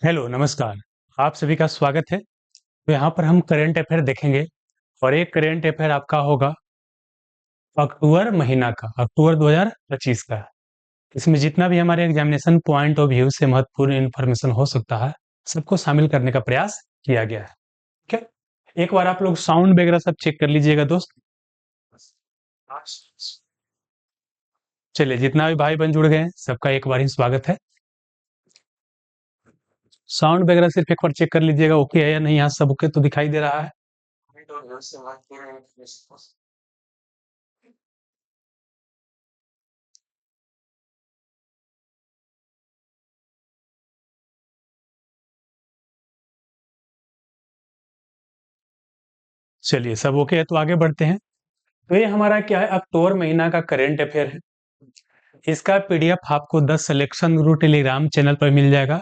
Hello, नमस्कार। आप सभी का स्वागत है। तो यहाँ पर हम करंट अफ़ेयर देखेंगे और एक करंट अफ़ेयर आपका होगा अक्टूबर महीना का, अक्टूबर 2025 का। इसमें जितना भी हमारे एग्ज़ामिनेशन पॉइंट ऑफ व्यू से महत्वपूर्ण इन्फॉर्मेशन हो सकता है, सबको शामिल करने का प्रयास किया गया है। ठीक है? एक बार आप लोग साउंड वगैरह सब चेक कर लीजिएगा दोस्त। चलिए, जितना भी भाई-बहन जुड़ गए हैं, सबका एक बार ही स्वागत है। साउंड वगैरह सिर्फ एक बार चेक कर लीजिएगा, ओके है या नहीं? यहाँ सब ओके तो दिखाई दे रहा है। चलिए, सब ओके है तो आगे बढ़ते हैं। तो ये हमारा क्या है, अक्टूबर महीना का करंट अफेयर है। इसका पीडीएफ आपको 10 सिलेक्शन गुरु टेलीग्राम चैनल पर मिल जाएगा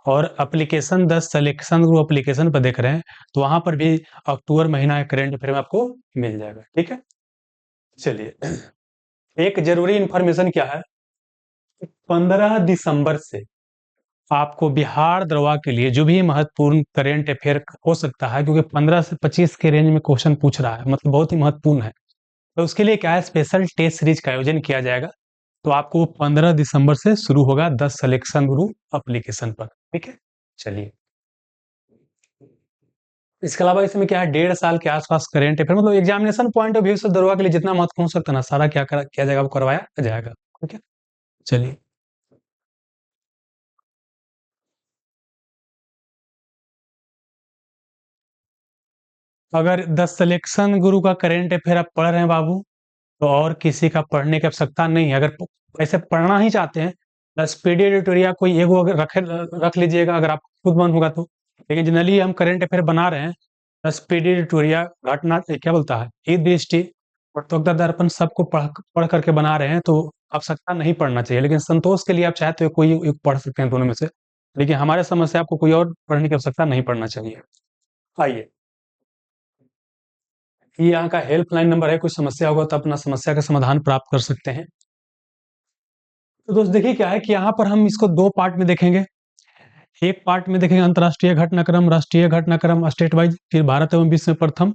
और एप्लीकेशन 10 सिलेक्शन गुरु एप्लीकेशन पर देख रहे हैं तो वहां पर भी अक्टूबर महीना का करंट अफेयर में आपको मिल जाएगा। ठीक है, चलिए, एक जरूरी इंफॉर्मेशन क्या है, 15 दिसंबर से आपको बिहार दरवा के लिए जो भी महत्वपूर्ण करंट अफेयर हो सकता है, क्योंकि 15 से 25 के रेंज में क्वेश्चन पूछ रहा है, मतलब बहुत ही महत्वपूर्ण है, तो उसके लिए क्या है, स्पेशल टेस्ट सीरीज का आयोजन किया जाएगा। तो आपको 15 दिसंबर से शुरू होगा 10 सिलेक्शन गुरु एप्लीकेशन पर। ठीक है, चलिए, इसके अलावा इसमें क्या है, 1.5 साल के आसपास करेंट अफेयर, मतलब एग्जामिनेशन पॉइंट ऑफ व्यू से दरोगा के लिए जितना महत्वपूर्ण हो सकता है ना, सारा किया जाएगा, वो करवाया जाएगा। ठीक है, चलिए, अगर 10 सिलेक्शन गुरु का करेंट अफेयर आप पढ़ रहे हैं बाबू, तो और किसी का पढ़ने की आवश्यकता नहीं है। अगर ऐसे पढ़ना ही चाहते हैं, बस पीडी एडिटोरिया कोई एगो अगर रख लीजिएगा, अगर आप खुद मन होगा तो। लेकिन जनरली हम करंट अफेयर बना रहे हैं, बस पीडी एडिटोरिया घटना क्या बोलता है, ई दृष्टि, वक्तव्य दर्पण सबको पढ़ करके बना रहे हैं, तो आवश्यकता नहीं पढ़ना चाहिए। लेकिन संतोष के लिए आप चाहते हो कोई एक पढ़ सकते हैं दोनों में से, लेकिन हमारे समझ से आपको कोई और पढ़ने की आवश्यकता नहीं पढ़ना चाहिए। आइए, ये यहाँ का हेल्पलाइन नंबर है, कोई समस्या होगा तो अपना समस्या का समाधान प्राप्त कर सकते हैं। तो दोस्त देखिए क्या है कि यहाँ पर हम इसको दो पार्ट में देखेंगे। एक पार्ट में देखेंगे अंतर्राष्ट्रीय घटनाक्रम, राष्ट्रीय घटनाक्रम, स्टेट वाइज, फिर भारत एवं विश्व में प्रथम,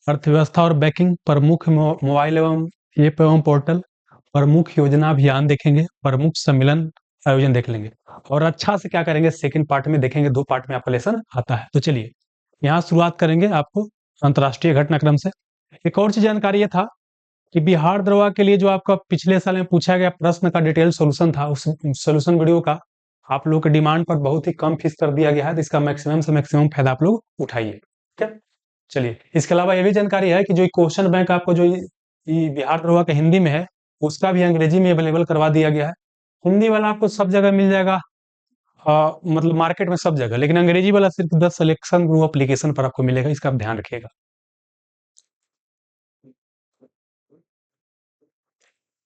अर्थव्यवस्था और बैंकिंग, प्रमुख मोबाइल एवं ऐप एवं पोर्टल, प्रमुख योजना अभियान देखेंगे, प्रमुख सम्मेलन आयोजन देख लेंगे। और अच्छा से क्या करेंगे, सेकंड पार्ट में देखेंगे, दो पार्ट में आपका लेसन आता है। तो चलिए, यहाँ शुरुआत करेंगे आपको अंतर्राष्ट्रीय घटनाक्रम से। एक और चीज जानकारी ये था कि बिहार दरोगा के लिए जो आपका पिछले साल में पूछा गया प्रश्न का डिटेल सॉल्यूशन था, उस सॉल्यूशन वीडियो का आप लोगों के डिमांड पर बहुत ही कम फीस कर दिया गया है, तो इसका मैक्सिमम से मैक्सिमम फायदा आप लोग उठाइए। ठीक है, चलिए, इसके अलावा ये भी जानकारी है कि जो क्वेश्चन बैंक आपको जो ये बिहार दरोगा का हिंदी में है, उसका भी अंग्रेजी में अवेलेबल करवा दिया गया है। हिंदी वाला आपको सब जगह मिल जाएगा, मतलब मार्केट में सब जगह, लेकिन अंग्रेजी वाला सिर्फ 10 सिलेक्शन ग्रुप एप्लीकेशन पर आपको मिलेगा, इसका आप ध्यान रखिएगा।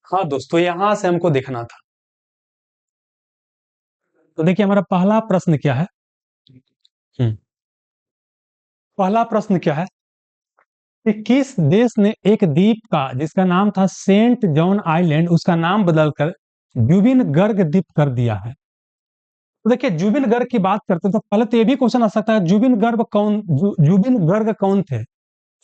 हाँ दोस्तों, यहाँ से हमको देखना था। तो देखिए, हमारा पहला प्रश्न क्या है। हम्म, पहला प्रश्न क्या है कि किस देश ने एक द्वीप का जिसका नाम था सेंट जॉन आइलैंड, उसका नाम बदलकर जुबिन गर्ग द्वीप कर दिया है। तो देखिए, जुबिन गर्ग की बात करते हैं तो पहले तो ये भी क्वेश्चन आ सकता है, जुबिन गर्ग कौन, जुबिन गर्ग कौन थे।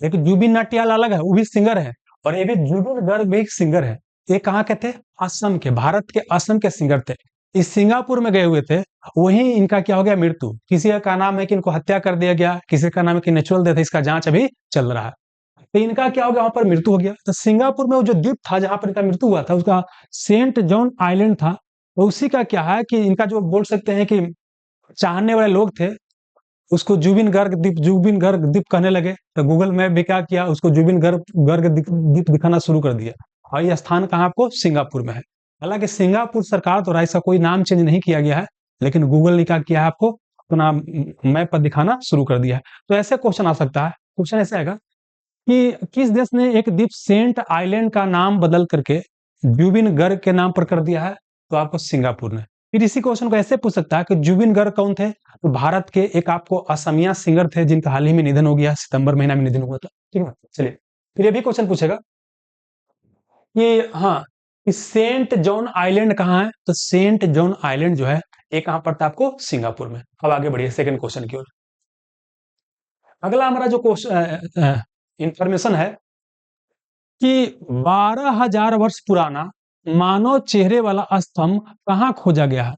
एक जुबिन नटियाल अलग है, वो भी सिंगर है, और ये भी जुबिन गर्ग भी एक सिंगर है। ये कहाँ के थे, असम के, भारत के असम के सिंगर थे। इस सिंगापुर में गए हुए थे, वहीं इनका क्या हो गया, मृत्यु। किसी का नाम है कि इनको हत्या कर दिया गया, किसी का नाम है कि नेचुरल डेथ है, इसका जांच अभी चल रहा है। तो इनका क्या हो गया, वहां पर मृत्यु हो गया। तो सिंगापुर में वो जो द्वीप था जहां पर इनका मृत्यु हुआ था, उसका सेंट जॉन आइलैंड था। तो उसी का क्या है कि इनका जो बोल सकते हैं कि चाहने वाले लोग थे, उसको जुबिन गर्ग द्वीप कहने लगे। तो गूगल मैप भी क्या किया, उसको जुबिन गर्ग गर्ग द्वीप दिखाना शुरू कर दिया। और ये स्थान कहाँ आपको, सिंगापुर में है। हालांकि सिंगापुर सरकार द्वारा इसका कोई नाम चेंज नहीं किया गया है, लेकिन गूगल ने क्या किया है, आपको अपना मैप पर दिखाना शुरू कर दिया है। तो ऐसे क्वेश्चन आ सकता है। क्वेश्चन ऐसा आएगा कि किस देश ने एक द्वीप सेंट आइलैंड का नाम बदल करके जुबिन गर्ग के नाम पर कर दिया है, तो आपको सिंगापुर ने। फिर इसी क्वेश्चन को ऐसे पूछ सकता है कि जुबिन गर्ग कौन थे, तो भारत के एक आपको असमिया सिंगर थे, जिनका हाल ही में निधन हो गया, सितंबर महीना में निधन हुआ था। ठीक है, चलिए, फिर ये भी क्वेश्चन पूछेगा कि हाँ, कि सेंट जॉन आइलैंड कहाँ है, तो सेंट जॉन आइलैंड जो है ये कहां पड़ता है आपको? सिंगापुर में। अब आगे बढ़िए सेकंड क्वेश्चन की ओर। अगला हमारा जो क्वेश्चन इंफॉर्मेशन है कि 12,000 वर्ष पुराना मानव चेहरे वाला स्तंभ कहाँ खोजा गया है?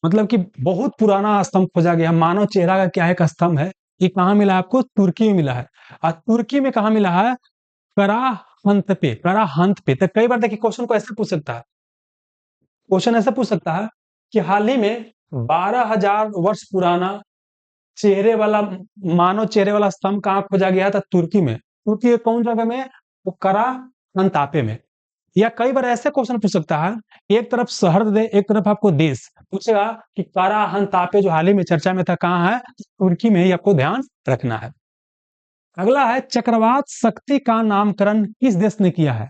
मतलब कि बहुत पुराना स्तंभ खोजा गया, मानव चेहरा का क्या एक स्तंभ है, ये कहाँ मिला है आपको? तुर्की में मिला है। और तुर्की में कहाँ मिला है? कराहंत पे। तो कई बार देखिए क्वेश्चन को ऐसे पूछ सकता है, क्वेश्चन ऐसे पूछ सकता है कि हाल ही में 12,000 वर्ष पुराना चेहरे वाला मानव चेहरे वाला स्तंभ कहाँ खोजा गया था? तुर्की में। तुर्की के कौन जगह में? तो कराहंतापे में। या कई बार ऐसे क्वेश्चन पूछ सकता है, एक तरफ शहर दे, एक तरफ आपको देश पूछेगा कि कराहंतापे जो हाल ही में चर्चा में था कहाँ है? तुर्की में ही आपको ध्यान रखना है। अगला है चक्रवात शक्ति का नामकरण किस देश ने किया है?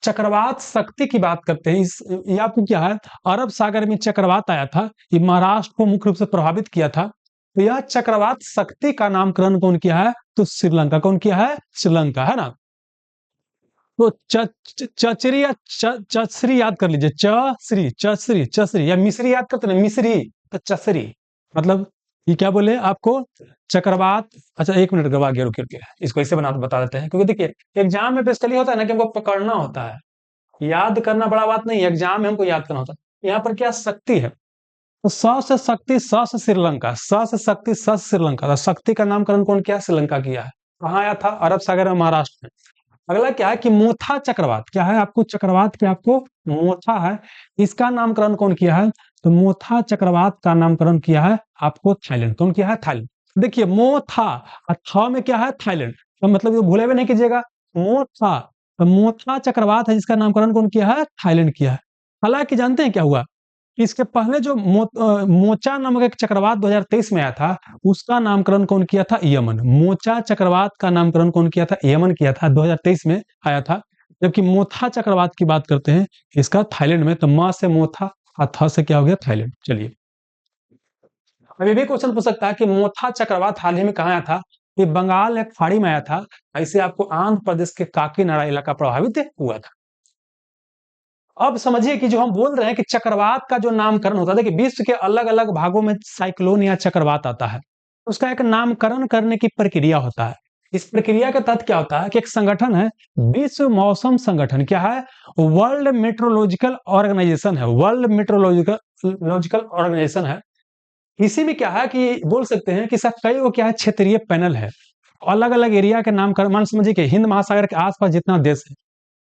चक्रवात शक्ति की बात करते हैं। इस ये आपको क्या है? अरब सागर में चक्रवात आया था, ये महाराष्ट्र को मुख्य रूप से प्रभावित किया था। तो यह चक्रवात शक्ति का नामकरण कौन किया है? तो श्रीलंका। कौन किया है? श्रीलंका, है ना। तो चचरी या चसरी याद कर लीजिए। चसरी या मिस्री याद करते ना, मिस्री। तो चसरी मतलब ये क्या बोले आपको? चक्रवात। अच्छा एक मिनट गवा गया, रुकिए रुकिए, इसको ऐसे बता देते हैं, क्योंकि देखिए एग्जाम में बेसिकली होता है ना कि हमको पकड़ना होता है, याद करना बड़ा बात नहीं है, एग्जाम में हमको याद करना होता है। यहाँ पर क्या शक्ति है? तो स से शक्ति, स से श्रीलंका, स से शक्ति, स से श्रीलंका। तो शक्ति का नामकरण कौन किया? श्रीलंका किया है। कहाँ आया था? अरब सागर में, महाराष्ट्र में। अगला क्या है कि मोथा चक्रवात। क्या है आपको? चक्रवात पे आपको मोथा है, इसका नामकरण कौन किया है? तो मोथा चक्रवात का नामकरण किया है आपको थाईलैंड। कौन किया है? थाईलैंड। देखिए मोथा और था में क्या है? थाईलैंड। तो मतलब ये भूले हुए नहीं कीजिएगा, मोथा। तो मोथा चक्रवात है जिसका नामकरण कौन किया है? थाईलैंड किया है। हालांकि जानते हैं क्या हुआ? इसके पहले जो मोचा नामक एक चक्रवात 2023 में आया था, उसका नामकरण कौन किया था? यमन। मोचा चक्रवात का नामकरण कौन किया था? यमन किया था, 2023 में आया था। जबकि मोथा चक्रवात की बात करते हैं, इसका थाईलैंड में। तो म से मोथा और थ से क्या हो गया? थाईलैंड। चलिए अब ये भी क्वेश्चन पूछ सकता है कि मोथा चक्रवात हाल ही में कहाँ आया था? ये बंगाल एक खाड़ी में आया था। ऐसे आपको आंध्र प्रदेश के काकीनाडा इलाका प्रभावित हुआ था। अब समझिए कि जो हम बोल रहे हैं कि चक्रवात का जो नामकरण होता है, देखिए विश्व के अलग अलग भागों में साइक्लोन या चक्रवात आता है, उसका एक नामकरण करने की प्रक्रिया होता है। इस प्रक्रिया का तथ्य क्या होता है कि एक संगठन है, विश्व मौसम संगठन। क्या है? वर्ल्ड मेट्रोलॉजिकल ऑर्गेनाइजेशन है, वर्ल्ड मेट्रोलॉजिकल ऑर्गेनाइजेशन है। इसी में क्या है कि बोल सकते हैं कि सब कई वो क्या है, क्षेत्रीय पैनल है। अलग अलग एरिया के नामकरण, मान समझिए कि हिंद महासागर के आसपास जितना देश है,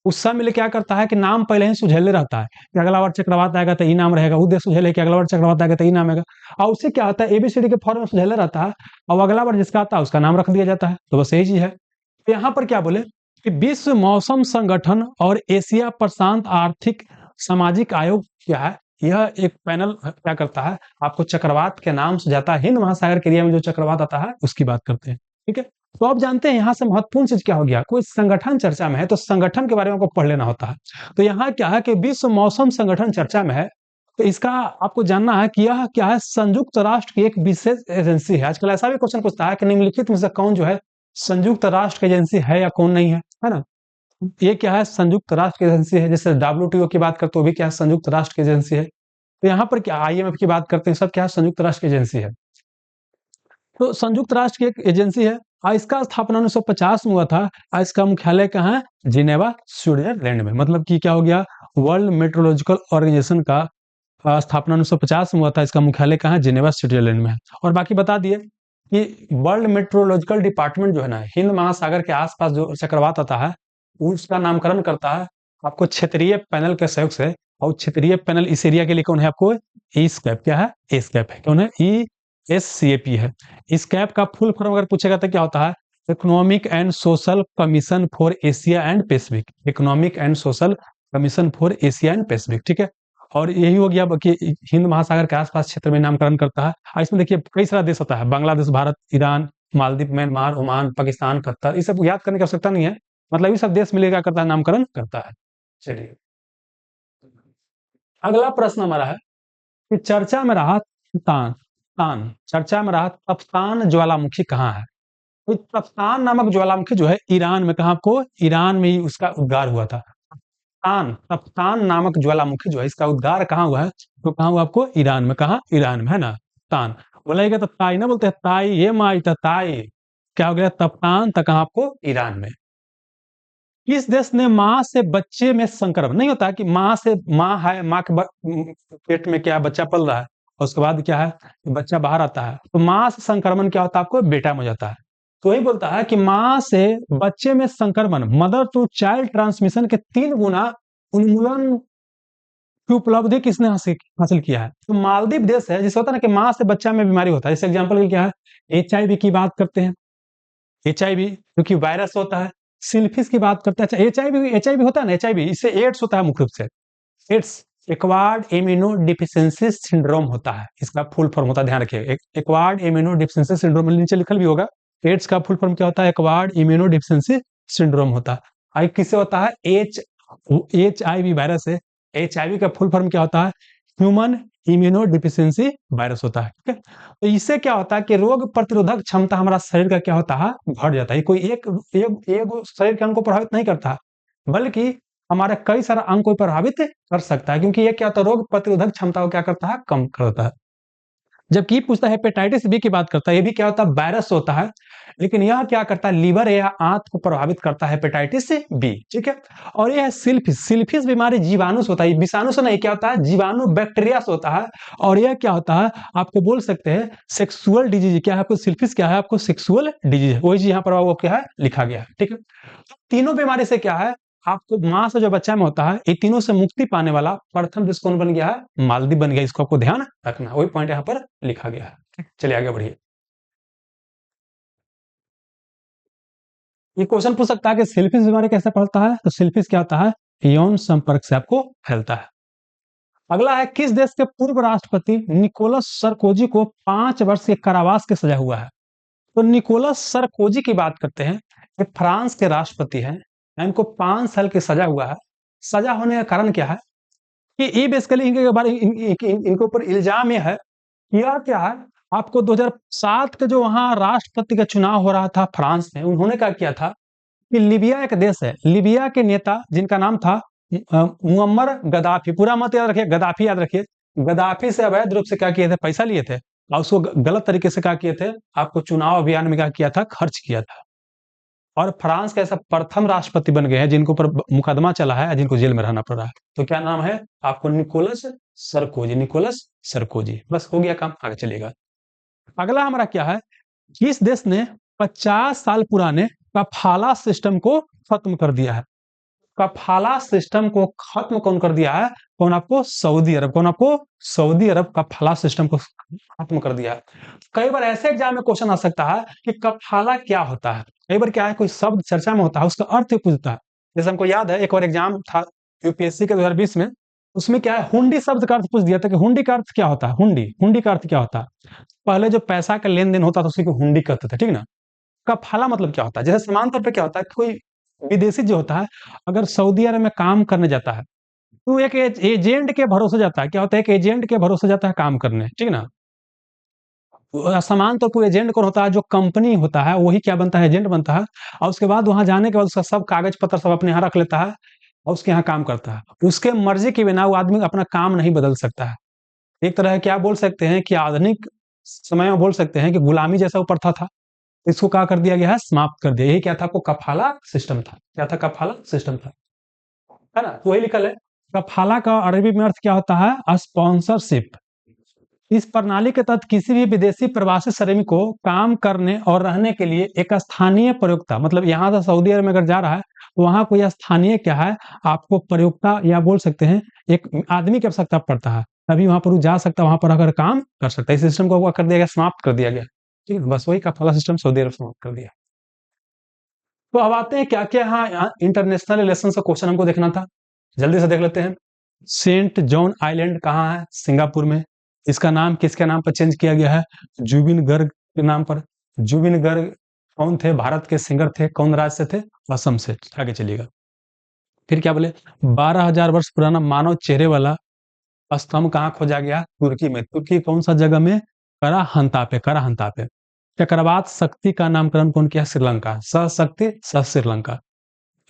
उस सब मिले क्या करता है कि नाम पहले ही सुझेले रहता है कि अगला बार चक्रवात आएगा तो ई नाम रहेगा, वो देश सुझेले कि अगला बार चक्रवात आएगा तो ई नाम आएगा। और उससे क्या होता है, एबीसीडी के फॉर्म में सुझेले रहता है, और अगला बार जिसका आता है उसका नाम रख दिया जाता है। तो बस यही चीज है। तो यहाँ पर क्या बोले कि विश्व मौसम संगठन और एशिया प्रशांत आर्थिक सामाजिक आयोग क्या है, यह एक पैनल क्या करता है, आपको चक्रवात के नाम सुझाता है। हिंद महासागर के एरिया में जो चक्रवात आता है उसकी बात करते हैं। ठीक है, तो आप जानते हैं यहाँ से महत्वपूर्ण चीज क्या हो गया, कोई संगठन चर्चा में है तो संगठन के बारे में आपको पढ़ लेना होता है। तो यहाँ क्या है कि विश्व मौसम संगठन चर्चा में है, तो इसका आपको जानना है कि यह क्या है, संयुक्त राष्ट्र की एक विशेष एजेंसी है। आजकल ऐसा भी क्वेश्चन पूछता है कि निम्नलिखित में से कौन जो है संयुक्त राष्ट्र की एजेंसी है या कौन नहीं है ना। ये क्या है? संयुक्त राष्ट्र की एजेंसी है। जैसे WTO की बात करते हो भी क्या है? संयुक्त राष्ट्र की एजेंसी है। तो यहाँ पर क्या IMF की बात करते हैं, सब क्या है? संयुक्त राष्ट्र की एजेंसी है। तो संयुक्त राष्ट्र की एक एजेंसी है, और इसका स्थापना 1950 में हुआ था, और इसका मुख्यालय कहाँ है? जिनेवा, स्विट्जरलैंड में। मतलब कि क्या हो गया, वर्ल्ड मेट्रोलॉजिकल ऑर्गेनाइजेशन का स्थापना 1950 में हुआ था, इसका मुख्यालय कहाँ है? जिनेवा, स्विट्जरलैंड में है। और बाकी बता दिए कि वर्ल्ड मेट्रोलॉजिकल डिपार्टमेंट जो है ना, हिंद महासागर के आसपास जो चक्रवात आता है उसका नामकरण करता है आपको क्षेत्रीय पैनल के सहयोग से। और क्षेत्रीय पैनल इस एरिया के लिए कौन है आपको? ईस्कैप। क्या है? ईस्कैप है। कौन है? ESCAP है। इस कैप का फुल फॉर्म अगर पूछेगा तो क्या होता है? Economic and social commission for Asia and Pacific. Economic and social commission for Asia and Pacific. ठीक है, और यही हो गया कि हिंद महासागर के आसपास क्षेत्र में नामकरण करता है। और इसमें देखिए कई सारा देश होता है, Bangladesh, Bharat, Iran, Maldives, Myanmar, Oman, Pakistan, Qatar, ये सब याद करने की आवश्यकता नहीं है। मतलब ये सब देश मिलेगा करता है, नामकरण करता है। चलिए अगला प्रश्न हमारा है कि चर्चा में रहा तान तान चर्चा में रहा तफ्तान ज्वालामुखी कहाँ है? तो तफ्तान नामक ज्वालामुखी जो है ईरान में, कहाँ आपको? ईरान में ही उसका उद्गार हुआ था। तप्तान नामक ज्वालामुखी जो है, इसका उद्गार कहाँ हुआ है? तो कहाँ हुआ आपको? ईरान में। कहाँ? ईरान में, है ना? तान बोलेगा तो ताई ना बोलते हैं, ताई ये माई ताई, क्या हो गया? तप्तान तक आपको ईरान में। किस देश ने माँ से बच्चे में संक्रमण, नहीं होता कि माँ से, माँ है, माँ के पेट में क्या बच्चा पल रहा है और उसके बाद क्या है, बच्चा बाहर आता है, तो माँ से संक्रमण क्या होता है? आपको बेटा में हो जाता है। तो वही बोलता है कि माँ से बच्चे में संक्रमण, मदर टू चाइल्ड ट्रांसमिशन के 3 गुना उन्मूलन की उपलब्धि किसने हासिल हासिल किया है? तो मालदीव देश है, जिससे होता है ना कि माँ से बच्चा में बीमारी होता है। जैसे एग्जाम्पल क्या है, HIV की बात करते हैं, HIV क्योंकि वायरस होता है। सिल्फिस की बात करते हैं, अच्छा एचआईवी होता है ना, एचआईवी इससे एड्स होता है मुख्य रूप से। Ads acquired immuno deficiency syndrome होता है, इसका फुल फॉर्म होता है, ध्यान रखिए, एक्वायर्ड इम्यूनो डिफिशियंसी सिंड्रोम नीचे लिखल भी होगा। एड्स का फुल फॉर्म क्या होता है? एक्वायर्ड इम्यूनो डिफिशियंसी सिंड्रोम होता है। आई किससे होता है? HIV वायरस है। HIV का फुल फॉर्म क्या होता है? ह्यूमन इम्यूनो डिफिशियंसी वायरस होता है। ठीक है, तो इससे क्या होता है कि रोग प्रतिरोधक क्षमता हमारा शरीर का क्या होता है? घट जाता है। कोई एक शरीर के अंग को प्रभावित नहीं करता, बल्कि हमारे कई सारे अंग को प्रभावित कर सकता है, क्योंकि ये क्या होता है? रोग प्रतिरोधक क्षमता को क्या करता है? कम करता है। जबकि पूछता है हेपेटाइटिस बी की बात करता है, ये भी क्या होता है? वायरस होता है, लेकिन यह क्या करता है? लीवर या आंत को प्रभावित करता है, हेपेटाइटिस बी। ठीक है, और यह सिल्फिस, सिल्फिस बीमारी जीवाणु से होता है, विषाणु से नहीं, क्या होता है? जीवाणु बैक्टीरिया से होता है। और यह क्या होता है? आपको बोल सकते हैं सेक्सुअल डिजीज। क्या है आपको? सिल्फिस क्या है आपको? सेक्सुअल डिजीज है, वही चीज यहाँ पर वो क्या है? लिखा गया है। ठीक है, तीनों बीमारी से क्या है? आपको माँ से जो बच्चा में होता है, ये तीनों से मुक्ति पाने वाला प्रथम देश कौन बन गया है? मालदीव बन गया। इसको आपको ध्यान रखना, वही पॉइंट यहाँ पर लिखा गया है। चलिए आगे बढ़िए। ये क्वेश्चन पूछ सकता है कि सिल्फिस बीमारी कैसे फैलता है? तो सिल्फिस क्या होता है? यौन संपर्क से आपको फैलता है। अगला है, किस देश के पूर्व राष्ट्रपति निकोलस सरकोजी को 5 वर्ष के कारावास की सजा हुआ है? तो निकोलस सरकोजी की बात करते हैं, ये फ्रांस के राष्ट्रपति हैं, इनको 5 साल की सजा हुआ है। सजा होने का कारण क्या है? कि ये बेसिकली इनके बारे इनके ऊपर इल्जाम ये है, यह क्या है? आपको 2007 के जो वहां राष्ट्रपति का चुनाव हो रहा था फ्रांस में, उन्होंने क्या किया था कि लीबिया एक देश है, लीबिया के नेता जिनका नाम था मुअम्मर गद्दाफी, पूरा मत याद रखिए, गद्दाफी याद रखिए। गद्दाफी से अवैध रूप से क्या किए थे? पैसा लिए थे और उसको गलत तरीके से क्या किए थे? आपको चुनाव अभियान में क्या किया था? खर्च किया था। और फ्रांस का ऐसा प्रथम राष्ट्रपति बन गए हैं जिनके ऊपर मुकदमा चला है, जिनको जेल में रहना पड़ रहा है। तो क्या नाम है आपको? Nicolas Sarkozy, Nicolas Sarkozy. बस हो गया काम, आगे चलिएगा। अगला हमारा क्या है? किस देश ने 50 साल पुराने कफाला सिस्टम को खत्म कर दिया है? कफाला सिस्टम को खत्म कौन कर दिया है? कौन आपको? सऊदी अरब। कौन आपको? सऊदी अरब कफाला सिस्टम को खत्म कर दिया है। कई बार ऐसे एग्जाम में क्वेश्चन आ सकता है कि कफाला क्या होता है। कई बार क्या है, कोई शब्द चर्चा में होता है, उसका अर्थ पूछता है। जैसे हमको याद है एक और एग्जाम था यूपीएससी के 2020 में, उसमें क्या है, हुंडी शब्द का अर्थ पूछ दिया था कि हुंडी का अर्थ क्या होता है? हुंडी, हुंडी का अर्थ क्या होता है? पहले जो पैसा का लेन देन होता था उसी को हुंडी कहते थे। ठीक ना? कफाला मतलब क्या होता है? जैसे समान तौर पे क्या होता है, कोई विदेशी जो होता है अगर सऊदी अरब में काम करने जाता है, तो एक एजेंट के भरोसे जाता है। क्या होता है? एक एजेंट के भरोसे जाता है काम करने। ठीक ना? समान तो कोई एजेंट कौन होता है? जो कंपनी होता है वही क्या बनता है? एजेंट बनता है। और उसके बाद वहां जाने के बाद उसका सब कागज पत्र सब अपने यहाँ रख लेता है और उसके यहाँ काम करता है। उसके मर्जी के बिना वो आदमी अपना काम नहीं बदल सकता है। एक तरह क्या बोल सकते हैं कि आधुनिक समय में बोल सकते हैं कि गुलामी जैसा वो प्रथा था, इसको क्या कर दिया गया है? समाप्त कर दिया। यही क्या था? आपको कफाला सिस्टम था। क्या था? कफाला सिस्टम था, है ना? तो वही लिखल है। कफाला का अरबी में अर्थ क्या होता है? स्पॉन्सरशिप। इस प्रणाली के तहत किसी भी विदेशी प्रवासी श्रमिक को काम करने और रहने के लिए एक स्थानीय प्रयोक्ता, मतलब यहाँ से सऊदी अरब में अगर जा रहा है तो वहां कोई स्थानीय क्या है, आपको प्रयोक्ता या बोल सकते हैं एक आदमी की आवश्यकता पड़ता है, तभी वहां पर वो जा सकता है, वहां पर अगर काम कर सकता है। इस सिस्टम को कर दिया गया, समाप्त कर दिया गया। ठीक है, बस वही कफाला सिस्टम सऊदी अरब समाप्त कर दिया। तो अब आते हैं क्या क्या यहाँ इंटरनेशनल रिलेशन का क्वेश्चन हमको देखना था, जल्दी से देख लेते हैं। सेंट जॉन आइलैंड कहाँ है? सिंगापुर में। इसका नाम किसके नाम पर चेंज किया गया है? जुबिन गर्ग के नाम पर। जुबिन गर्ग कौन थे? भारत के सिंगर थे। कौन राज्य से थे? असम से। आगे चलिएगा। फिर क्या बोले? 12,000 वर्ष पुराना मानव चेहरे वाला स्तंभ कहाँ खोजा गया? तुर्की में। तुर्की कौन सा जगह में? कराहंता पे, कराहंता पे। चक्रवात शक्ति का नामकरण कौन किया? श्रीलंका। सशक्ति स श्रीलंका।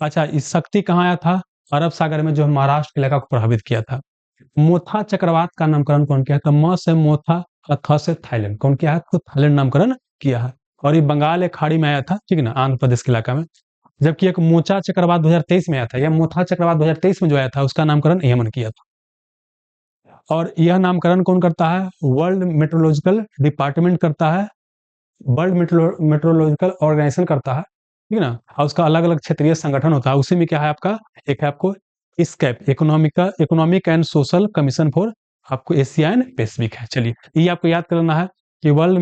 अच्छा, इस शक्ति कहाँ आया था? अरब सागर में जो है महाराष्ट्र के इलाका को प्रभावित किया था। मोथा चक्रवात का नामकरण कौन किया था? म से मोथा और थ से थाईलैंड। कौन किया है? तो थाईलैंड नामकरण किया है। और ये बंगाल एक खाड़ी में आया था, ठीक है ना, आंध्र प्रदेश के इलाका में। जबकि एक मोचा चक्रवात 2023 में आया था, या मोथा चक्रवात 2023 में जो आया था उसका नामकरण यमन किया था। और यह नामकरण कौन करता है? वर्ल्ड मेट्रोलॉजिकल डिपार्टमेंट करता है, वर्ल्ड मेट्रोलॉजिकल ऑर्गेनाइजेशन करता है, ठीक है ना। और उसका अलग अलग क्षेत्रीय संगठन होता है, उसी में क्या है आपका, एक है आपको escape, economic and social commission for आपको एशिया एंड पैसिफिक है। चलिए, ये आपको याद करना है कि वर्ल्ड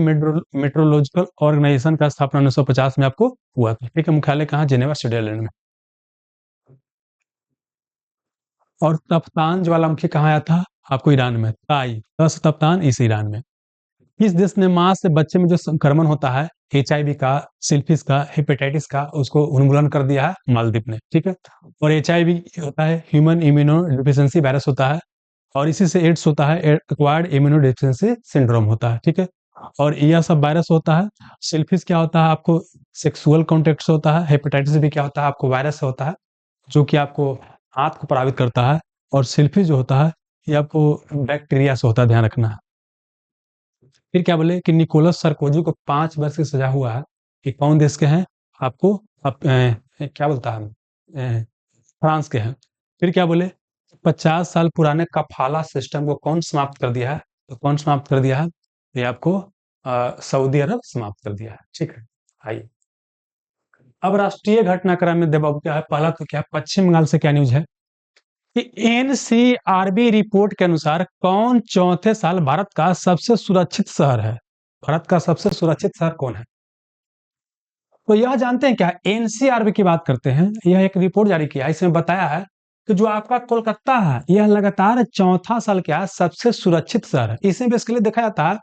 मेट्रोलॉजिकल ऑर्गेनाइजेशन का स्थापना 1950 में आपको हुआ था, ठीक है। मुख्यालय कहाँ? जेनेवा, स्विट्जरलैंड में। और तफ्तान ज्वालामुखी कहाँ आया था? आपको ईरान में, ताई दस तफ्तान इस ईरान में। किस देश ने मां से बच्चे में जो संक्रमण होता है, एचआईवी का, सिल्फिस का, हेपेटाइटिस का, उसको उन्मूलन कर दिया है? मालदीव ने, ठीक है। और एचआईवी होता है ह्यूमन इम्यूनो डिफिशियंसी वायरस होता है, और इसी से एड्स होता है, एक्वायर्ड इम्यूनो डिफिशियंसी सिंड्रोम होता है, ठीक है। और यह सब वायरस होता है। सिल्फिस क्या होता है? आपको सेक्सुअल कॉन्टेक्ट से होता है। हेपेटाइटिस भी क्या होता है? आपको वायरस से होता है, जो कि आपको हाथ को प्रभावित करता है। और सिल्फिस जो होता है, ये आपको बैक्टीरिया से होता है, ध्यान रखना है। फिर क्या बोले कि निकोलस सरकोजी को 5 वर्ष की सजा हुआ है, कि कौन देश के हैं? आपको क्या बोलता है, फ्रांस के हैं। फिर क्या बोले, 50 साल पुराने कफाला सिस्टम को कौन समाप्त कर दिया है? तो कौन समाप्त कर दिया है? ये आपको सऊदी अरब समाप्त कर दिया है, ठीक है। आइए, अब राष्ट्रीय घटनाक्रम में देवबाबू क्या है? पहला तो क्या, पश्चिम बंगाल से क्या न्यूज है कि एनसीआरबी रिपोर्ट के अनुसार कौन चौथे साल भारत का सबसे सुरक्षित शहर है? भारत का सबसे सुरक्षित शहर कौन है? तो यह जानते हैं क्या? एनसीआरबी की बात करते हैं, यह एक रिपोर्ट जारी किया है, इसमें बताया है कि जो आपका कोलकाता है, यह लगातार चौथा साल क्या है, सबसे सुरक्षित शहर है। इसमें बेसिकली देखा जाता है,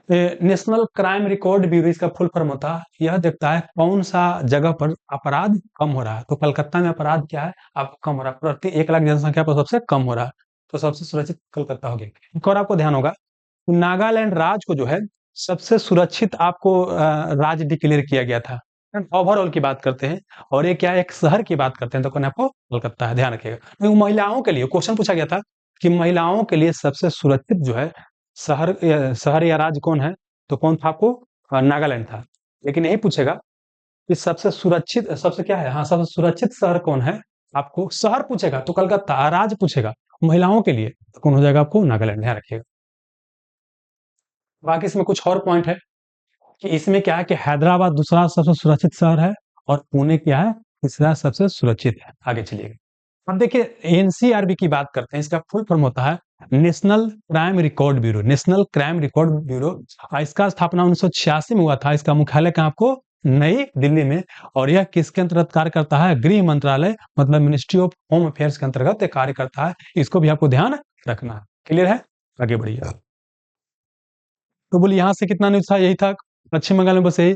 नेशनल क्राइम रिकॉर्ड ब्यूरो इसका फुल फॉर्म होता है, यह देखता है कौन सा जगह पर अपराध कम हो रहा है। तो कलकत्ता में अपराध क्या है, आपको कम हो रहा है, प्रति 1 लाख जनसंख्या पर सबसे कम हो रहा है। तो सबसे सुरक्षित कलकत्ता हो गया। एक और आपको ध्यान होगा, नागालैंड राज्य को जो है सबसे सुरक्षित आपको राज्य डिक्लेयर किया गया था। ओवरऑल की बात करते हैं, और ये क्या है, एक शहर की बात करते हैं, तो कौन है? आपको कोलकाता है, ध्यान रखिएगा। तो महिलाओं के लिए क्वेश्चन पूछा गया था कि महिलाओं के लिए सबसे सुरक्षित जो है शहर या राज्य कौन है? तो कौन था आपको? नागालैंड था। लेकिन यही पूछेगा कि सबसे सुरक्षित, सबसे क्या है, हाँ, सबसे सुरक्षित शहर कौन है? आपको शहर पूछेगा तो कलकत्ता, राज्य पूछेगा महिलाओं के लिए तो कौन हो जाएगा? आपको नागालैंड, ध्यान रखिएगा। बाकी इसमें कुछ और पॉइंट है कि इसमें क्या है कि हैदराबाद दूसरा सबसे सुरक्षित शहर है, और पुणे क्या है, तीसरा सबसे सुरक्षित है। आगे चलिएगा। अब देखिए, एनसीआरबी की बात करते हैं, इसका फुल फॉर्म होता है national crime record bureau. National crime record bureau, इसका स्थापना 1986 में हुआ था। इसका मुख्यालय कहाँ? आपको नई दिल्ली में। और यह किसके अंतर्गत कार्य करता है? गृह मंत्रालय, मतलब मिनिस्ट्री ऑफ होम अफेयर्स के अंतर्गत कार्य करता है। इसको भी आपको ध्यान रखना है। क्लियर है? आगे बढ़िए। तो बोलिए, यहाँ से कितना न्यूज था? यही था, पश्चिम बंगाल में बस यही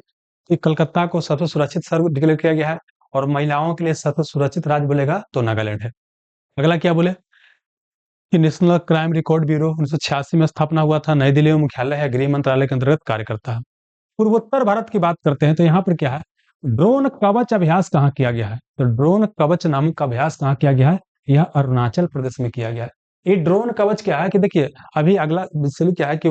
कि कलकत्ता को सबसे सुरक्षित शहर डिक्लेयर किया गया है, और महिलाओं के लिए सबसे सुरक्षित राज्य बोलेगा तो नागालैंड है। अगला क्या बोले कि नेशनल क्राइम रिकॉर्ड ब्यूरो 1986 में स्थापना हुआ था, नई दिल्ली में मुख्यालय है, गृह मंत्रालय के अंतर्गत कार्य करता है। पूर्वोत्तर भारत की बात करते हैं, तो यहाँ पर क्या है, ड्रोन कवच अभ्यास कहाँ किया गया है? तो ड्रोन कवच नामक का अभ्यास कहाँ किया गया है? यह अरुणाचल प्रदेश में किया गया है। ये ड्रोन कवच क्या है कि देखिए, अभी अगला बेसिकली क्या है कि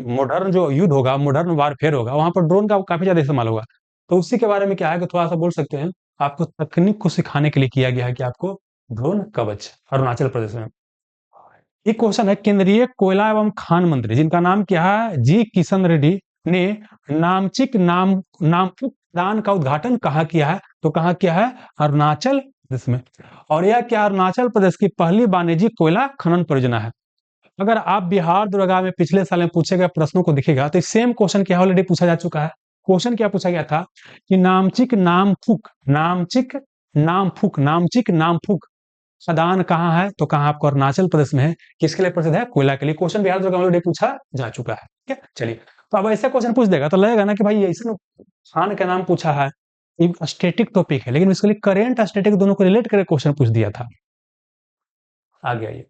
मॉडर्न जो युद्ध होगा, मॉडर्न वारफेयर होगा, वहां पर ड्रोन का काफी ज्यादा इस्तेमाल होगा। तो उसी के बारे में क्या है कि थोड़ा सा बोल सकते हैं, आपको तकनीक को सिखाने के लिए किया गया है कि आपको ड्रोन कवच, अरुणाचल प्रदेश में। एक क्वेश्चन है, केंद्रीय कोयला एवं खान मंत्री जिनका नाम क्या है, जी किशन रेड्डी, ने नामचिक नामपुक खदान का उद्घाटन कहाँ किया है? तो कहाँ किया है? अरुणाचल प्रदेश में। और यह क्या अरुणाचल प्रदेश की पहली वाणिज्यिक कोयला खनन परियोजना है। अगर आप बिहार दुर्गा में पिछले साल में पूछे गए प्रश्नों को दिखेगा, तो सेम क्वेश्चन क्या ऑलरेडी पूछा जा चुका है। क्वेश्चन क्या पूछा गया था कि नामचिक नामफुक खदान कहाँ है? तो कहाँ? आपको अरुणाचल प्रदेश में है। किसके लिए प्रसिद्ध है? कोयला के लिए। क्वेश्चन बिहार दुर्गा में ऑलरेडी पूछा जा चुका है, ठीक है। चलिए, तो अब ऐसे क्वेश्चन पूछ देगा तो लगेगा ना कि भाई ऐसे खान का नाम पूछा है, स्टेटिक टॉपिक है, लेकिन इसके लिए करेंट स्टेटिक दोनों को रिलेट करके क्वेश्चन पूछ दिया था। आगे आइए।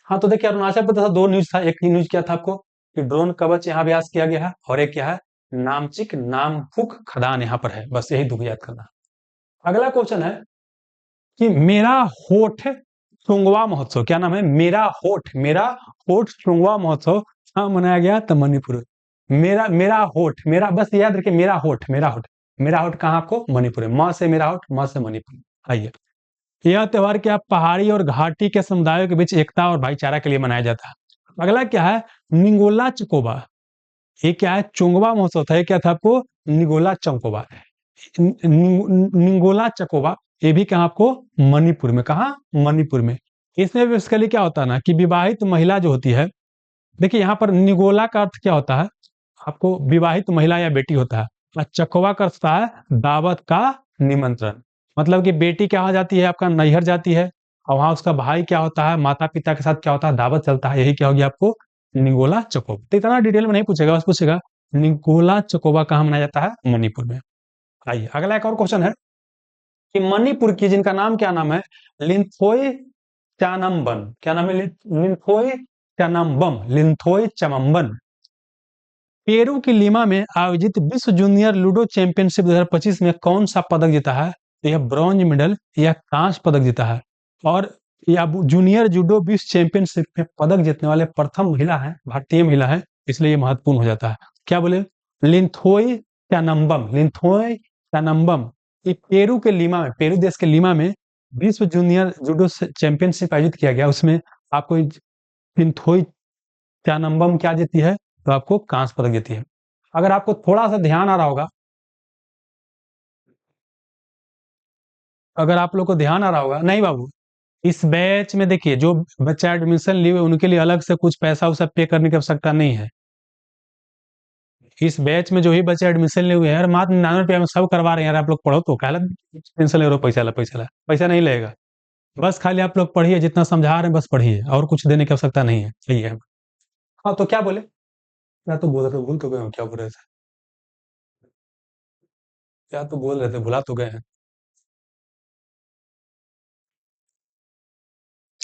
हाँ, तो देखिए, अरुणाचल प्रदेश दो न्यूज था। एक न्यूज क्या था आपको कि ड्रोन कवच यहाँ अभ्यास किया गया है, और एक क्या है, नामचिक नामफुक खदान यहाँ पर है। बस यही दो याद करना। अगला क्वेश्चन है कि मेरा होठ चुंगवा महोत्सव, क्या नाम है, मेरा होठ चुंगवा महोत्सव कहाँ मनाया गया, तो मणिपुर। मेरा होठ, मेरा बस याद रखिए, मेरा होठ कहाँ आपको, मणिपुर में। म से मेरा होठ, म से मणिपुर। आइए, यह त्योहार क्या पहाड़ी और घाटी के समुदायों के बीच एकता और भाईचारा के लिए मनाया जाता है। अगला क्या है, निगोला चकोबा। ये क्या है, चुंगवा महोत्सव था, ये क्या था आपको, निगोला चकोबा। निगोला चकोबा, ये भी कहाँ आपको, मणिपुर में। कहाँ, मणिपुर में। इसमें बेसिकली क्या होता है ना, कि विवाहित महिला जो होती है, देखिए यहाँ पर निगोला का अर्थ क्या होता है, आपको विवाहित महिला या बेटी होता है, और चकवा का अर्थ होता है दावत का निमंत्रण। मतलब कि बेटी क्या हो जाती है, आपका नैहर जाती है, और वहां उसका भाई क्या होता है, माता पिता के साथ क्या होता है, दावत चलता है, यही क्या होगी आपको, निगोला चकोबा। तो इतना डिटेल में नहीं पूछेगा, बस पूछेगा निगोला चकोबा कहाँ मनाया जाता है, मणिपुर में। आइए, अगला एक और क्वेश्चन है कि मणिपुर की, जिनका नाम क्या नाम है, लिंथोई चानम्बन। क्या नाम है, लिंथोई चानम्बम, लिंथोई चमम्बन। पेरू की लीमा में आयोजित विश्व जूनियर लूडो चैंपियनशिप 2025 में कौन सा पदक जीता है, तो यह ब्रॉन्ज मेडल या कांस्य पदक जीता है। और यह जूनियर जूडो विश्व चैंपियनशिप में पदक जीतने वाले प्रथम महिला है, भारतीय महिला है, इसलिए ये महत्वपूर्ण हो जाता है। क्या बोले, लिंथोई चानम्बम, लिंथोई चानम्बम। ये पेरू के लीमा में, पेरू देश के लीमा में विश्व जूनियर जूडो चैंपियनशिप आयोजित किया गया, उसमें आपको लिंथोई चानम्बम क्या जीती है, तो आपको कांस्य पदक देती है। अगर आपको थोड़ा सा ध्यान आ रहा होगा, अगर आप लोग को ध्यान आ रहा होगा, नहीं बाबू, इस बैच में देखिए जो बच्चा एडमिशन लिए हुए उनके लिए अलग से कुछ पैसा उसा पे करने की आवश्यकता नहीं है। इस बैच में जो ही बच्चे एडमिशन लिए हुए हैं यार, मात्र 99 रुपया में सब करवा रहे हैं यार, आप लोग पढ़ो तो क्या टेंशन ले रहे हो, पैसा नहीं लगेगा। बस खाली आप लोग पढ़िए, जितना समझा रहे हैं बस पढ़िए, और कुछ देने की आवश्यकता नहीं है, सही है। हाँ, तो क्या बोले, क्या तो बोल रहे थे, भूल तो गए हो, क्या बोल रहे थे, क्या तो बोल रहे थे, भुला तो गए हैं।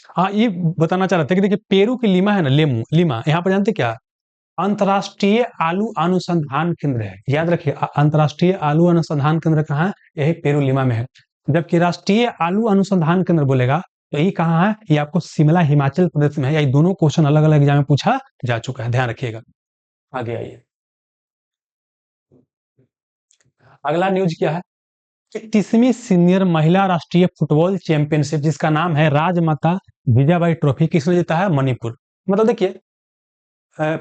हाँ, ये बताना चाह रहा था कि देखिए पेरू की लीमा है ना, लीमा, यहाँ पर जानते क्या, अंतर्राष्ट्रीय आलू अनुसंधान केंद्र है, याद रखिए, अंतर्राष्ट्रीय आलू अनुसंधान केंद्र कहाँ है, यही पेरू लीमा में है। जबकि राष्ट्रीय आलू अनुसंधान केंद्र बोलेगा तो यही कहाँ है, ये आपको शिमला हिमाचल प्रदेश में है। ये दोनों क्वेश्चन अलग अलग एग्जाम में पूछा जा चुका है, ध्यान रखिएगा। आगे आइए, अगला न्यूज क्या है, 31वीं सीनियर महिला राष्ट्रीय फुटबॉल चैंपियनशिप, जिसका नाम है राजमाता जिजाबाई ट्रॉफी, किसने जीता है, मणिपुर। मतलब देखिए, अ,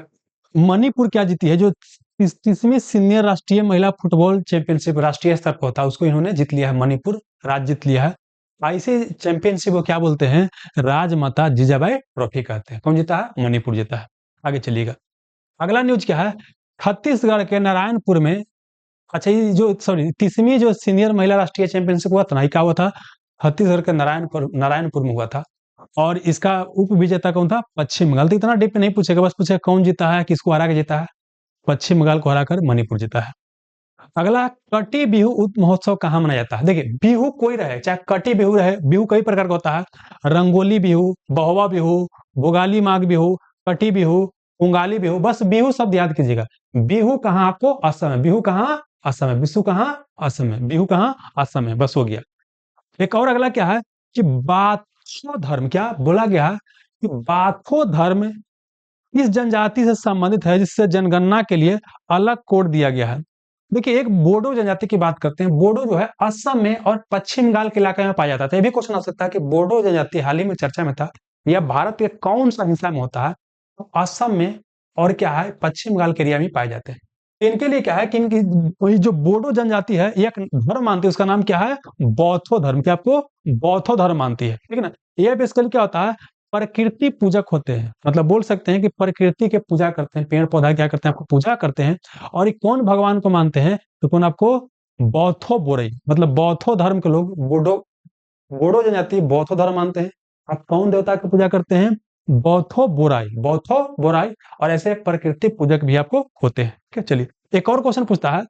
मणिपुर क्या जीती है, जो 30वीं सीनियर राष्ट्रीय महिला फुटबॉल चैंपियनशिप राष्ट्रीय स्तर पर होता है, उसको इन्होंने जीत लिया है, मणिपुर राज्य जीत लिया है। ऐसे चैंपियनशिप को क्या बोलते हैं, राजमाता जिजाबाई ट्रॉफी कहते हैं। कौन जीता है, मणिपुर जीता है। आगे चलिएगा, अगला न्यूज क्या है, छत्तीसगढ़ के नारायणपुर में, अच्छा ये जो सॉरी 30वीं जो सीनियर महिला राष्ट्रीय चैंपियनशिप हुआ था ना, ये क्या हुआ था, छत्तीसगढ़ के नारायणपुर में हुआ था। और इसका उप विजेता कौन था, पश्चिम बंगाल। तो इतना डीप नहीं पूछेगा, बस पूछेगा कौन जीता है, किसको हरा के जीता है, पश्चिम बंगाल को हराकर मणिपुर जीता है। अगला, कटी बिहू उप महोत्सव कहाँ मनाया जाता है। देखिए, बिहू कोई रहे, चाहे कटी बिहू रहे, बिहू कई प्रकार का होता है, रंगोली बिहू, बहुवा बिहू, भोगाली माघ बिहू, कटी बिहू, उंगाली बिहू, बस बिहू शब्द याद कीजिएगा। बिहू कहाँ आपको, असम है, बिहू कहाँ, असम है, बिशु कहाँ, असम है, बिहू कहाँ, असम है, बस हो गया। एक और अगला क्या है कि बाथो धर्म, क्या बोला गया है कि बाथो धर्म इस जनजाति से संबंधित है, जिससे जनगणना के लिए अलग कोड दिया गया है। देखिए, एक बोडो जनजाति की बात करते हैं। बोडो जो है असम में और पश्चिम बंगाल के इलाके में पाया जाता है। ये भी क्वेश्चन आ सकता है कि बोडो जनजाति हाल ही में चर्चा में था, यह भारत के कौन सा हिस्सा में होता है, तो असम में और क्या है, पश्चिम बंगाल के एरिया में पाए जाते हैं। इनके लिए क्या है कि इनकी वही जो बोडो जनजाति है, एक धर्म मानती है, उसका नाम क्या है, बौद्धो धर्म। क्या आपको, बौद्धो धर्म मानती है, ठीक है ना। ये बेसिकली क्या होता है, प्रकृति पूजक होते हैं, मतलब बोल सकते हैं कि प्रकृति के पूजा करते हैं, पेड़ पौधा क्या करते हैं, आपको पूजा करते हैं। और ये कौन भगवान को मानते हैं, तो कौन आपको, बौद्धो बोरई, मतलब बौद्धो धर्म के लोग, बोडो जनजाति बौद्धो धर्म मानते हैं। आप कौन देवता की पूजा करते हैं, बौद्धो बोराई, बौद्धो बोराई। और ऐसे प्रकृति पूजक भी आपको होते हैं। ठीक है, चलिए एक और क्वेश्चन पूछता है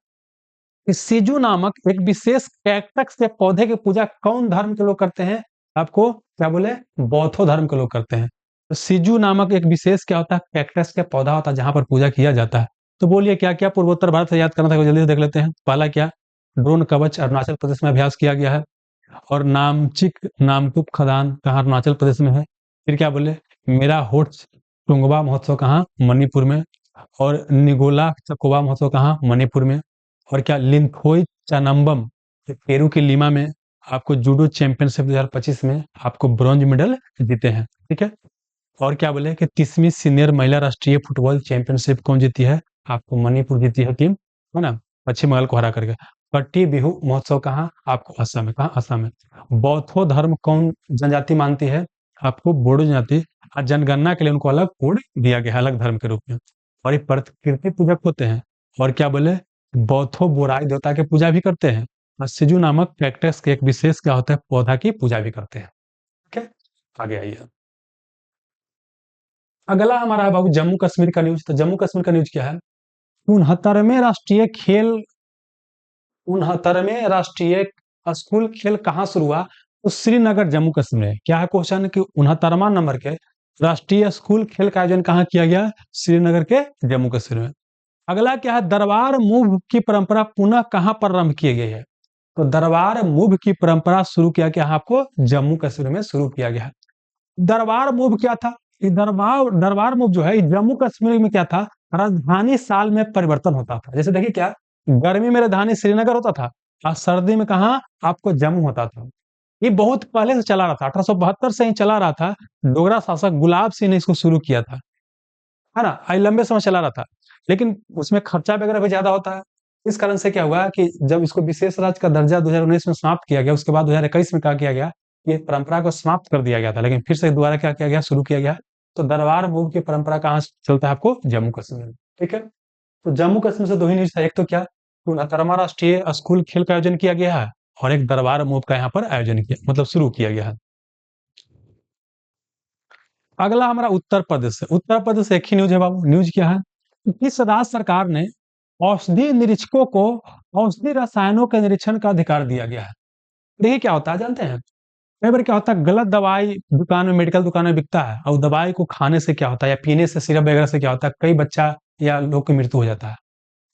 कि सिजु नामक एक विशेष कैक्टस के पौधे की पूजा कौन धर्म के लोग करते हैं, आपको क्या बोले, बौद्धो धर्म के लोग करते हैं। तो सिजु नामक एक विशेष क्या होता है, कैक्टस का पौधा होता है, जहां पर पूजा किया जाता है। तो बोलिए क्या क्या पूर्वोत्तर भारत से याद करना था, जल्दी से देख लेते हैं। पहला क्या, ड्रोन कवच अरुणाचल प्रदेश में अभ्यास किया गया है। और नामचिक नामकुप खदान कहाँ, अरुणाचल प्रदेश में है। फिर क्या बोले, मेरा होठ टुंगवा महोत्सव कहाँ, मणिपुर में। और निगोला चकोबा महोत्सव कहाँ, मणिपुर में। और क्या लिंथोई चनम्बम पेरू के लीमा में आपको जूडो चैंपियनशिप 2025 में आपको ब्रॉन्ज मेडल जीते हैं, ठीक है। और क्या बोले कि 30वीं सीनियर महिला राष्ट्रीय फुटबॉल चैंपियनशिप कौन जीती है, आपको मणिपुर जीती है टीम, है ना, पश्चिम बंगाल को हरा करके। कट्टी बिहू महोत्सव कहाँ, आपको असम में, कहाँ, असम में। बौद्धो धर्म कौन जनजाति मानती है, आपको बोडो जनजाति। और जनगणना के लिए उनको अलग कोड दिया गया है, अलग धर्म के रूप में। और ये प्रकृति पूजक होते हैं। और क्या बोले, बौद्धो बोराई देवता की पूजा भी करते हैं। और सिजु नामक कैक्टस के एक विशेष क्या होता है, पौधा की पूजा भी करते हैं, ठीक है। आगे आइए। अगला हमारा है बाबू जम्मू कश्मीर का न्यूज। तो जम्मू कश्मीर का न्यूज क्या है, 69वें राष्ट्रीय खेल 69वें राष्ट्रीय स्कूल खेल कहाँ शुरू हुआ, तो श्रीनगर जम्मू कश्मीर में। क्या है क्वेश्चन कि 69वां नंबर के राष्ट्रीय स्कूल खेल का आयोजन कहाँ किया गया, श्रीनगर के जम्मू कश्मीर में। अगला क्या है, दरबार मूव की परंपरा पुनः कहाँ प्रारंभ की गई है, तो दरबार मूव की परंपरा शुरू किया गया आपको जम्मू कश्मीर में शुरू किया गया है। दरबार मूव क्या था, ये दरबार मूव जो है ये जम्मू कश्मीर में क्या था, राजधानी साल में परिवर्तन होता था। जैसे देखिए क्या, गर्मी में राजधानी श्रीनगर होता था और सर्दी में कहा आपको जम्मू होता था। ये बहुत पहले से चला रहा था, 1872 से ही चला रहा था। डोगरा शासक गुलाब सिंह ने इसको शुरू किया था, है ना। ये लंबे समय चला रहा था, लेकिन उसमें खर्चा वगैरह भी ज्यादा होता है। इस कारण से क्या हुआ कि जब इसको विशेष राज्य का दर्जा 2019 में समाप्त किया गया, उसके बाद 2021 में क्या किया गया, ये परंपरा को समाप्त कर दिया गया था, लेकिन फिर से दोबारा क्या किया गया, शुरू किया गया। तो दरबार मूव की परंपरा कहाँ से चलता है, आपको जम्मू कश्मीर में, ठीक है। तो जम्मू कश्मीर से दो ही न्यूज था, एक तो क्या, 69वां राष्ट्रीय स्कूल खेल का आयोजन किया गया है, और एक दरबार मूव का यहाँ पर आयोजन किया, मतलब शुरू किया गया है। अगला हमारा उत्तर प्रदेश है। उत्तर प्रदेश से एक ही न्यूज है बाबू। न्यूज क्या है, किस राज्य सरकार ने औषधि निरीक्षकों को औषधि रसायनों के निरीक्षण का अधिकार दिया गया है। देखिए क्या होता है जानते हैं, कई बार क्या होता है, गलत दवाई दुकान में, मेडिकल दुकान में बिकता है, और दवाई को खाने से क्या होता है या पीने से, सिरप वगैरह से क्या होता है, कई बच्चा या लोग की मृत्यु हो जाता है।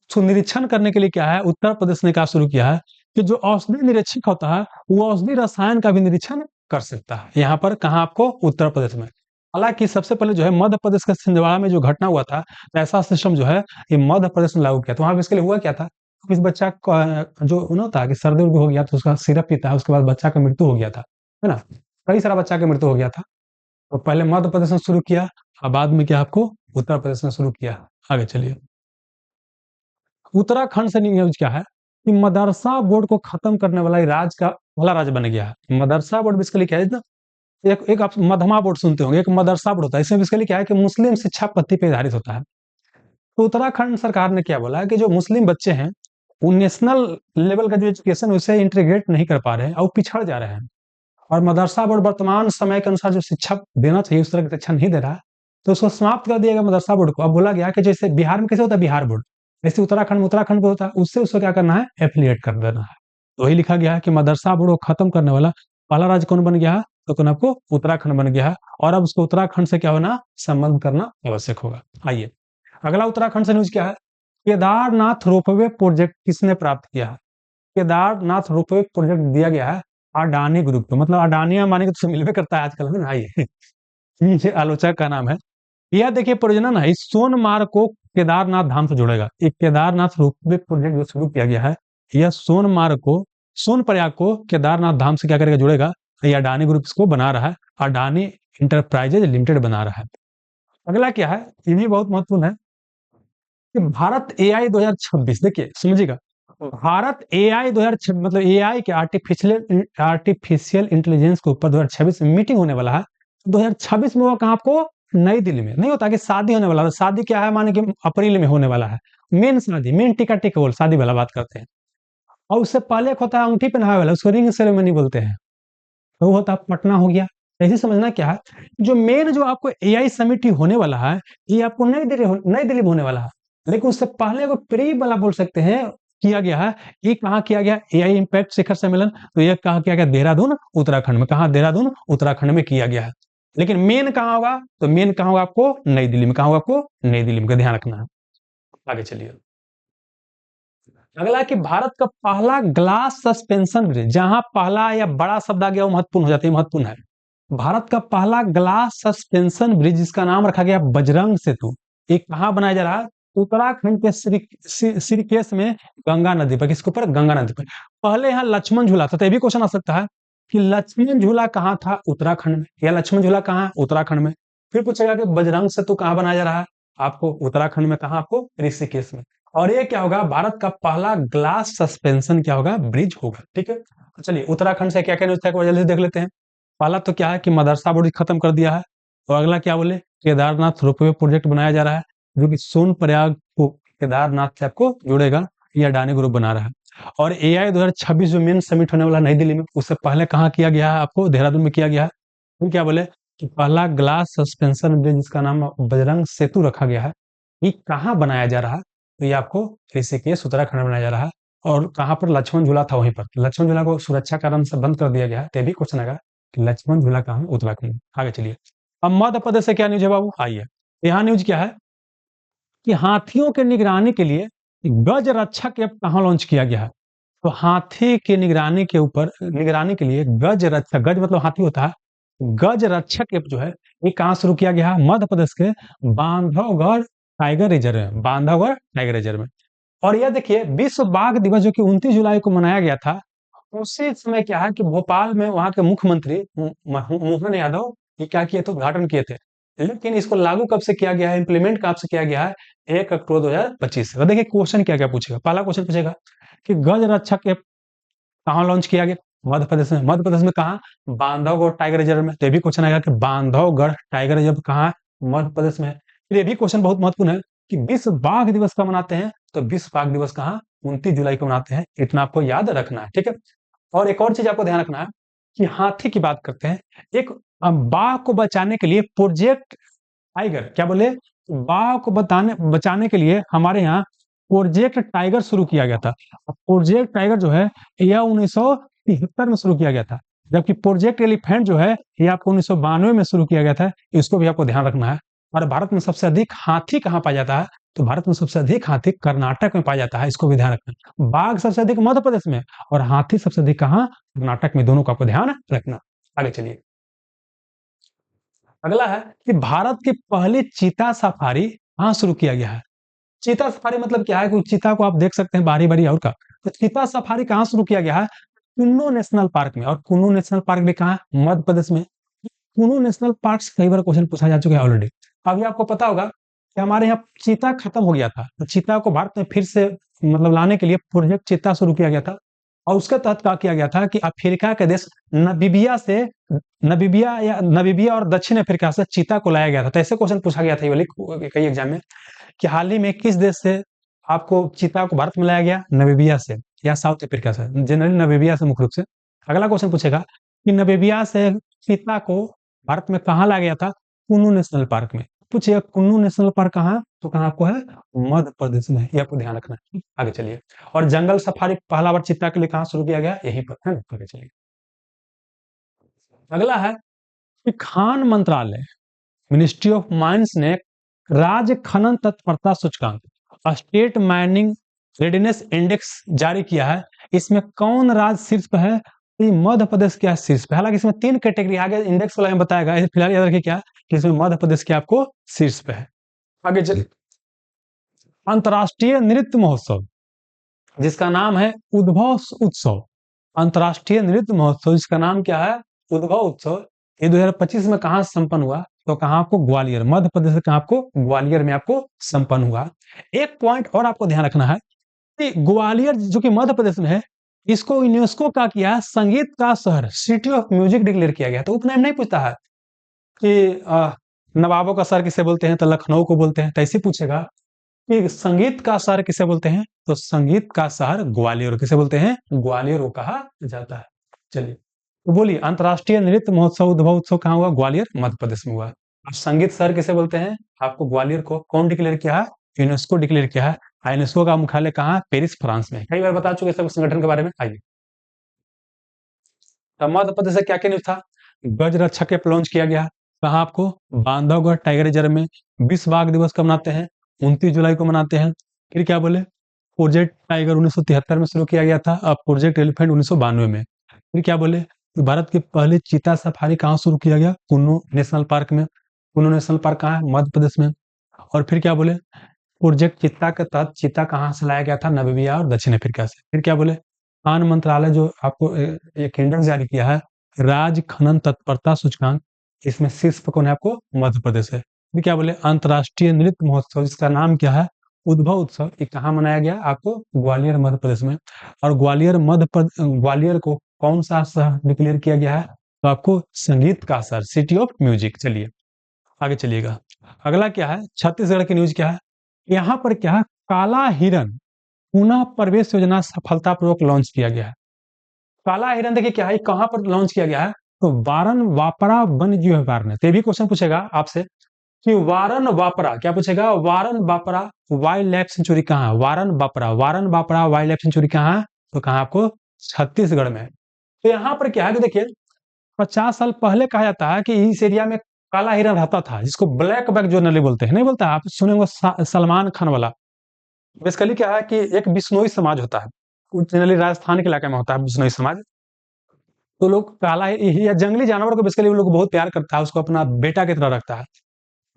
तो निरीक्षण करने के लिए क्या है, उत्तर प्रदेश ने क्या शुरू किया है कि जो औषधि निरीक्षक होता है वो औषधि रसायन का भी निरीक्षण कर सकता है। यहाँ पर कहा, आपको उत्तर प्रदेश में। हालांकि सबसे पहले जो है मध्य प्रदेश के छिंदवाड़ा में जो घटना हुआ था, तो ऐसा सिस्टम जो है ये मध्य प्रदेश में लागू किया। तो वहां पर इसके लिए हुआ क्या था, इस बच्चा जो ना था कि सर्दी उर्दी हो गया तो उसका सिरप पीता है, उसके बाद बच्चा का मृत्यु हो गया था, है ना। कई सारा बच्चा का मृत्यु हो गया था। तो पहले मध्य प्रदेश में शुरू किया, और बाद में क्या आपको उत्तर प्रदेश में शुरू किया। आगे चलिए। उत्तराखंड से न्यूज क्या है कि मदरसा बोर्ड को खत्म करने वाला राज्य का पहला राज्य बन गया है। मदरसा बोर्ड बेसिकली क्या है ना, एक आप मधमा बोर्ड सुनते होंगे, एक मदरसा बोर्ड होता है। इसमें बेसिकली क्या है कि मुस्लिम शिक्षा पद्धति पे आधारित होता है। तो उत्तराखंड सरकार ने क्या बोला है कि जो मुस्लिम बच्चे हैं वो नेशनल लेवल का जो एजुकेशन उसे इंटीग्रेट नहीं कर पा रहे हैं और पिछड़ जा रहे हैं। और मदरसा बोर्ड वर्तमान समय के अनुसार जो शिक्षा देना चाहिए उस तरह की शिक्षा नहीं दे रहा है, तो उसको समाप्त कर दिया गया मदरसा बोर्ड को। अब बोला गया कि जैसे बिहार में कैसे होता है बिहार बोर्ड, ऐसे उत्तराखंड में उत्तराखंड बोर्ड होता है, उससे उसको क्या करना है, एफिलिएट कर देना है। तो वही लिखा गया है कि मदरसा बोर्ड को खत्म करने वाला पहला राज्य कौन बन गया है, तो कौन, आपको उत्तराखंड बन गया है। और अब उसको उत्तराखंड से क्या होना, संबंध करना आवश्यक होगा। आइए अगला उत्तराखंड से न्यूज क्या है, केदारनाथ रोपवे प्रोजेक्ट किसने प्राप्त किया है। केदारनाथ रोपवे प्रोजेक्ट दिया गया है अडानी ग्रुप को, मतलब अडानी अंबानी को तो मिलवे करता है आजकल, है ना। आइए ये आलोचक का नाम है। यह देखिए परियोजना ना इस सोनमार्ग को केदारनाथ धाम से जोड़ेगा। एक केदारनाथ रोपवे प्रोजेक्ट जो शुरू किया गया है, यह सोनमार्ग को, सोनप्रयाग को केदारनाथ धाम से क्या करेगा, जुड़ेगा। ये अडानी ग्रुप इसको बना रहा है, अडानी इंटरप्राइजेज लिमिटेड बना रहा है। अगला क्या है, ये भी बहुत महत्वपूर्ण है कि भारत एआई 2026, देखिए समझिएगा, भारत एआई 2026 मतलब एआई के आर्टिफिशियल इंटेलिजेंस के ऊपर 2026 में मीटिंग होने वाला है। 2026 में वो कहाँ, आपको नई दिल्ली में। नहीं होता कि शादी होने वाला है, शादी क्या है माने कि अप्रैल में होने वाला है, मेन शादी, मेन टिका टिका बोल शादी वाला बात करते हैं। और उससे पहले एक होता है अंगूठी पहनावे वाला, उसको रिंग सेरेमनी बोलते हैं, तो वो होता है पटना हो गया। ऐसे समझना क्या है, जो मेन जो आपको एआई समिट होने वाला है, ये आपको नई दिल्ली में होने वाला है। लेकिन उससे पहले को प्री वाला बोल सकते हैं, किया गया है। ये कहाँ किया गया, एआई इम्पैक्ट शिखर सम्मेलन, तो ये कहाँ किया गया, देहरादून उत्तराखंड में। कहाँ, देहरादून उत्तराखंड में किया गया है। लेकिन मेन कहाँ होगा, तो मेन कहाँ होगा, आपको नई दिल्ली में। कहाँ होगा, आपको नई दिल्ली में, का ध्यान रखना है। आगे चलिए। अगला कि भारत का पहला ग्लास सस्पेंशन ब्रिज, जहां पहला या बड़ा शब्द आ गया वो महत्वपूर्ण हो जाता है, महत्वपूर्ण है। भारत का पहला ग्लास सस्पेंशन ब्रिज जिसका नाम रखा गया बजरंग सेतु, ये कहाँ बनाया जा रहा है? उत्तराखंड के श्रीकेश में, गंगा नदी पर। किसके ऊपर? गंगा नदी पर। पहले यहाँ लक्ष्मण झूला था, तो ये भी क्वेश्चन आ सकता है कि लक्ष्मण झूला कहाँ था? उत्तराखंड में। या लक्ष्मण झूला कहाँ? उत्तराखंड में। फिर पूछेगा कि बजरंग सेतु कहाँ बनाया जा रहा है? आपको उत्तराखंड में। कहाँ? आपको ऋषिकेश में। और ये क्या होगा? भारत का पहला ग्लास सस्पेंशन क्या होगा? ब्रिज होगा। ठीक है, तो चलिए उत्तराखंड से क्या क्या न्यूज था जल्दी से देख लेते हैं। पहला तो क्या है कि मदरसा बोर्ड खत्म कर दिया है। और अगला क्या बोले? केदारनाथ रोपवे प्रोजेक्ट बनाया जा रहा है, जो कि सोनप्रयाग को केदारनाथ से आपको जुड़ेगा। ये अडानी ग्रुप बना रहा है। और एआई 2026 जो मेन समिट होने वाला नई दिल्ली में, उससे पहले कहाँ किया गया है? आपको देहरादून में किया गया है। फिर क्या बोले कि पहला ग्लास सस्पेंशन ब्रिज जिसका नाम बजरंग सेतु रखा गया है, ये कहाँ बनाया जा रहा है? तो ये आपको ऋषिकेश उत्तराखंड में बनाया जा रहा है। और कहाँ पर? लक्ष्मण झूला था वहीं पर। लक्ष्मण झूला को सुरक्षा कारण से बंद कर दिया गया है, तो ये भी क्वेश्चन आएगा कि लक्ष्मण झूला कहाँ है? उत्तराखंड में। आगे चलिए, अब मध्य प्रदेश से क्या न्यूज है बाबू? आइए, यहाँ न्यूज क्या है कि हाथियों के निगरानी के लिए गज रक्षक ऐप कहाँ लॉन्च किया गया है? तो हाथी की निगरानी के ऊपर, निगरानी के लिए गज रक्षक, गज मतलब हाथी होता है, गज रक्षक ऐप जो है ये कहाँ शुरू किया गया है? मध्य प्रदेश के बांधवगढ़ टाइगर रिजर्व में। बांधवगढ़ टाइगर रिजर्व में। और यह देखिए, विश्व बाघ दिवस जो कि 29 जुलाई को मनाया गया था, उसी समय क्या है कि भोपाल में वहां के मुख्यमंत्री मोहन यादव ये क्या किए थे? उद्घाटन किए थे। लेकिन इसको लागू कब से किया गया है? इंप्लीमेंट कब से किया गया है? 1 अक्टूबर 2025 से। तो देखिए क्वेश्चन क्या क्या पूछेगा। पहला क्वेश्चन पूछेगा कि गज रक्षक ऐप कहाँ लॉन्च किया गया? मध्य प्रदेश में। मध्य प्रदेश में कहाँ? बांधवगढ़ टाइगर रिजर्व में। तो ये भी क्वेश्चन आएगा कि बांधवगढ़ टाइगर रिजर्व कहाँ है? मध्य प्रदेश में है। फिर ये भी क्वेश्चन बहुत महत्वपूर्ण है कि विश्व बाघ दिवस कब मनाते हैं? तो विश्व बाघ दिवस कहाँ? 29 जुलाई को मनाते हैं। इतना आपको याद रखना है। ठीक है, और एक और चीज आपको ध्यान रखना है कि हाथी की बात करते हैं। एक बाघ को बचाने के लिए प्रोजेक्ट टाइगर, क्या बोले? बाघ को बचाने के लिए हमारे यहाँ प्रोजेक्ट टाइगर शुरू किया गया था। प्रोजेक्ट टाइगर जो है यह 1973 में शुरू किया गया था, जबकि प्रोजेक्ट एलिफेंट जो है ये आपको 1992 में शुरू किया गया था। इसको भी आपको ध्यान रखना है। और भारत में सबसे अधिक हाथी कहाँ पाया जाता है? तो भारत में सबसे अधिक हाथी कर्नाटक में पाया जाता है। इसको भी ध्यान रखना। बाघ सबसे अधिक मध्य प्रदेश में, और हाथी सबसे अधिक कहाँ? कर्नाटक में। दोनों का आपको ध्यान रखना। आगे चलिए, अगला है कि भारत की पहली चीता सफारी कहाँ शुरू किया गया है? चीता सफारी मतलब क्या है कि चीता को आप देख सकते हैं बारी बारी और का। तो चीता सफारी कहाँ शुरू किया गया है? कुन्नू नेशनल पार्क में। और कुन्नू नेशनल पार्क भी कहाँ है? मध्य प्रदेश में। कुन्नू नेशनल पार्क से कई बार क्वेश्चन पूछा जा चुका है ऑलरेडी। अभी आपको पता होगा कि हमारे यहाँ चीता खत्म हो गया था, तो चीता को भारत में फिर से मतलब लाने के लिए प्रोजेक्ट चीता शुरू किया गया था। और उसके तहत क्या किया गया था कि अफ्रीका के देश नबीबिया और दक्षिण अफ्रीका से चीता को लाया गया था। तो ऐसे क्वेश्चन पूछा गया था ये वाले कई एग्जाम में कि हाल ही में किस देश से आपको चीता को भारत में लाया गया? नबीबिया से या साउथ अफ्रीका से। जनरली नबीबिया से मुख्य रूप से। अगला क्वेश्चन पूछेगा कि नबीबिया से चीता को भारत में कहाँ लाया गया था? कुन्नू नेशनल पार्क में। पूछिए कुन्नू नेशनल पार्क कहाँ है? तो कहाँ आपको है? मध्य प्रदेश में। ये आपको ध्यान रखना है। आगे चलिए, और जंगल सफारी पहला बार चीता के लिए कहाँ शुरू किया गया? यहीं पर है। आगे चलिए, अगला है कि खान मंत्रालय, मिनिस्ट्री ऑफ माइंस ने राज्य खनन तत्परता सूचकांक, स्टेट माइनिंग रेडीनेस इंडेक्स जारी किया है। इसमें कौन राज्य शीर्ष पे है? तो ये मध्य प्रदेश क्या शीर्ष पे? हालांकि इसमें 3 कैटेगरी आगे इंडेक्स वाला में बताएगा, फिलहाल याद रखिए क्या कि इसमें मध्य प्रदेश क्या आपको शीर्ष पे है। आगे चलिए, अंतर्राष्ट्रीय नृत्य महोत्सव जिसका नाम है उद्भव उत्सव। अंतर्राष्ट्रीय नृत्य महोत्सव जिसका नाम क्या है? उद्भव उत्सव। ये 2025 में कहाँ संपन्न हुआ? तो कहाँ? आपको ग्वालियर। मध्य प्रदेश से कहाँ? आपको ग्वालियर में आपको संपन्न हुआ। एक पॉइंट और आपको ध्यान रखना है कि ग्वालियर जो कि मध्य प्रदेश में है, इसको यूनेस्को का किया है संगीत का शहर, सिटी ऑफ म्यूजिक डिक्लेयर किया गया। तो उपनाम नहीं पूछता है कि नवाबों का शहर किसे बोलते हैं? तो लखनऊ को बोलते हैं। तो ऐसे पूछेगा कि संगीत का शहर किसे बोलते हैं? तो संगीत का शहर ग्वालियर किसे बोलते हैं? ग्वालियर को कहा जाता है। चलिए, तो बोलिए अंतर्राष्ट्रीय नृत्य महोत्सव उद्भव उत्सव कहाँ हुआ? ग्वालियर, मध्य प्रदेश में हुआ। अब संगीत शहर किसे बोलते हैं? आपको ग्वालियर को कौन डिक्लेयर किया है? यूनेस्को डिक्लेयर किया है। यूनेस्को का मुख्यालय कहाँ? पेरिस, फ्रांस में। कई बार बता चुके सब संगठन के बारे में। आइए, तो मध्य प्रदेश से क्या क्या न्यूज था? गज रक्षक ऐप लॉन्च किया गया। कहाँ? आपको बांधवगढ़ टाइगर रिजर्व में। विश्व बाघ दिवस कब मनाते हैं? 29 जुलाई को मनाते हैं। फिर क्या बोले प्रोजेक्ट टाइगर 1973 में शुरू किया गया था, अब प्रोजेक्ट एलिफेंट 1992 में। फिर क्या बोले, तो भारत की पहली चीता सफारी कहाँ शुरू किया गया, कुन्नू नेशनल पार्क में। कुन्नू नेशनल पार्क कहाँ है, मध्य प्रदेश में। और फिर क्या बोले, प्रोजेक्ट चीता के तहत चीता कहाँ से लाया गया था, नामीबिया और दक्षिण अफ्रीका से। फिर क्या बोले, खान मंत्रालय जो आपको एक इंडेक्स जारी किया है, राज खनन तत्परता सूचकांक, इसमें शीर्ष पर कौन है आपको, मध्य प्रदेश है। फिर क्या बोले, अंतर्राष्ट्रीय नृत्य महोत्सव जिसका नाम क्या है, उद्भव उत्सव, ये कहाँ मनाया गया आपको, ग्वालियर मध्य प्रदेश में। और ग्वालियर को कौन सा शहर डिक्लेयर किया गया है, तो आपको संगीत का शहर, सिटी ऑफ म्यूजिक। चलिए आगे चलिएगा। अगला क्या है, छत्तीसगढ़ की न्यूज क्या है, यहाँ पर क्या है, काला हिरन पुनः प्रवेश योजना सफलतापूर्वक लॉन्च किया गया है। काला हिरन देखिए क्या है, कहां पर लॉन्च किया गया है, तो वारन वापरा वन्य जीव अभयारण्य। तो ये भी क्वेश्चन पूछेगा आपसे कि वारन वापरा, क्या पूछेगा, वारन वापरा वाइल्ड लाइफ सेंचुरी कहाँ है, वारन बापरा वाइल्ड लाइफ सेंचुरी कहाँ है, तो कहाँ आपको, छत्तीसगढ़ में। तो यहाँ पर क्या है कि देखिए 50 साल पहले कहा जाता है कि इस एरिया में काला हिरन रहता था, जिसको ब्लैक बैक जनरली बोलते हैं, नहीं बोलता है? आप सुने होंगे सलमान खान वाला। बेसिकली क्या है कि एक बिश्नोई समाज होता है, जनरली राजस्थान के इलाके में होता है बिश्नोई समाज। तो लोग या जंगली जानवर को बेसिकली वो लोग बहुत प्यार करता है, उसको अपना बेटा की तरह रखता है।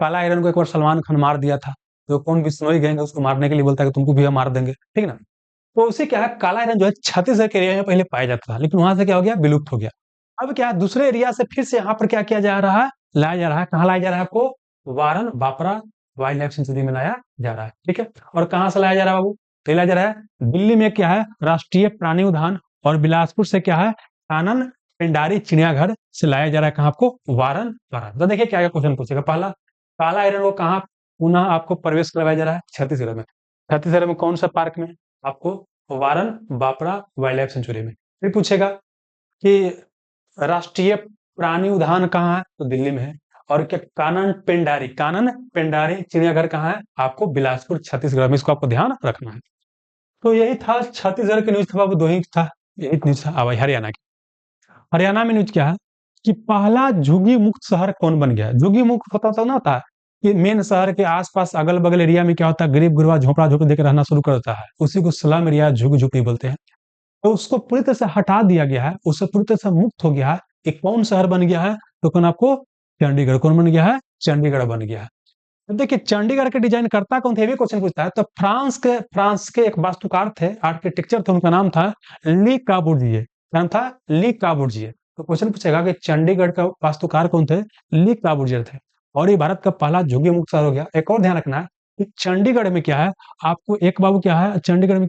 काला हिरन को एक बार सलमान खान मार दिया था, तो कौन बिश्नोई गैंग है उसको मारने के लिए बोलता है कि तुमको भी हम मार देंगे, ठीक ना। तो उसे क्या है, काला हिरन जो है छत्तीसगढ़ के एरिया में पहले पाया जाता था, लेकिन वहां से क्या हो गया, विलुप्त हो गया। अब क्या है, दूसरे एरिया से फिर से यहाँ पर क्या किया जा रहा है, लाया जा रहा है। कहाँ लाया जा रहा है आपको, वारन बापरा वाइल्ड लाइफ सेंचुरी में लाया जा रहा है, ठीक है। और कहाँ से लाया जा रहा है बाबू, तो लाया जा रहा है दिल्ली में क्या है, राष्ट्रीय प्राणी उद्यान, और बिलासपुर से क्या है, कानन पेंडारी चिड़ियाघर से लाया जा रहा है, कहाँ आपको, वारन बापरा। तो देखिए क्या क्या क्वेश्चन पूछेगा। पहला, काला हिरन को कहाँ पुनः आपको प्रवेश करवाया जा रहा है, छत्तीसगढ़ में। छत्तीसगढ़ में कौन सा पार्क में, आपको वारन बापरा वाइल्ड लाइफ सेंचुरी में। फिर पूछेगा कि राष्ट्रीय प्राणी उद्यान कहाँ है, तो दिल्ली में है। और क्या, कानन पेंडारी चिड़ियाघर कहाँ है, आपको बिलासपुर छत्तीसगढ़ में। इसको आपको ध्यान रखना है। तो यही था छत्तीसगढ़ की न्यूज था बाबू, दो ही था, यही न्यूज था। अब हरियाणा की, हरियाणा में न्यूज क्या है कि पहला झुग्गी मुक्त शहर कौन बन गया। झुग्गी मुक्त होता तो ना था कि मेन शहर के आसपास अगल बगल एरिया में क्या होता है, गरीब गुरबा झोपड़ा झोपड़ी देकर रहना शुरू करता है, उसी को स्लम एरिया झुग्गी झोपड़ी बोलते हैं। तो उसको पूरी तरह से हटा दिया गया है, उससे पूरी तरह से मुक्त हो गया है। एक कौन शहर बन गया है, तो कौन आपको, चंडीगढ़। कौन बन गया है, चंडीगढ़ बन गया है। तो देखिए चंडीगढ़ के डिजाइन करता कौन थे, ये भी क्वेश्चन पूछता है। तो फ्रांस के एक वास्तुकार थे, आर्किटेक्चर थे, उनका नाम था ली काबूर्जिए। नाम था ली काबूर्जिए। तो क्वेश्चन पूछेगा कि चंडीगढ़ का वास्तुकार कौन थे, ली काबूर्जिए थे। और ये भारत का पहला झुग्गी मुक्त शहर हो गया। एक और ध्यान रखना है कि चंडीगढ़ में क्या है, आपको एक बाबू क्या है, चंडीगढ़ में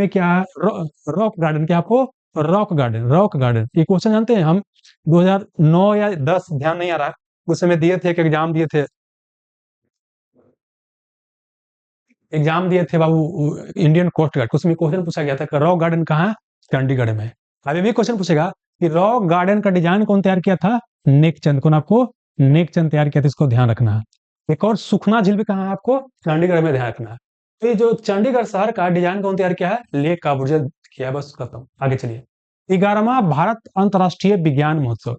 क्या है, रॉक गार्डन। क्या आपको, रॉक गार्डन ये क्वेश्चन जानते हैं हम 2009 या 10, ध्यान नहीं आ रहा, उस समय दिए थे, एक एग्जाम दिए थे बाबू, इंडियन कोस्ट गार्ड। उसमें क्वेश्चन पूछा गया था कि रॉक गार्डन कहाँ है, चंडीगढ़ में। अभी भी क्वेश्चन पूछेगा कि रॉक गार्डन का डिजाइन कौन तैयार किया था, नेकचंद। कौन आपको, नेकचंद तैयार किया था, इसको ध्यान रखना है। एक और सुखना झील भी कहाँ है, आपको चंडीगढ़ में ध्यान रखना है। तो ये जो चंडीगढ़ शहर का डिजाइन कौन तैयार किया है, लेक काबूर्जे किया है। बस खत्म, आगे चलिए। 11वां भारत अंतर्राष्ट्रीय विज्ञान महोत्सव,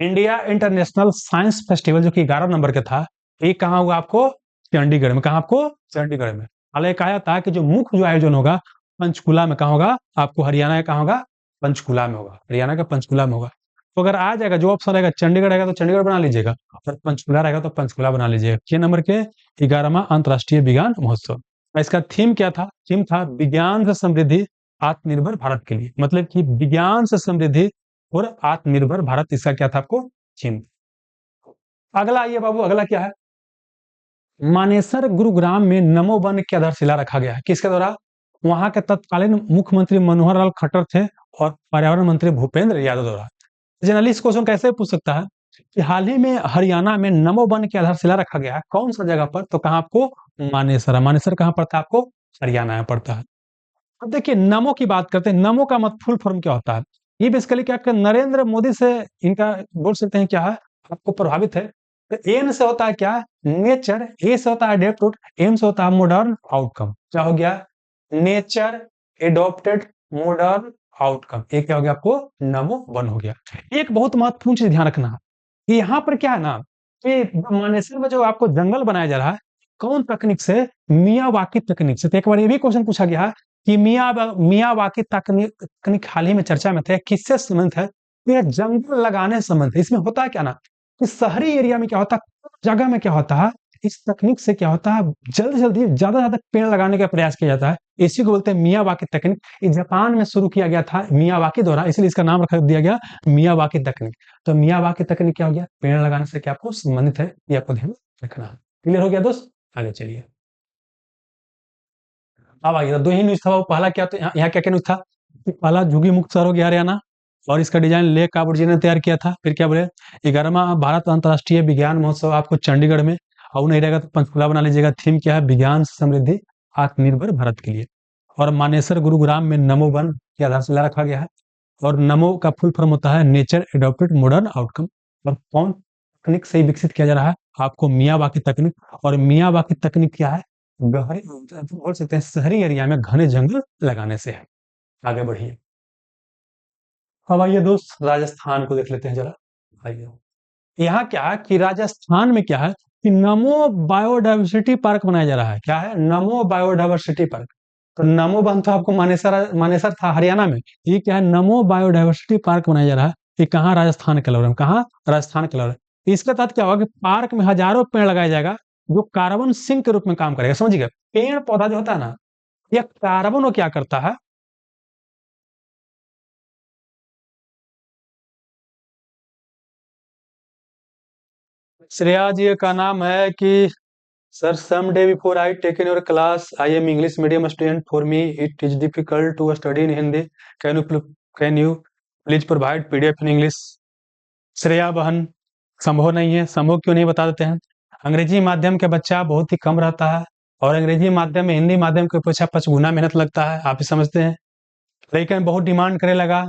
इंडिया इंटरनेशनल साइंस फेस्टिवल, जो कि 11 नंबर का था, ये कहाँ हुआ आपको, चंडीगढ़ में। कहाँ आपको, चंडीगढ़ में। हालांकि कहा था कि जो मुख्य जो आयोजन होगा पंचकुला में, कहाँ होगा आपको, हरियाणा का कहाँ होगा, पंचकुला में होगा, हरियाणा का पंचकुला में होगा। तो अगर आ जाएगा जो ऑप्शन रहेगा, चंडीगढ़ रहेगा तो चंडीगढ़ बना लीजिएगा, और पंचकुला रहेगा तो पंचकुला बना लीजिएगा। 6 नंबर के 11वां अंतर्राष्ट्रीय विज्ञान महोत्सव। इसका थीम क्या था, थीम था विज्ञान से समृद्धि आत्मनिर्भर भारत के लिए। मतलब कि विज्ञान से समृद्धि और आत्मनिर्भर भारत, इसका क्या था आपको, थीम। अगला आइए बाबू, अगला क्या है, मानेसर गुरुग्राम में नमो वन की आधारशिला रखा गया है, किसके द्वारा, वहां के तत्कालीन मुख्यमंत्री मनोहर लाल खट्टर थे और पर्यावरण मंत्री भूपेंद्र यादव द्वारा। जनरली इस क्वेश्चन कैसे पूछ सकता है कि हाल ही में हरियाणा में नमो वन की आधारशिला रखा गया है, कौन सा जगह पर, तो कहाँ आपको, मानेसर। मानेसर कहाँ पड़ता है आपको, हरियाणा में पड़ता है। अब देखिए नमो की बात करते हैं, नमो का मत फुल फॉर्म क्या होता है, ये बेसिकली क्या नरेंद्र मोदी से इनका बोल सकते हैं क्या है, आपको प्रभावित है। तो एन से होता है क्या, नेचर, ए से होता है एडेप्ट, एम से होता है मॉडर्न आउटकम। क्या हो गया, नेचर एडॉप्टेड मॉडर्न आउटकम, ये क्या हो गया आपको, नमो वन हो गया। एक बहुत महत्वपूर्ण चीज ध्यान रखना कि यहाँ पर क्या है ना, कि मानेसर में जो आपको जंगल बनाया जा रहा है, कौन तकनीक से? मियावाकी तकनीक से। तो एक बार ये भी क्वेश्चन पूछा गया कि मियावाकी तकनीक हाल ही में चर्चा में थे, किससे संबंधित है? तो यह जंगल लगाने से संबंधित है। इसमें होता है क्या ना कि शहरी एरिया में क्या होता है, जगह में क्या होता है, इस तकनीक से क्या होता है, जल्दी जल्दी ज्यादा ज्यादा पेड़ लगाने का प्रयास किया जाता है। इसी को बोलते हैं मियावाकी तकनीक। ये जापान में शुरू किया गया था मियावाकी द्वारा, इसलिए इसका नाम रख दिया गया मियावाकी तकनीक। तो मियावाकी तकनीक क्या हो गया? पेड़ लगाने से क्या आपको संबंधित है, ये आपको ध्यान रखना। क्लियर हो गया दोस्त? आगे चलिए। अब आगे दो ही न्यूज था। वो पहला क्या, तो यहाँ क्या क्या न्यूज था कि पहला झुग्गी मुक्त शहर हो गया हरियाणा, और इसका डिजाइन लेह काबूर्जी ने तैयार किया था। फिर क्या बोले, 11वां भारत अंतर्राष्ट्रीय विज्ञान महोत्सव आपको चंडीगढ़ में, और नहीं रहेगा तो पंचकुला बना लीजिएगा। थीम क्या है? विज्ञान समृद्धि आत्मनिर्भर भारत के लिए। और मानेसर गुरुग्राम में नमो वन की आधारशिला रखा गया है। और नमो का फुल फॉर्म होता है नेचर एडॉप्टेड मॉडर्न आउटकम। और कौन तकनीक से विकसित किया जा रहा है? आपको मियावाकी तकनीक। और मियावाकी तकनीक क्या है? गहरे, बोल सकते हैं शहरी एरिया में घने जंगल लगाने से है। आगे बढ़िए। अब आइए दोस्त, राजस्थान को देख लेते हैं जरा। आइए, यहाँ क्या है कि राजस्थान में क्या है कि नमो बायोडाइवर्सिटी पार्क बनाया जा रहा है। क्या है? नमो बायोडाइवर्सिटी पार्क। तो नमो वन तो आपको मानेसर मानेसर था हरियाणा में, ये क्या है? नमो बायोडाइवर्सिटी पार्क बनाया जा रहा है। ये कहाँ? राजस्थान के लौर में। कहाँ? राजस्थान के लौर में। इसके तहत क्या होगा कि पार्क में हजारों पेड़ लगाया जाएगा, जो कार्बन सिंक के रूप में काम करेगा। समझिएगा, पेड़ पौधा जो होता है ना, यह कार्बन को क्या करता है? श्रेया जी का नाम है कि sir, some day before I take in your class, I am English medium student. For me, it is difficult to study in Hindi. Can you please provide PDF in English? Shreya बहन, संभव नहीं है। संभव क्यों नहीं, बता देते हैं। अंग्रेजी माध्यम के बच्चा बहुत ही कम रहता है, और अंग्रेजी माध्यम में हिंदी माध्यम के अपेक्षा 5 गुना मेहनत लगता है, आप ही समझते हैं। लेकिन बहुत डिमांड करे लगा,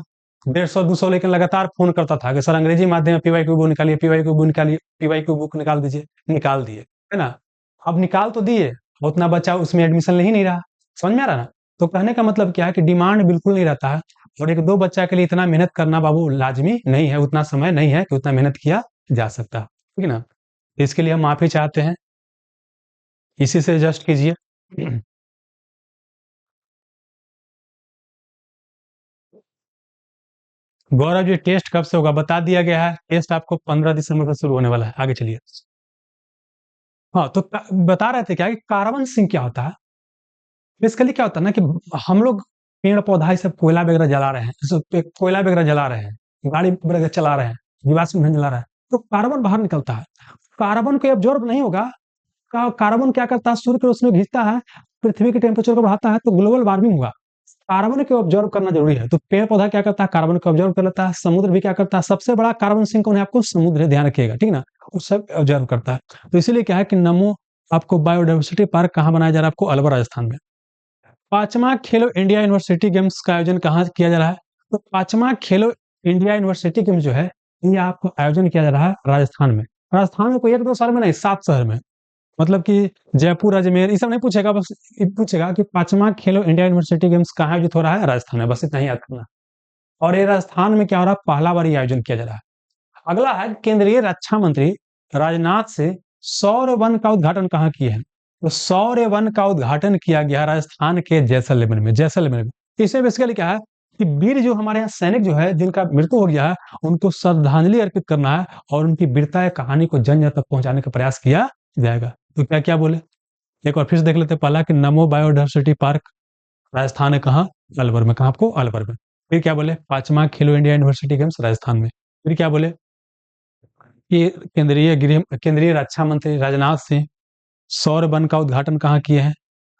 150-200, लेकिन लगातार फोन करता था कि सर अंग्रेजी माध्यम में पीवाई क्यू बुक निकालिए, पीवाई क्यू बुक निकालिए, पीवाई क्यू बुक निकाल दीजिए। निकाल दिए, है ना। अब निकाल तो दिए, उतना बच्चा उसमें एडमिशन ले ही नहीं रहा। समझ में आ रहा ना? तो कहने का मतलब क्या है कि डिमांड बिल्कुल नहीं रहता है, और एक दो बच्चा के लिए इतना मेहनत करना बाबू लाजमी नहीं है, उतना समय नहीं है कि उतना मेहनत किया जा सकता। ठीक है ना। इसके लिए हम माफी चाहते हैं, इसी से एडजस्ट कीजिए। गौरव जी, टेस्ट कब से होगा? बता दिया गया है, टेस्ट आपको 15 दिसंबर से शुरू होने वाला है। आगे चलिए। हाँ, तो बता रहे थे क्या कि कार्बन सिंक क्या होता है। बेसिकली क्या होता है ना कि हम लोग पेड़ पौधा ये सब कोयला वगैरह जला रहे हैं, कोयला वगैरह जला रहे हैं, गाड़ी वगैरह चला रहे हैं, जीवाश्म ईंधन जला रहे हैं, तो कार्बन बाहर निकलता है। कार्बन को एब्जॉर्ब नहीं होगा। कार्बन क्या करता है? सूर्य की रोशनी खींचता है, पृथ्वी के टेम्परेचर को बढ़ाता है, तो ग्लोबल वार्मिंग होगा। कार्बन को ऑब्जर्व करना जरूरी है। तो पेड़ पौधा क्या करता है? कार्बन को ऑब्जर्व कर लेता है। समुद्र भी क्या करता है? सबसे बड़ा कार्बन सिंक कौन है? आपको समुद्र है, ध्यान रखिएगा, ठीक ना। वो सब ऑब्जर्व करता है। तो इसीलिए क्या है कि नमो आपको बायोडाइवर्सिटी पार्क कहाँ बनाया जा रहा है? आपको अलवर राजस्थान में। 5वां खेलो इंडिया यूनिवर्सिटी गेम्स का आयोजन कहाँ किया जा रहा है? तो 5वां खेलो इंडिया यूनिवर्सिटी गेम्स जो है, ये आपको आयोजन किया जा रहा है राजस्थान में। राजस्थान में कोई एक दो शहर में नहीं, 7 शहर में। मतलब कि जयपुर, अजमेर, ये सब नहीं पूछेगा, बस ये पूछेगा कि 5वां खेलो इंडिया यूनिवर्सिटी गेम्स कहाँ आयोजित हो रहा है? राजस्थान में। बस इतना ही याद करना। और ये राजस्थान में क्या हो रहा है? पहला बार ये आयोजन किया जा रहा है। अगला है, केंद्रीय रक्षा मंत्री राजनाथ सिंह सौर वन का उद्घाटन कहाँ किए हैं? तो सौर वन का उद्घाटन किया गया राजस्थान के जैसलमेर में। जैसलमेर में इसमें बेसिकली क्या है कि वीर जो हमारे यहाँ सैनिक जो है, जिनका मृत्यु हो गया है, उनको श्रद्धांजलि अर्पित करना है, और उनकी वीरता कहानी को जन जन तक पहुंचाने का प्रयास किया जाएगा। तो क्या क्या बोले, एक बार फिर से देख लेते हैं। पहला कि नमो बायोडाइवर्सिटी पार्क राजस्थान है, कहाँ? अलवर में। कहाँ? आपको अलवर में। फिर क्या बोले? 5वां खेलो इंडिया यूनिवर्सिटी गेम्स राजस्थान में। फिर क्या बोले कि केंद्रीय रक्षा मंत्री राजनाथ सिंह सौर वन का उद्घाटन कहाँ किए हैं?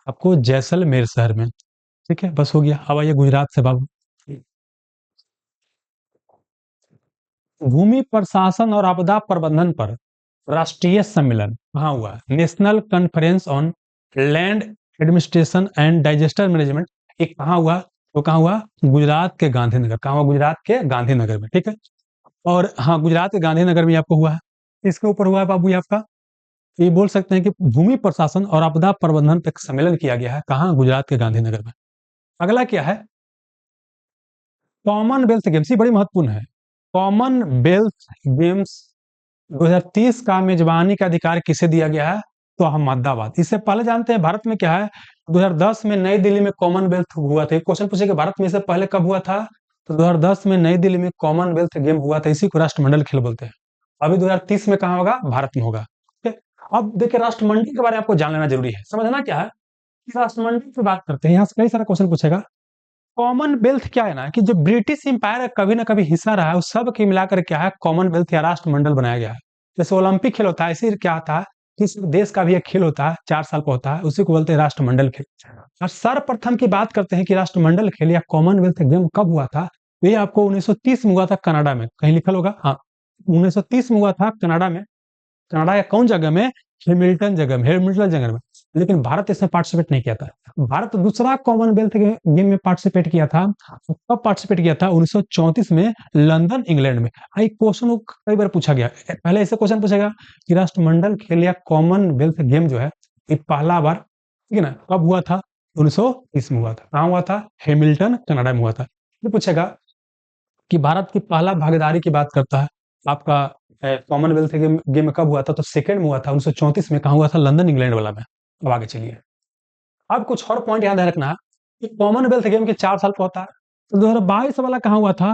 आपको जैसलमेर शहर में। ठीक है, बस हो गया। अब आइए गुजरात से बाबू। भूमि प्रशासन और आपदा प्रबंधन पर राष्ट्रीय सम्मेलन कहाँ हुआ? National conference on land administration and disaster management. ये कहाँ हुआ? तो कहाँ हुआ? गुजरात के गांधीनगर। कहाँ हुआ? गुजरात के गांधीनगर में। ठीक है। और हाँ, गुजरात के गांधीनगर में आपको हुआ है। इसके ऊपर हुआ है बाबू ये आपका, ये बोल सकते हैं कि भूमि प्रशासन और आपदा प्रबंधन पे एक सम्मेलन किया गया है। कहाँ? गुजरात के गांधीनगर में। अगला क्या है? कॉमनवेल्थ गेम्स, ये बड़ी महत्वपूर्ण है। कॉमनवेल्थ गेम्स 2030 का मेजबानी का अधिकार किसे दिया गया है? तो अहमदाबाद। इससे पहले जानते हैं भारत में क्या है, 2010 में नई दिल्ली में कॉमनवेल्थ हुआ था। क्वेश्चन पूछे कि भारत में इससे पहले कब हुआ था, तो 2010 में नई दिल्ली में कॉमनवेल्थ गेम हुआ था, इसी को राष्ट्रमंडल खेल बोलते हैं। अभी 2030 में कहाँ होगा, भारत में होगा। ठीक है, अब देखिए राष्ट्रमंडल के बारे में आपको जान लेना जरूरी है। समझना क्या है कि राष्ट्रमंडल की बात करते हैं, यहाँ से कई सारा क्वेश्चन पूछेगा। कॉमनवेल्थ क्या है ना, कि जो ब्रिटिश एम्पायर का कभी ना कभी हिस्सा रहा है, उस सब के मिलाकर क्या है, कॉमनवेल्थ या राष्ट्रमंडल बनाया गया है। जैसे ओलंपिक खेल होता है, इसी क्या होता है, किसी देश का भी एक खेल होता है, 4 साल का होता है, उसी को बोलते हैं राष्ट्रमंडल खेल। और सर्वप्रथम की बात करते हैं कि राष्ट्रमंडल खेल या कॉमनवेल्थ गेम कब हुआ था, तो ये आपको 1930 में हुआ था, कनाडा में। कहीं लिखल होगा, हाँ, 1930 में हुआ था कनाडा में। कनाडा या कौन जगह में, हेमिल्टन जगह में। लेकिन भारत इसमें पार्टिसिपेट नहीं किया था। भारत दूसरा कॉमनवेल्थ गेम में पार्टिसिपेट किया था। कब पार्टिसिपेट किया था, 1934 में, लंदन इंग्लैंड में। आई क्वेश्चन कई बार पूछा गया, पहले ऐसे क्वेश्चन पूछेगा कि राष्ट्रमंडल खेल या कॉमनवेल्थ गेम जो है, ये पहला बार, ठीक है ना, कब हुआ था, 1930 में हुआ था। कहाँ हुआ था, हेमिल्टन कनाडा में हुआ था। ये पूछेगा कि भारत की पहला भागीदारी की बात करता है आपका, कॉमनवेल्थ गेम में कब हुआ था, तो सेकंड में हुआ था 1934 में। कहा हुआ था, लंदन इंग्लैंड वाला में। अब आगे चलिए, अब कुछ और पॉइंट याद रखना है कि कॉमनवेल्थ गेम के 4 साल का होता है। तो 2022 वाला कहाँ हुआ था,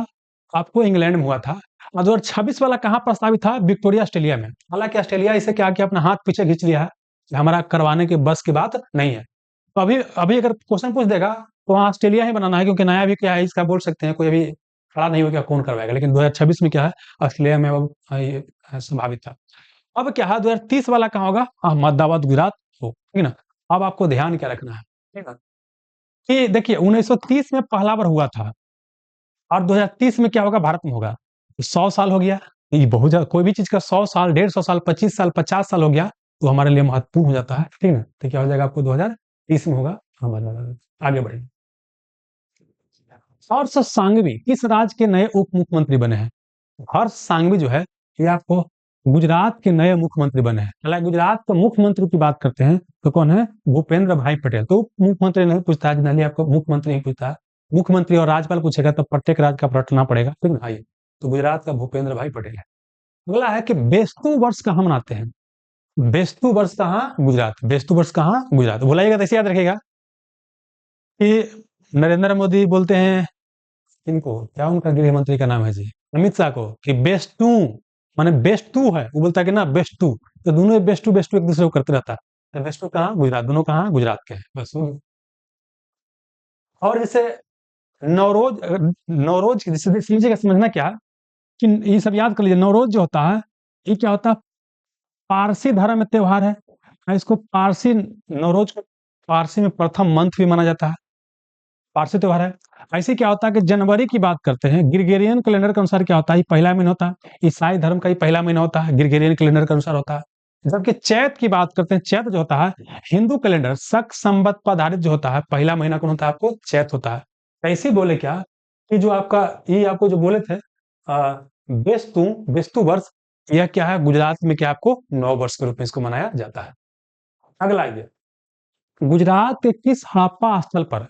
आपको इंग्लैंड में हुआ था। और 2026 वाला कहाँ प्रस्तावित था, विक्टोरिया ऑस्ट्रेलिया में। हालांकि ऑस्ट्रेलिया इसे क्या किया, अपना हाथ पीछे खींच लिया है कि हमारा करवाने के बस की बात नहीं है। तो अभी अभी अगर क्वेश्चन पूछ देगा तो वहाँ ऑस्ट्रेलिया ही बनाना है, क्योंकि नया भी क्या है, इसका बोल सकते हैं, कोई अभी खड़ा नहीं हो गया, कौन करवाएगा। लेकिन 2026 में क्या है, ऑस्ट्रेलिया में अब ये संभावित था। अब क्या है, 2030 वाला कहाँ होगा, अहमदाबाद गुजरात हो, ठीक है ना। अब आपको ध्यान क्या रखना है, ठीक है, कि देखिए 1930 में पहला बार हुआ था, और 2030 में क्या होगा, भारत में होगा। तो 100 साल हो गया, ये बहुत ज्यादा। कोई भी चीज का 100 साल, 150 साल, 25 साल, 50 साल हो गया, तो हमारे लिए महत्वपूर्ण हो जाता है, ठीक है ना। तो क्या हो जाएगा, आपको 2030 में होगा। आगे बढ़े, हर्ष सांघवी किस राज्य के नए उप मुख्यमंत्री बने हैं। हर्ष सांघवी जो है, ये आपको गुजरात के नए मुख्यमंत्री बने हैं। हालांकि गुजरात के मुख्यमंत्री की बात करते हैं तो कौन है, भूपेंद्र भाई पटेल। तो मुख्यमंत्री नहीं पूछता है, जनरली आपको मुख्यमंत्री ही पूछता है। मुख्यमंत्री और राज्यपाल पूछेगा तो प्रत्येक राज्य का रटना पड़ेगा, ठीक है ना। आइए, तो गुजरात का भूपेंद्र भाई पटेल है। अगला है कि बेस्तु वर्ष कहाँ मनाते हैं। बेस्तु वर्ष कहाँ, गुजरात। बेस्तु वर्ष कहाँ, गुजरात। बोलाइएगा तो ऐसे याद रखेगा कि नरेंद्र मोदी बोलते हैं इनको, क्या उनका गृह मंत्री का नाम है जी, अमित शाह को, कि बेस्ट टू, माने बेस्ट टू है, वो बोलता है कि ना बेस्ट टू। तो दोनों बेस्ट टू एक दूसरे को करते रहता है। तो बेस्ट टू कहाँ, गुजरात। दोनों कहाँ, गुजरात के हैं, बस और जैसे नवरोज, नवरोज जैसे समझिएगा, समझना क्या, कि ये सब याद कर लीजिए। नवरोज जो होता है, ये क्या होता है, पारसी धर्म में त्योहार है। इसको पारसी, नवरोज को पारसी में प्रथम मंथ भी माना जाता है, पारसी त्योहार है। ऐसे क्या होता है कि जनवरी की बात करते हैं, ग्रिगोरियन कैलेंडर के अनुसार क्या होता है, ये पहला महीना होता है। ईसाई धर्म का ही पहला महीना होता है, ग्रिगोरियन कैलेंडर के अनुसार होता है। जबकि चैत की बात करते हैं, चैत जो होता है, हिंदू कैलेंडर शक संवत पर आधारित जो होता है, पहला महीना कौन होता है, आपको चैत होता है। ऐसे बोले क्या, कि जो आपका ये आपको जो बोले थे बेस्तु, बेस्तु वर्ष, यह क्या है, गुजरात में क्या आपको नव वर्ष के रूप में इसको मनाया जाता है। अगला ये, गुजरात के किस हड़प्पा स्थल पर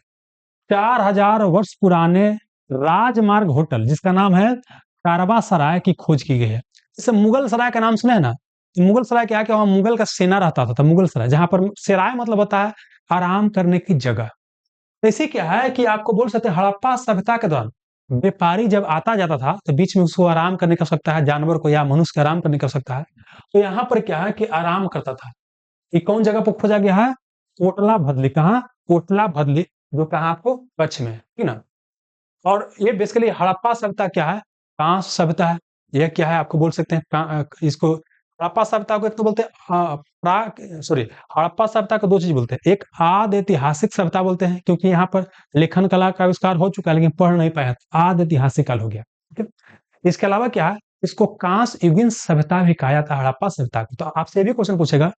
4000 वर्ष पुराने राजमार्ग होटल, जिसका नाम है कारवा सराय, की खोज की गई है। जैसे मुगल सराय का नाम सुना है ना, तो मुगल सराय क्या है कि वहां मुगल का सेना रहता था, मुगल सराय, जहां पर सराय मतलब होता है आराम करने की जगह। तो इसी क्या है कि आपको बोल सकते हैं, हड़प्पा सभ्यता के दौरान व्यापारी जब आता जाता था, तो बीच में उसको आराम करने का सकता है, जानवर को या मनुष्य को आराम करने का सकता है। तो यहाँ पर क्या है कि आराम करता था। ये कौन जगह पर खोजा गया है, कोटला भदली। कहाँ, कोटला भदली, जो कहा आपको, कच्छ में, ठीक ना। और ये बेसिकली हड़प्पा सभ्यता क्या है, कांस्य सभ्यता है। यह क्या है, आपको बोल सकते हैं इसको हड़प्पा सभ्यता को एक तो बोलते हैं प्राक, सॉरी, हड़प्पा सभ्यता को दो चीज बोलते हैं। एक आद ऐतिहासिक सभ्यता बोलते हैं, क्योंकि यहाँ पर लेखन कला का आविष्कार हो चुका है, लेकिन पढ़ नहीं पाया, आद ऐतिहासिक काल हो गया, ठीक है। इसके अलावा क्या है, इसको कांस्य युगीन सभ्यता भी कहा जाता है, हड़प्पा सभ्यता को। तो आपसे ये भी क्वेश्चन पूछेगा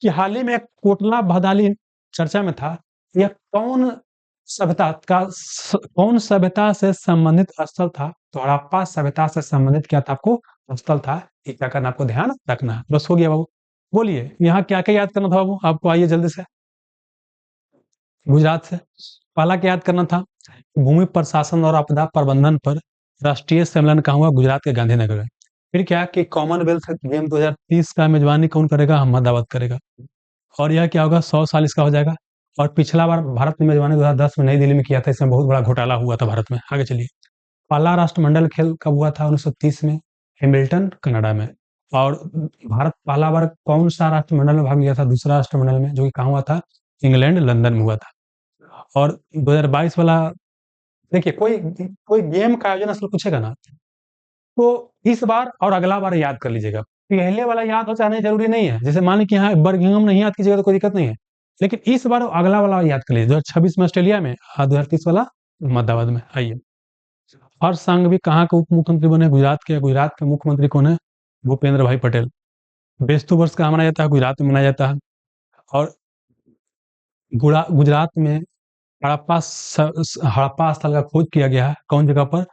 कि हाल ही में कोटला भदाली चर्चा में था, यह कौन सभ्यता से संबंधित स्थल था। तो हड़प्पा सभ्यता से संबंधित क्या था, आपको स्थल था। ये क्या करना, आपको ध्यान रखना है। बस हो गया बाबू। बोलिए यहाँ क्या क्या याद करना था बाबू आपको, आइए जल्दी से। गुजरात से पहला क्या याद करना था, भूमि प्रशासन और आपदा प्रबंधन पर राष्ट्रीय सम्मेलन कहाँ हुआ, गुजरात के गांधीनगर में। फिर क्या कि कॉमनवेल्थ गेम 2030 का मेजबानी कौन करेगा, अहमदाबाद करेगा। और यह क्या होगा 100 साल इसका हो जाएगा। और पिछला बार भारत ने मेजबानी 2010 में नई दिल्ली में किया था, इसमें बहुत बड़ा घोटाला हुआ था भारत में। आगे चलिए। पहला राष्ट्रमंडल खेल कब हुआ था? 1930 में, हैमिल्टन कनाडा में। और भारत पहला बार कौन सा राष्ट्रमंडल में भाग लिया था? दूसरा राष्ट्रमंडल में, जो कि कहाँ हुआ था? इंग्लैंड, लंदन में हुआ था। और 2022 वाला, देखिए कोई कोई गेम का आयोजन असल पूछेगा ना, तो इस बार और अगला बार याद कर लीजिएगा। पहले वाला याद हो जाना जरूरी नहीं है। जैसे मान लीजिए कि यहाँ बर्मिंघम नहीं याद कीजिएगा तो कोई दिक्कत नहीं है, लेकिन इस बार अगला वाला याद कर लीजिए, 2026 में ऑस्ट्रेलिया में और 2030 वाला अहमदाबाद में। आइए, हर्ष संघवी कहाँ के उप मुख्यमंत्री बने? गुजरात के। गुजरात के मुख्यमंत्री कौन है? भूपेंद्र भाई पटेल। बेस्तु वर्ष कहाँ मनाया जाता है? गुजरात में मनाया जाता है। और गुजरात में हड़प्पा स्थल का खोज किया गया है। कौन जगह पर?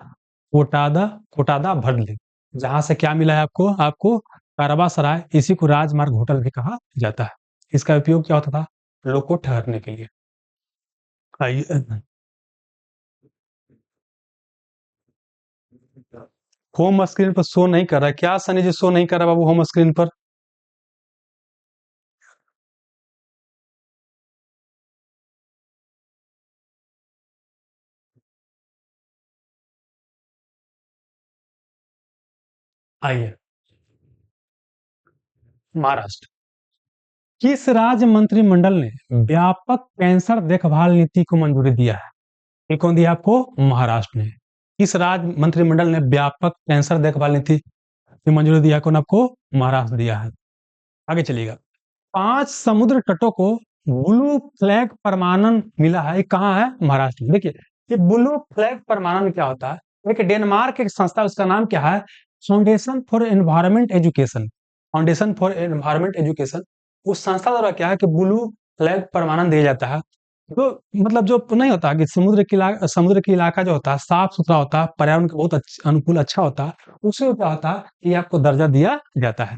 कोटादा कोटादा भरली। जहां से क्या मिला है आपको? आपको कारवा सराय, इसी को राजमार्ग होटल भी कहा जाता है। इसका उपयोग क्या होता था? लोग को ठहरने के लिए। आइए, होम स्क्रीन पर शो नहीं कर रहा है क्या सनी जी? शो नहीं कर रहा बाबू होम स्क्रीन पर। आइए, महाराष्ट्र। किस राज्य मंत्रिमंडल ने व्यापक कैंसर देखभाल नीति को मंजूरी दिया है? ये कौन दिया आपको? महाराष्ट्र ने। किस राज्य मंत्रिमंडल ने व्यापक कैंसर देखभाल नीति की मंजूरी दिया? कौन आपको? महाराष्ट्र दिया है। आगे चलिएगा। 5 समुद्र तटों को ब्लू फ्लैग प्रमाणन मिला है, ये कहाँ है? महाराष्ट्र में। देखिए, ये ब्लू फ्लैग प्रमाणन क्या होता है? देखिए, डेनमार्क एक संस्था, उसका नाम क्या है? Foundation for environment education. Foundation for environment education. उस संस्था द्वारा क्या है कि ब्लू फ्लैग प्रमाणन दिया जाता है। तो मतलब जो नहीं होता कि समुद्र की इलाका जो होता है साफ सुथरा होता है, पर्यावरण के बहुत अनुकूल अच्छा होता है, उसे क्या होता है कि आपको दर्जा दिया जाता है।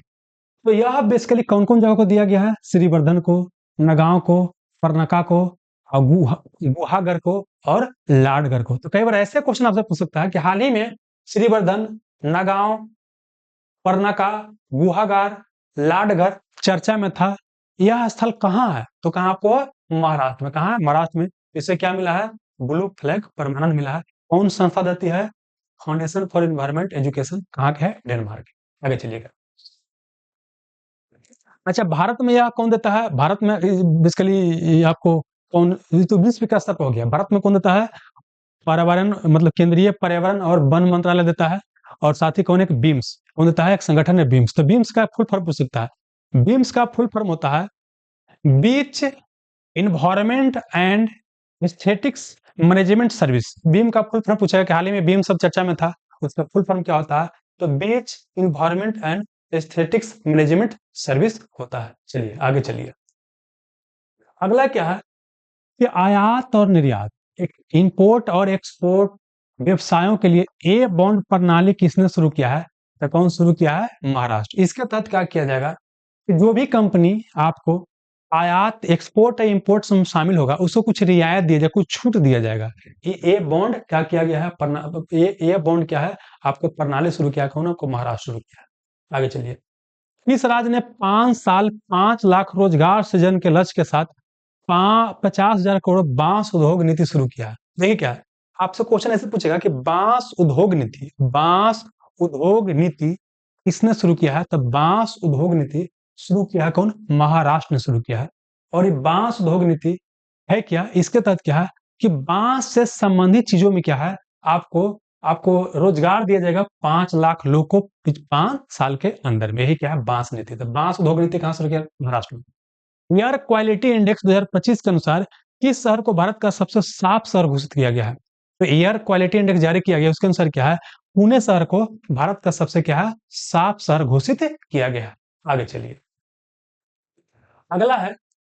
तो यह बेसिकली कौन-कौन जगह को दिया गया है? श्रीवर्धन को, नगाँव को, परनका को और गुहागर को और लाडगर को। तो कई बार ऐसे क्वेश्चन आपसे पूछ सकता है कि हाल ही में श्रीवर्धन, नगाँव, परनका, गुहागर, लाडगर चर्चा में था। यह स्थल कहाँ है? तो कहाँ आपको? महाराष्ट्र में। कहाँ है? महाराष्ट्र में। इसे क्या मिला है? ब्लू फ्लैग प्रमाणन मिला है। कौन संस्था देती है? Foundation for environment education. कहाँ के है? डेनमार्क। आगे चलिएगा। अच्छा, भारत में यह कौन देता है? भारत में बेसिकली ये आपको कौन, ये तो विश्व का स्तर पर हो गया। भारत में कौन देता है? पर्यावरण, मतलब केंद्रीय पर्यावरण और वन मंत्रालय देता है। और साथ ही कौन? एक बीम्स कौन देता है? एक संगठन है बीम्स। तो बीम्स का फुल फॉर्म पूछ सकता है। बीम्स का फुल फॉर्म होता है beach environment and aesthetics management service. BEAM का फुल फॉर्म पूछा है कि हाल ही में बीम सब चर्चा में था, उसका फुल फॉर्म क्या होता है? तो beach environment and aesthetics management service होता है। चलिए आगे चलिए। अगला क्या है कि आयात और निर्यात, एक इंपोर्ट और एक्सपोर्ट व्यवसायों के लिए ए बॉन्ड प्रणाली किसने शुरू किया है? तो कौन शुरू किया है? महाराष्ट्र। इसके तहत क्या किया जाएगा कि जो भी कंपनी आपको आयात, एक्सपोर्ट या इंपोर्ट में शामिल होगा, उसको कुछ रियायत दिया जाएगा, कुछ छूट दिया जाएगा। ये ए बॉन्ड क्या किया गया है? ये बॉन्ड क्या है? आपको प्रणाली शुरू किया, कौन? को महाराष्ट्र शुरू किया है। आगे चलिए। इस राज्य ने 5 साल 5 लाख रोजगार सृजन के लक्ष्य के साथ 50,000 करोड़ बांस उद्योग नीति शुरू किया है। देखिए क्या है, आपसे क्वेश्चन ऐसे पूछेगा कि बांस उद्योग नीति किसने शुरू किया है? तो बांस उद्योग नीति शुरू किया है कौन? महाराष्ट्र ने शुरू किया है। और ये बांस उद्योग नीति है क्या? इसके तहत क्या है कि बांस से संबंधित चीजों में क्या है, आपको आपको रोजगार दिया जाएगा 5 लाख लोग को 5 साल के अंदर में। यही क्या है? बांस नीति। तो बांस उद्योग नीति कहां शुरू किया? महाराष्ट्र में। एयर क्वालिटी इंडेक्स 2025 के अनुसार किस शहर को भारत का सबसे साफ शहर घोषित किया गया है? तो एयर क्वालिटी इंडेक्स जारी किया गया, उसके अनुसार क्या है? पुणे शहर को भारत का सबसे क्या है? साफ शहर घोषित किया गया है। आगे चलिए। अगला है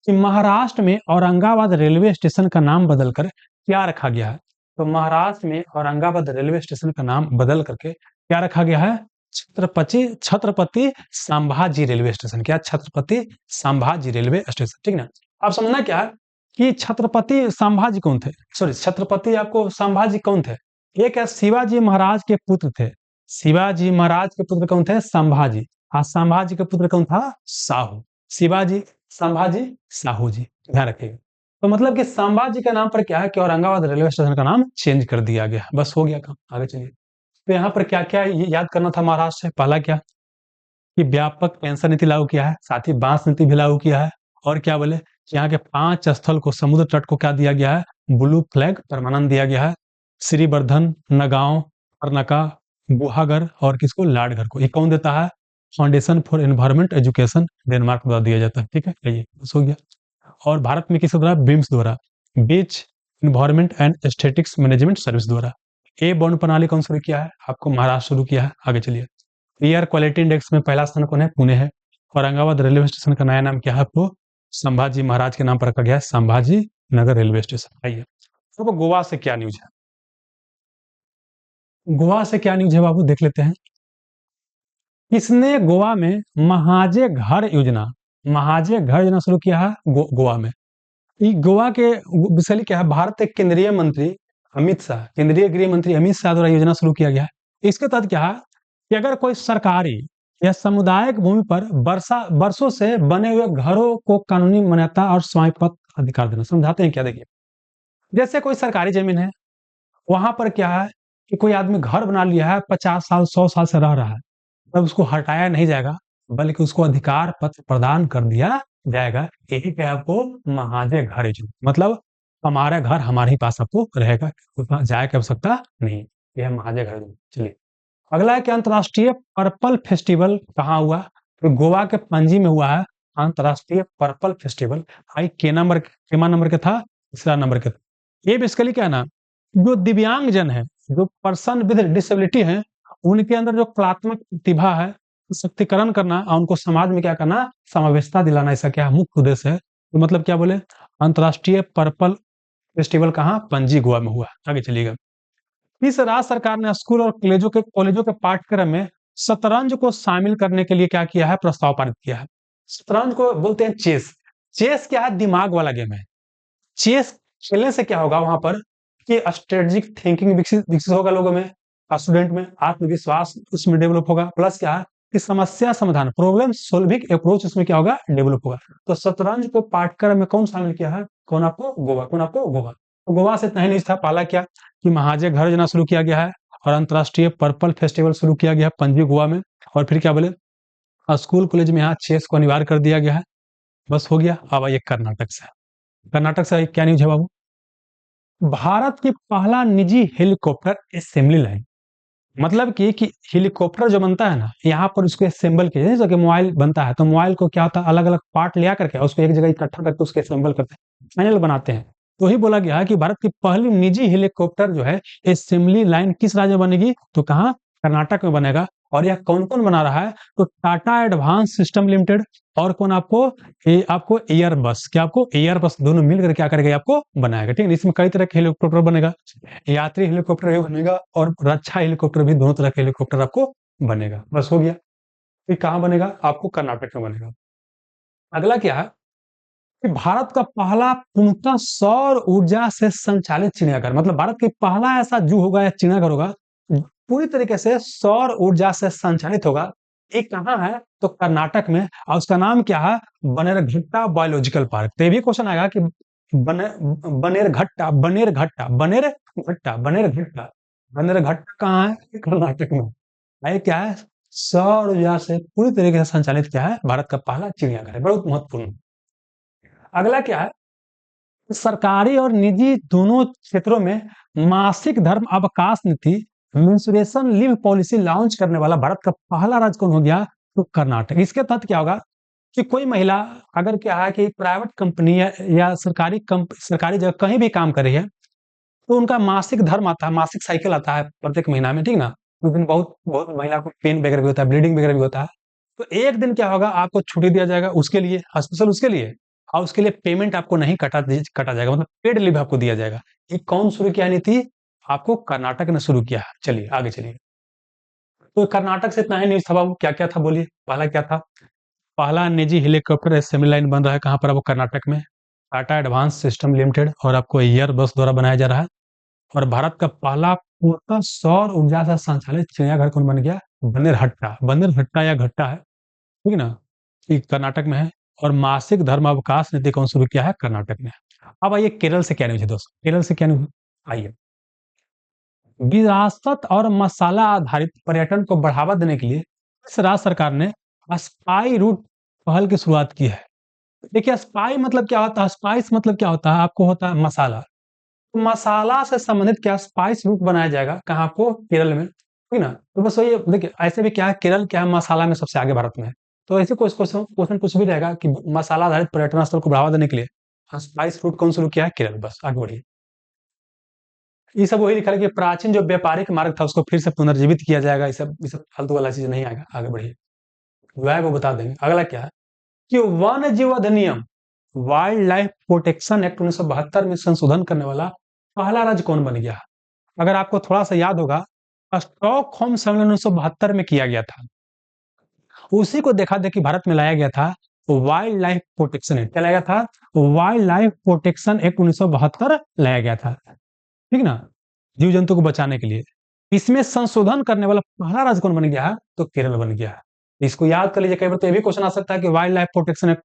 कि महाराष्ट्र में औरंगाबाद रेलवे स्टेशन का नाम बदलकर क्या रखा गया है? तो महाराष्ट्र में औरंगाबाद रेलवे स्टेशन का नाम बदल करके क्या रखा गया है? Chhatrapati Sambhaji railway station. क्या? Chhatrapati Sambhaji railway station. ठीक ना? अब समझना क्या है कि छत्रपति संभाजी कौन थे? सॉरी, छत्रपति आपको संभाजी कौन थे? एक है शिवाजी महाराज के पुत्र थे। शिवाजी महाराज के पुत्र कौन थे? संभाजी। और संभाजी के पुत्र कौन था? साहू। शिवाजी संभाजी साहू जी, ध्यान रखिएगा। तो मतलब कि संभाजी के नाम पर क्या है कि औरंगाबाद रेलवे स्टेशन का नाम चेंज कर दिया गया, बस हो गया काम, आगे चलिए। तो यहाँ पर क्या-क्या याद करना था महाराष्ट्र से? पहला क्या कि व्यापक पेंशन नीति लागू किया है, साथ ही बांस नीति भी लागू किया है, और क्या बोले कि यहाँ के 5 स्थल को, समुद्र तट को क्या दिया गया है? ब्लू फ्लैग परमानेंट दिया गया है। श्रीवर्धन, नगांव, अर्नाका, गुहागर और किसको? लाडघर को। ये कौन देता है? Foundation for environment education Denmark द्वारा दिया जाता है, ठीक है? ये बस हो गया। और भारत में किस द्वारा? बिम्स द्वारा, beach environment and aesthetics management service द्वारा। ए बॉन्ड प्रणाली कौन शुरू किया है? आपको महाराष्ट्र शुरू किया है, आगे चलिए। एयर क्वालिटी इंडेक्स में पहला स्थान कौन है? पुणे है। औरंगाबाद रेलवे स्टेशन का नया नाम क्या है? आपको संभाजी महाराज के नाम पर रखा गया है, संभाजी नगर रेलवे स्टेशन। आइए, अब गोवा से क्या न्यूज है? गोवा से क्या न्यूज है बाबू, देख लेते हैं। किसने गोवा में महाजे घर योजना शुरू किया है? गोवा में। ये गोवा के बेसिकली क्या है? भारत के केंद्रीय मंत्री अमित शाह, केंद्रीय गृह मंत्री अमित शाह द्वारा योजना शुरू किया गया है। इसके तहत क्या है कि अगर कोई सरकारी या सामुदायिक भूमि पर वर्षों से बने हुए घरों को कानूनी मान्यता और स्वामित्व अधिकार देना। समझाते हैं क्या, देखिए। जैसे कोई सरकारी जमीन है, वहां पर क्या है कि कोई आदमी घर बना लिया है, 50 साल 100 साल से रह रहा है, तब उसको हटाया नहीं जाएगा, बल्कि उसको अधिकार पत्र प्रदान कर दिया जाएगा। यही क्या है? आपको महाजे घर योजना, मतलब हमारा घर हमारे ही पास आपको रहेगा, उसमें जाए की आवश्यकता नहीं। यह महाजे घर योजना। चलिए, अगला है कि अंतर्राष्ट्रीय पर्पल फेस्टिवल कहाँ हुआ? तो गोवा के पणजी में हुआ है अंतर्राष्ट्रीय पर्पल फेस्टिवल। भाई केमा नंबर के था? तीसरा नंबर के था। ये बेसिकली क्या है ना, जो दिव्यांग जन है, जो पर्सन विद डिसेबिलिटी है, उनके अंदर जो कलात्मक प्रतिभा है, सशक्तिकरण करना और उनको समाज में क्या करना? समावेशता दिलाना, ऐसा क्या मुख्य उद्देश्य है। तो मतलब क्या बोले? अंतर्राष्ट्रीय पर्पल फेस्टिवल कहाँ? पणजी गोवा में हुआ। आगे चलिएगा। इस राज्य सरकार ने स्कूल और कॉलेजों के पाठ्यक्रम में शतरंज को शामिल करने के लिए क्या किया है? प्रस्ताव पारित किया है। शतरंज को बोलते हैं चेस। चेस क्या है? दिमाग वाला गेम है। चेस खेलने से क्या होगा वहां पर कि स्ट्रेटेजिक थिंकिंग विकसित विकसित होगा लोगों में, स्टूडेंट में आत्मविश्वास उसमें डेवलप होगा, प्लस क्या है कि समस्या समाधान, प्रॉब्लम सॉल्विंग अप्रोच उसमें क्या होगा? डेवलप होगा। तो शतरंज को पाठ्यक्रम में कौन शामिल किया है? कौन? आपको गोवा। कौन? आपको गोवा। तो गोवा से इतना ही नहीं था। पहला क्या कि महाजे घर योजना शुरू किया गया है, और अंतर्राष्ट्रीय पर्पल फेस्टिवल शुरू किया गया है पणजी गोवा में। और फिर क्या बोले? स्कूल कॉलेज में यहाँ चेस को अनिवार्य कर दिया गया है। बस हो गया। अब आइए कर्नाटक से। कर्नाटक से क्या न्यूज है बाबू? भारत की पहला निजी हेलीकॉप्टर असेंबली लाइन, मतलब कि हेलीकॉप्टर जो बनता है ना, यहाँ पर उसको असेंबल किया, जैसे कि मोबाइल बनता है, तो मोबाइल को क्या होता है? अलग अलग पार्ट लिया करके उसको एक जगह इकट्ठा करके उसके असेंबल करते हैं, फाइनल बनाते हैं। तो ही बोला गया है कि भारत की पहली निजी हेलीकॉप्टर जो है असेंबली लाइन किस राज्य में बनेगी? तो कहाँ? कर्नाटक में बनेगा। और यह कौन कौन बना रहा है? तो टाटा एडवांस सिस्टम लिमिटेड, और कौन? आपको एयरबस, क्या आपको एयरबस, दोनों मिलकर क्या करेगा? आपको बनाएगा, ठीक है। इसमें कई तरह के हेलीकॉप्टर बनेगा, यात्री हेलीकॉप्टर भी बनेगा और रक्षा हेलीकॉप्टर भी, दोनों तरह के हेलीकॉप्टर आपको बनेगा। बस हो गया। फिर कहाँ बनेगा? आपको कर्नाटक में बनेगा। अगला क्या है कि भारत का पहला पूर्णतः सौर ऊर्जा से संचालित चिड़ियाघर, मतलब भारत की पहला ऐसा जू होगा या चिड़ियाघर होगा पूरी तरीके से सौर ऊर्जा से संचालित होगा। ये कहाँ है? तो कर्नाटक में, और उसका नाम क्या है? Bannerghatta biological park. तो ये भी क्वेश्चन आएगा कि बने बनेरघट्टा बनेरघट्टा बनेरघट्टा बनेरघट्टा बनेरघट्टा कहाँ है? कर्नाटक में। ये क्या है? सौर ऊर्जा से पूरी तरीके से संचालित क्या है? भारत का पहला चिड़ियाघर है, बहुत महत्वपूर्ण। अगला क्या है? सरकारी और निजी दोनों क्षेत्रों में मासिक धर्म अवकाश नीति, मेंस्ट्रुएशन लीव पॉलिसी लॉन्च करने वाला भारत का पहला राज्य कौन हो गया? तो कर्नाटक। इसके तहत क्या होगा कि कोई महिला अगर क्या है कि प्राइवेट कंपनी या सरकारी जगह कहीं भी काम कर रही है, तो उनका मासिक धर्म आता है, मासिक साइकिल आता है प्रत्येक महीना में, ठीक ना। उस दिन बहुत बहुत महिला को पेन वगैरह भी होता है, ब्लीडिंग वगैरह भी होता है। तो एक दिन क्या होगा? आपको छुट्टी दिया जाएगा उसके लिए, स्पेशल उसके लिए, और उसके लिए पेमेंट आपको नहीं कटा जाएगा, मतलब पेड लीव आपको दिया जाएगा। ये कौन शुरू किया नीति? आपको कर्नाटक ने शुरू किया है। चलिए आगे चलिए। तो कर्नाटक से इतना ही न्यूज था बाबू। क्या क्या था बोलिए? पहला क्या था? पहला निजी हेलीकॉप्टर असेंबली लाइन बन रहा है कहाँ पर? आपको कर्नाटक में, टाटा एडवांस सिस्टम लिमिटेड, और आपको एयर बस द्वारा बनाया जा रहा है। और भारत का पहला पूर्णतः सौर ऊर्जा से संचालित चिड़ियाघर कौन बन गया? बनेरहट्टा। बनेरहट्टा या घट्टा है, ठीक है ना, ये कर्नाटक में है। और मासिक धर्म अवकाश नीति कौन शुरू किया है? कर्नाटक ने। अब आइए केरल से क्या न्यूज है दोस्तों, केरल से क्या न्यूज आइए। विरासत और मसाला आधारित पर्यटन को बढ़ावा देने के लिए इस राज्य सरकार ने स्पाई रूट पहल की शुरुआत की है। देखिए स्पाई मतलब क्या होता है, स्पाइस मतलब क्या होता है, आपको होता है मसाला। तो मसाला से संबंधित क्या स्पाइस रूट बनाया जाएगा कहाँ आपको? केरल में, ठीक ना। तो बस वही देखिए, ऐसे भी क्या है, केरल क्या है, मसाला में सबसे आगे भारत में है। तो ऐसे कुछ क्वेश्चन क्वेश्चन कुछ भी रहेगा कि मसाला आधारित पर्यटन स्थल को बढ़ावा देने के लिए स्पाइस रूट कौन शुरू किया है? केरल। बस आगे बढ़िए। ये सब वही लिखा है कि प्राचीन जो व्यापारिक मार्ग था उसको फिर से पुनर्जीवित किया जाएगा। ये सब फालतू वाला चीज नहीं आएगा, आगे बढ़िए। वह वो बता देंगे। अगला क्या है कि वन्य जीव अधिनियम वाइल्ड लाइफ प्रोटेक्शन एक्ट 1972 में संशोधन करने वाला पहला राज्य कौन बन गया? अगर आपको थोड़ा सा याद होगा, स्टॉकहोम सम्मेलन 1972 में किया गया था। उसी को देखा देखी भारत में लाया गया था वाइल्ड लाइफ प्रोटेक्शन एक्ट। क्या लाया गया था? वाइल्ड लाइफ प्रोटेक्शन एक्ट 1972 लाया गया था, ठीक ना, जीव जंतु को बचाने के लिए। इसमें संशोधन करने वाला पहला राज्य कौन बन गया है? तो केरल बन गया है। इसको याद कर लीजिए, कई बार तो ये भी क्वेश्चन आ सकता है कि वाइल्ड लाइफ प्रोटेक्शन एक्ट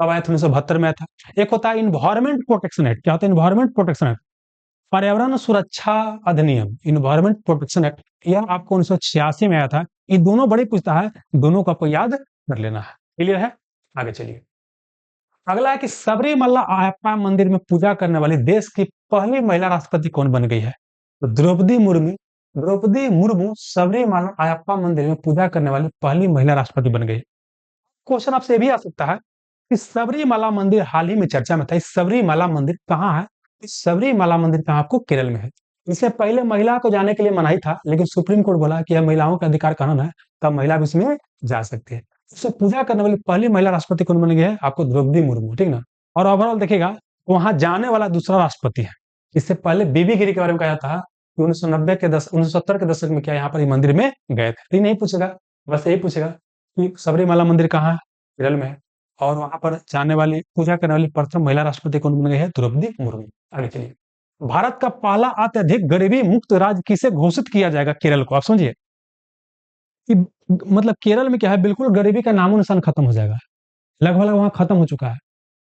कब आया था? 1972 में आया था। एक होता है इन्वायरमेंट प्रोटेक्शन एक्ट। क्या होता है इन्वायरमेंट प्रोटेक्शन एक्ट? पर्यावरण सुरक्षा अधिनियम, इन्वायरमेंट प्रोटेक्शन एक्ट, यह आपको 1986 में आया था। ये दोनों बड़े पूछता है, दोनों को आपको याद कर लेना है। क्लियर है? आगे चलिए। अगला है कि सबरीमल्ला अयप्पा मंदिर में पूजा करने वाली देश की पहली महिला राष्ट्रपति कौन बन गई है? तो द्रौपदी मुर्मू। द्रौपदी मुर्मू सबरीमल्ला अयप्पा मंदिर में पूजा करने वाली पहली महिला राष्ट्रपति बन गई। क्वेश्चन आपसे भी आ सकता है कि सबरीमला मंदिर हाल ही में चर्चा में था। इस सबरीमला मंदिर कहाँ है? इस सबरीमला मंदिर कहाँ? आपको केरल में है। इससे पहले महिला को जाने के लिए मनाही था, लेकिन सुप्रीम कोर्ट बोला कि यह महिलाओं का अधिकार कानून है, तब महिला भी इसमें जा सकती है। इससे पूजा करने वाली पहली महिला राष्ट्रपति कौन बन गई है? आपको द्रौपदी मुर्मू, ठीक ना। और ओवरऑल देखिएगा, वहां जाने वाला दूसरा राष्ट्रपति है। इससे पहले बीबी गिरी के बारे में कहा जाता है कि 1970 के दशक में क्या यहाँ पर मंदिर में गए थे। ये नहीं पूछेगा, बस यही पूछेगा कि सबरीमला मंदिर कहाँ है? केरल में है। और वहां पर जाने वाली पूजा करने वाली प्रथम महिला राष्ट्रपति कौन बन गई है? द्रौपदी मुर्मू। आगे चलिए। भारत का पहला अत्यधिक गरीबी मुक्त राज्य किसे घोषित किया जाएगा? केरल को। आप समझिए कि मतलब केरल में क्या है, बिल्कुल गरीबी का नामो निशान खत्म हो जाएगा, लगभग वहां खत्म हो चुका है।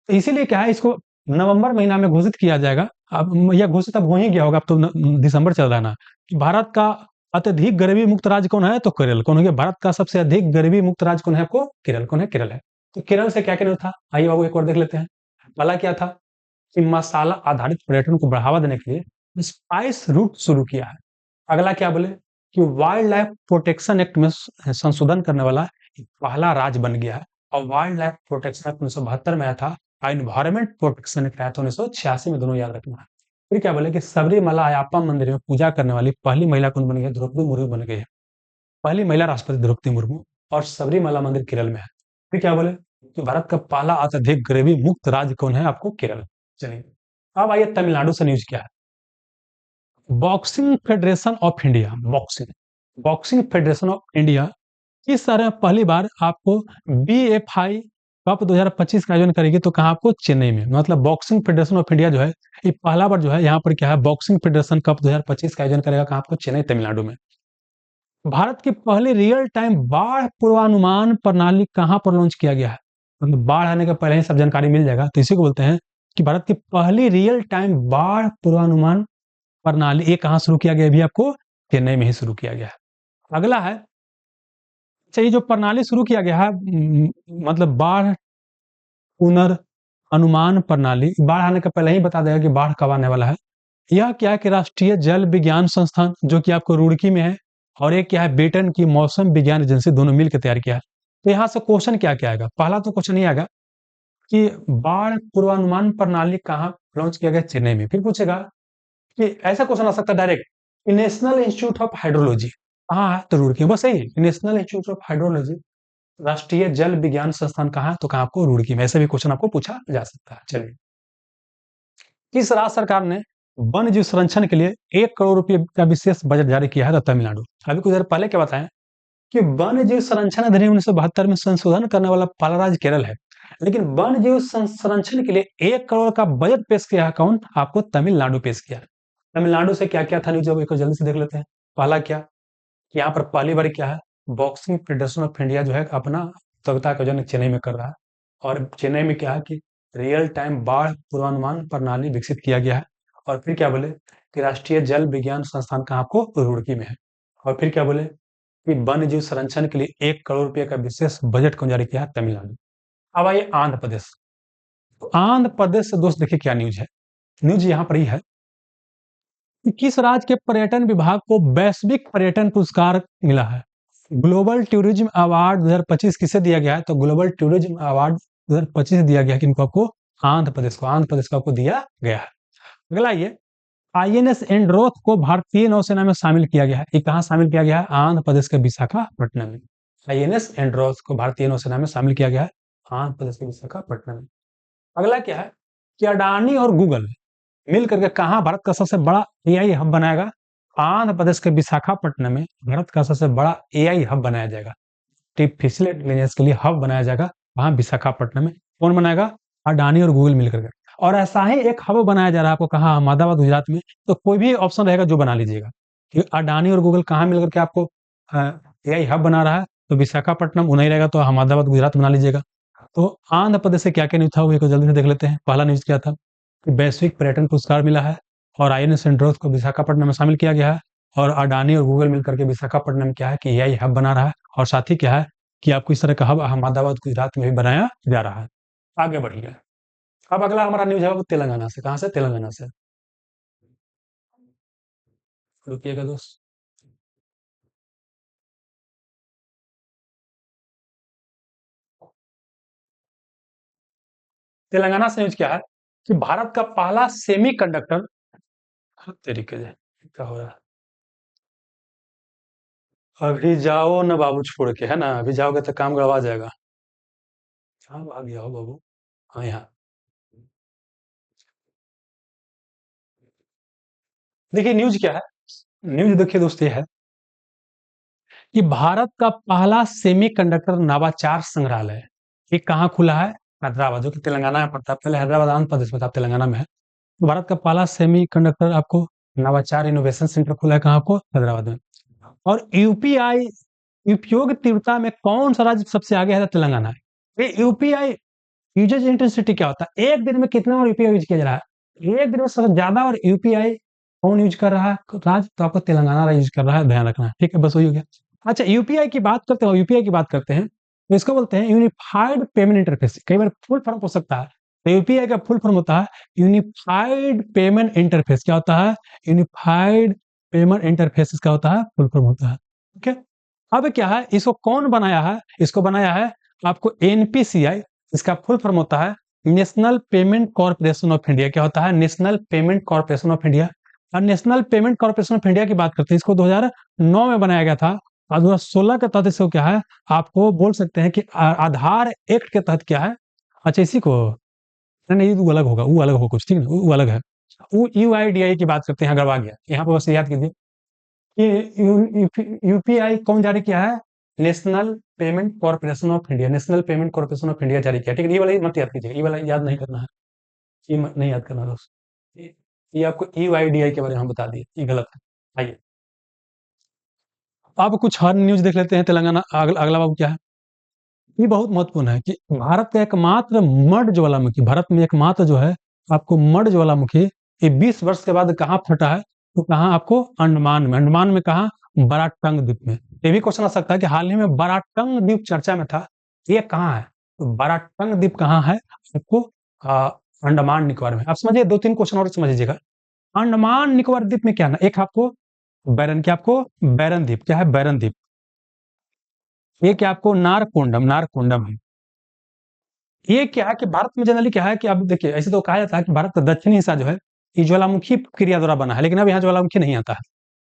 तो इसीलिए क्या है, इसको नवंबर महीना में घोषित किया जाएगा। अब यह घोषित अब हो ही गया होगा, अब तो दिसंबर चल रहा है ना। कि भारत का अत्यधिक गरीबी मुक्त राज्य कौन है? तो केरल। कौन हो गया? भारत का सबसे अधिक गरीबी मुक्त राज्य कौन है? आपको केरल। कौन है? केरल है। तो केरल से क्या क्या था, आइए बाबू एक और देख लेते हैं। पहला क्या था कि मसाला आधारित पर्यटन को बढ़ावा देने के लिए स्पाइस रूट शुरू किया है। अगला क्या बोले कि वाइल्ड लाइफ प्रोटेक्शन एक्ट में संशोधन करने वाला पहला राज्य बन गया है। और वाइल्ड लाइफ प्रोटेक्शन एक्ट 1972 में आया था, एनवायरमेंट प्रोटेक्शन एक्ट आया था 1986 में। दोनों याद रखना है। फिर क्या बोले कि सबरीमला अयप्पा मंदिर में पूजा करने वाली पहली महिला कौन बन गई है? द्रौपदी मुर्मू बन गई है। पहली महिला राष्ट्रपति द्रौपदी मुर्मू। और सबरीमला मंदिर केरल में है। फिर क्या बोले कि भारत का पहला अत्यधिक गरीबी मुक्त राज्य कौन है? आपको केरल। चलिए अब आइए तमिलनाडु से न्यूज क्या है। Boxing federation of India, boxing boxing federation of India इस साल में पहली बार आपको बीएफआई कप 2025 का आयोजन करेगी। तो कहाँ? आपको चेन्नई में। मतलब बॉक्सिंग फेडरेशन ऑफ इंडिया जो है, ये पहला बार जो है यहाँ पर क्या है, बॉक्सिंग फेडरेशन कप 2025 का आयोजन करेगा। कहाँ? आपको चेन्नई, तमिलनाडु में। भारत की पहली रियल टाइम बाढ़ पूर्वानुमान प्रणाली कहाँ पर लॉन्च किया गया है? मतलब बाढ़ आने के पहले ही सब जानकारी मिल जाएगा, तो इसी को बोलते हैं कि भारत की पहली रियल टाइम बाढ़ पूर्वानुमान प्रणाली। ये कहाँ शुरू किया गया? भी आपको चेन्नई में ही शुरू किया गया है। अगला है, अच्छा ये जो प्रणाली शुरू किया गया है, मतलब बाढ़ पुनर्नुमान प्रणाली, बाढ़ आने के पहले ही बता देगा कि बाढ़ कब आने वाला है। यह क्या है कि राष्ट्रीय जल विज्ञान संस्थान जो कि आपको रुड़की में है, और एक क्या है, ब्रिटेन की मौसम विज्ञान एजेंसी, दोनों मिलकर तैयार किया है। तो यहाँ से क्वेश्चन क्या क्या आएगा? पहला तो क्वेश्चन ये आएगा कि बाढ़ पूर्वानुमान प्रणाली कहाँ लॉन्च किया गया? चेन्नई में। फिर पूछेगा कि ऐसा क्वेश्चन आ सकता है direct, national institute of hydrology कहाँ है? तो रुड़की। बस सही, नेशनल इंस्टीट्यूट ऑफ हाइड्रोलॉजी, राष्ट्रीय जल विज्ञान संस्थान कहाँ है? तो कहाँ? आपको रुड़की में। ऐसे भी क्वेश्चन आपको पूछा जा सकता है। चलिए, किस राज्य सरकार ने वन्य जीव संरक्षण के लिए 1 करोड़ रुपए का विशेष बजट जारी किया है? तो तमिलनाडु। अभी कुछ देर पहले क्या बताएं कि वन्य जीव संरक्षण अधिनियम 1972 में संशोधन करने वाला पहला राज्य केरल है, लेकिन वन्य जीव संरक्षण के लिए 1 करोड़ का बजट पेश किया है कौन? आपको तमिलनाडु पेश किया। तमिलनाडु से क्या क्या था न्यूज, एक जल्दी से देख लेते हैं। पहला क्या कि यहाँ पर पहली बार क्या है, बॉक्सिंग फेडरेशन ऑफ इंडिया जो है अपना प्रतियोगिता का आयोजन चेन्नई में कर रहा है। और चेन्नई में क्या है कि रियल टाइम बाढ़ पूर्वानुमान प्रणाली विकसित किया गया है। और फिर क्या बोले कि राष्ट्रीय जल विज्ञान संस्थान कहाँ आपको रुड़की में है। और फिर क्या बोले कि वन्य जीव संरक्षण के लिए 1 करोड़ रुपए का विशेष बजट को जारी किया है तमिलनाडु। अब आइए आंध्र प्रदेश। तो आंध्र प्रदेश से दोस्त देखिए क्या न्यूज है। न्यूज यहाँ पर ही है कि किस राज्य के पर्यटन विभाग को वैश्विक पर्यटन पुरस्कार मिला है। ग्लोबल टूरिज्म अवार्ड 2025 किसे दिया गया है? तो ग्लोबल टूरिज्म अवार्ड 2025 दिया गया है किनको? आपको आंध्र प्रदेश को आपको दिया गया है। अगला ये आईएनएस एंड्रोथ को भारतीय नौसेना में शामिल किया गया है। ये कहाँ शामिल किया गया है? आंध्र प्रदेश के विशाखापट्टनम में। आईएनएस एंड्रोथ को भारतीय नौसेना में शामिल किया गया है आंध्र प्रदेश के विशाखापट्टनम में। अगला क्या है कि अडानी और गूगल मिल करके कहाँ भारत का सबसे बड़ा एआई हब बनाएगा? आंध्र प्रदेश के विशाखापट्टनम में भारत का सबसे बड़ा एआई हब बनाया जाएगा। आर्टिफिशियल इंटेलिजेंस के लिए हब बनाया जाएगा वहां विशाखापट्टनम में। कौन बनाएगा? अडानी और गूगल मिलकर के। और ऐसा ही एक हब बनाया जा रहा है आपको कहाँ? अहमदाबाद गुजरात में। तो कोई भी ऑप्शन रहेगा जो बना लीजिएगा कि अडानी और गूगल कहाँ मिलकर के आपको एआई हब बना रहा है। तो विशाखापट्टनम उन्हीं रहेगा, तो अहमदाबाद गुजरात बना लीजिएगा। तो आंध्र प्रदेश से क्या क्या न्यूज था वो एक जल्दी से देख लेते हैं। पहला न्यूज क्या था कि वैश्विक पर्यटन पुरस्कार मिला है और आईएनएस एंड्रोथ को विशाखापट्टनम में शामिल किया गया है। और अडानी और गूगल मिलकर के विशाखापट्टनम में क्या है कि एआई हब बना रहा है। और साथ ही क्या है कि आपको इस तरह का हब अहमदाबाद गुजरात में भी बनाया जा रहा है। आगे बढ़िए। अब अगला हमारा न्यूज है वो तेलंगाना से। कहाँ से? तेलंगाना से। रुकिएगा दोस्त। तेलंगाना से न्यूज क्या है कि भारत का पहला सेमीकंडक्टर तरीके से क्या हो रहा है। अभी जाओ ना बाबू छोड़ के, है ना? अभी जाओगे तो काम गड़बड़ा जाएगा। कहाँ भाग गया हो बाबू? हाँ यहाँ देखिए न्यूज क्या है। न्यूज देखिए दोस्त ये है कि भारत का पहला सेमीकंडक्टर नवाचार संग्रहालय ये कहाँ खुला है? हैदराबाद, जो कि तेलंगाना में पड़ता है। पहले हैदराबाद आंध्र प्रदेश में था, तेलंगाना में है। तो भारत का पहला सेमीकंडक्टर आपको नवाचार इनोवेशन सेंटर खुला है कहाँ? आपको हैदराबाद में। और यूपीआई उपयोग तीव्रता में कौन सा राज्य सबसे आगे है? तो तेलंगाना है। ये यूपीआई यूजेज इंटेंसिटी क्या होता है? एक दिन में कितना बार यूपीआई यूज किया जा रहा है? एक दिन में सबसे ज्यादा और यूपीआई कौन यूज कर रहा है? राज्य तो आपको तेलंगाना यूज कर रहा है, ध्यान रखना है। ठीक है, बस वही हो गया। अच्छा, यूपीआई की बात करते हैं, यूपीआई की बात करते हैं तो इसको बोलते हैं यूनिफाइड पेमेंट इंटरफेस। कई बार फुल फॉर्म हो सकता है। तो यूपीआई का फुल फॉर्म होता है यूनिफाइड पेमेंट इंटरफेस। क्या होता है? यूनिफाइड पेमेंट इंटरफेस इसका होता है फुल फॉर्म होता है। ठीक है। अब क्या है, इसको कौन बनाया है? इसको बनाया है आपको एनपीसीआई। इसका फुल फॉर्म होता है national payment corporation of India. क्या होता है? National payment corporation of India. और national payment corporation of India की बात करते हैं, इसको 2009 में बनाया गया था। और 2016 के तहत इसको क्या है, आपको बोल सकते हैं कि आधार एक्ट के तहत क्या है। अच्छा, इसी को नहीं नहीं, वो अलग होगा, वो अलग होगा कुछ, ठीक है, वो अलग है। वो यूआईडीआई की बात करते हैं, अगर आ गया यहाँ पर, बस याद कीजिए कि यूपीआई कौन जारी किया है? National payment corporation of India. National payment corporation of India जारी किया। ठीक है, ये वाला मत याद कीजिए, ये वाला याद नहीं करना है। ये मत नहीं याद करना दोस्त। ये आपको यूआईडीआई के बारे में हम बता दिए, ये गलत है। आइए अब कुछ हर न्यूज देख लेते हैं। तेलंगाना अगला बाबू क्या है? ये बहुत महत्वपूर्ण है कि भारत का एकमात्र मर्ड ज्वालामुखी, भारत में एकमात्र जो है आपको मर्ड ज्वालामुखी, ये 20 वर्ष के बाद कहाँ फटा है? तो कहाँ आपको? अंडमान में। अंडमान में कहाँ? बराटंग द्वीप में। ये भी क्वेश्चन आ सकता है कि हाल ही में बराटंग द्वीप चर्चा में था, ये कहाँ है? तो बराटंग द्वीप कहाँ है आपको? अंडमान निकोबार में। आप समझिए, 2-3 क्वेश्चन और समझ लीजिएगा। अंडमान निकोबार द्वीप में क्या ना, एक आपको बैरन, क्या आपको बैरन द्वीप, क्या है? बैरन द्वीप। एक आपको नारकोंडम, नारकोंडम है। ये क्या है कि भारत में जनरली क्या है कि अब देखिए, ऐसे तो कहा जाता है कि भारत का दक्षिणी हिस्सा जो है ये ज्वालामुखी क्रिया द्वारा बना है, लेकिन अब यहाँ ज्वालामुखी नहीं आता है।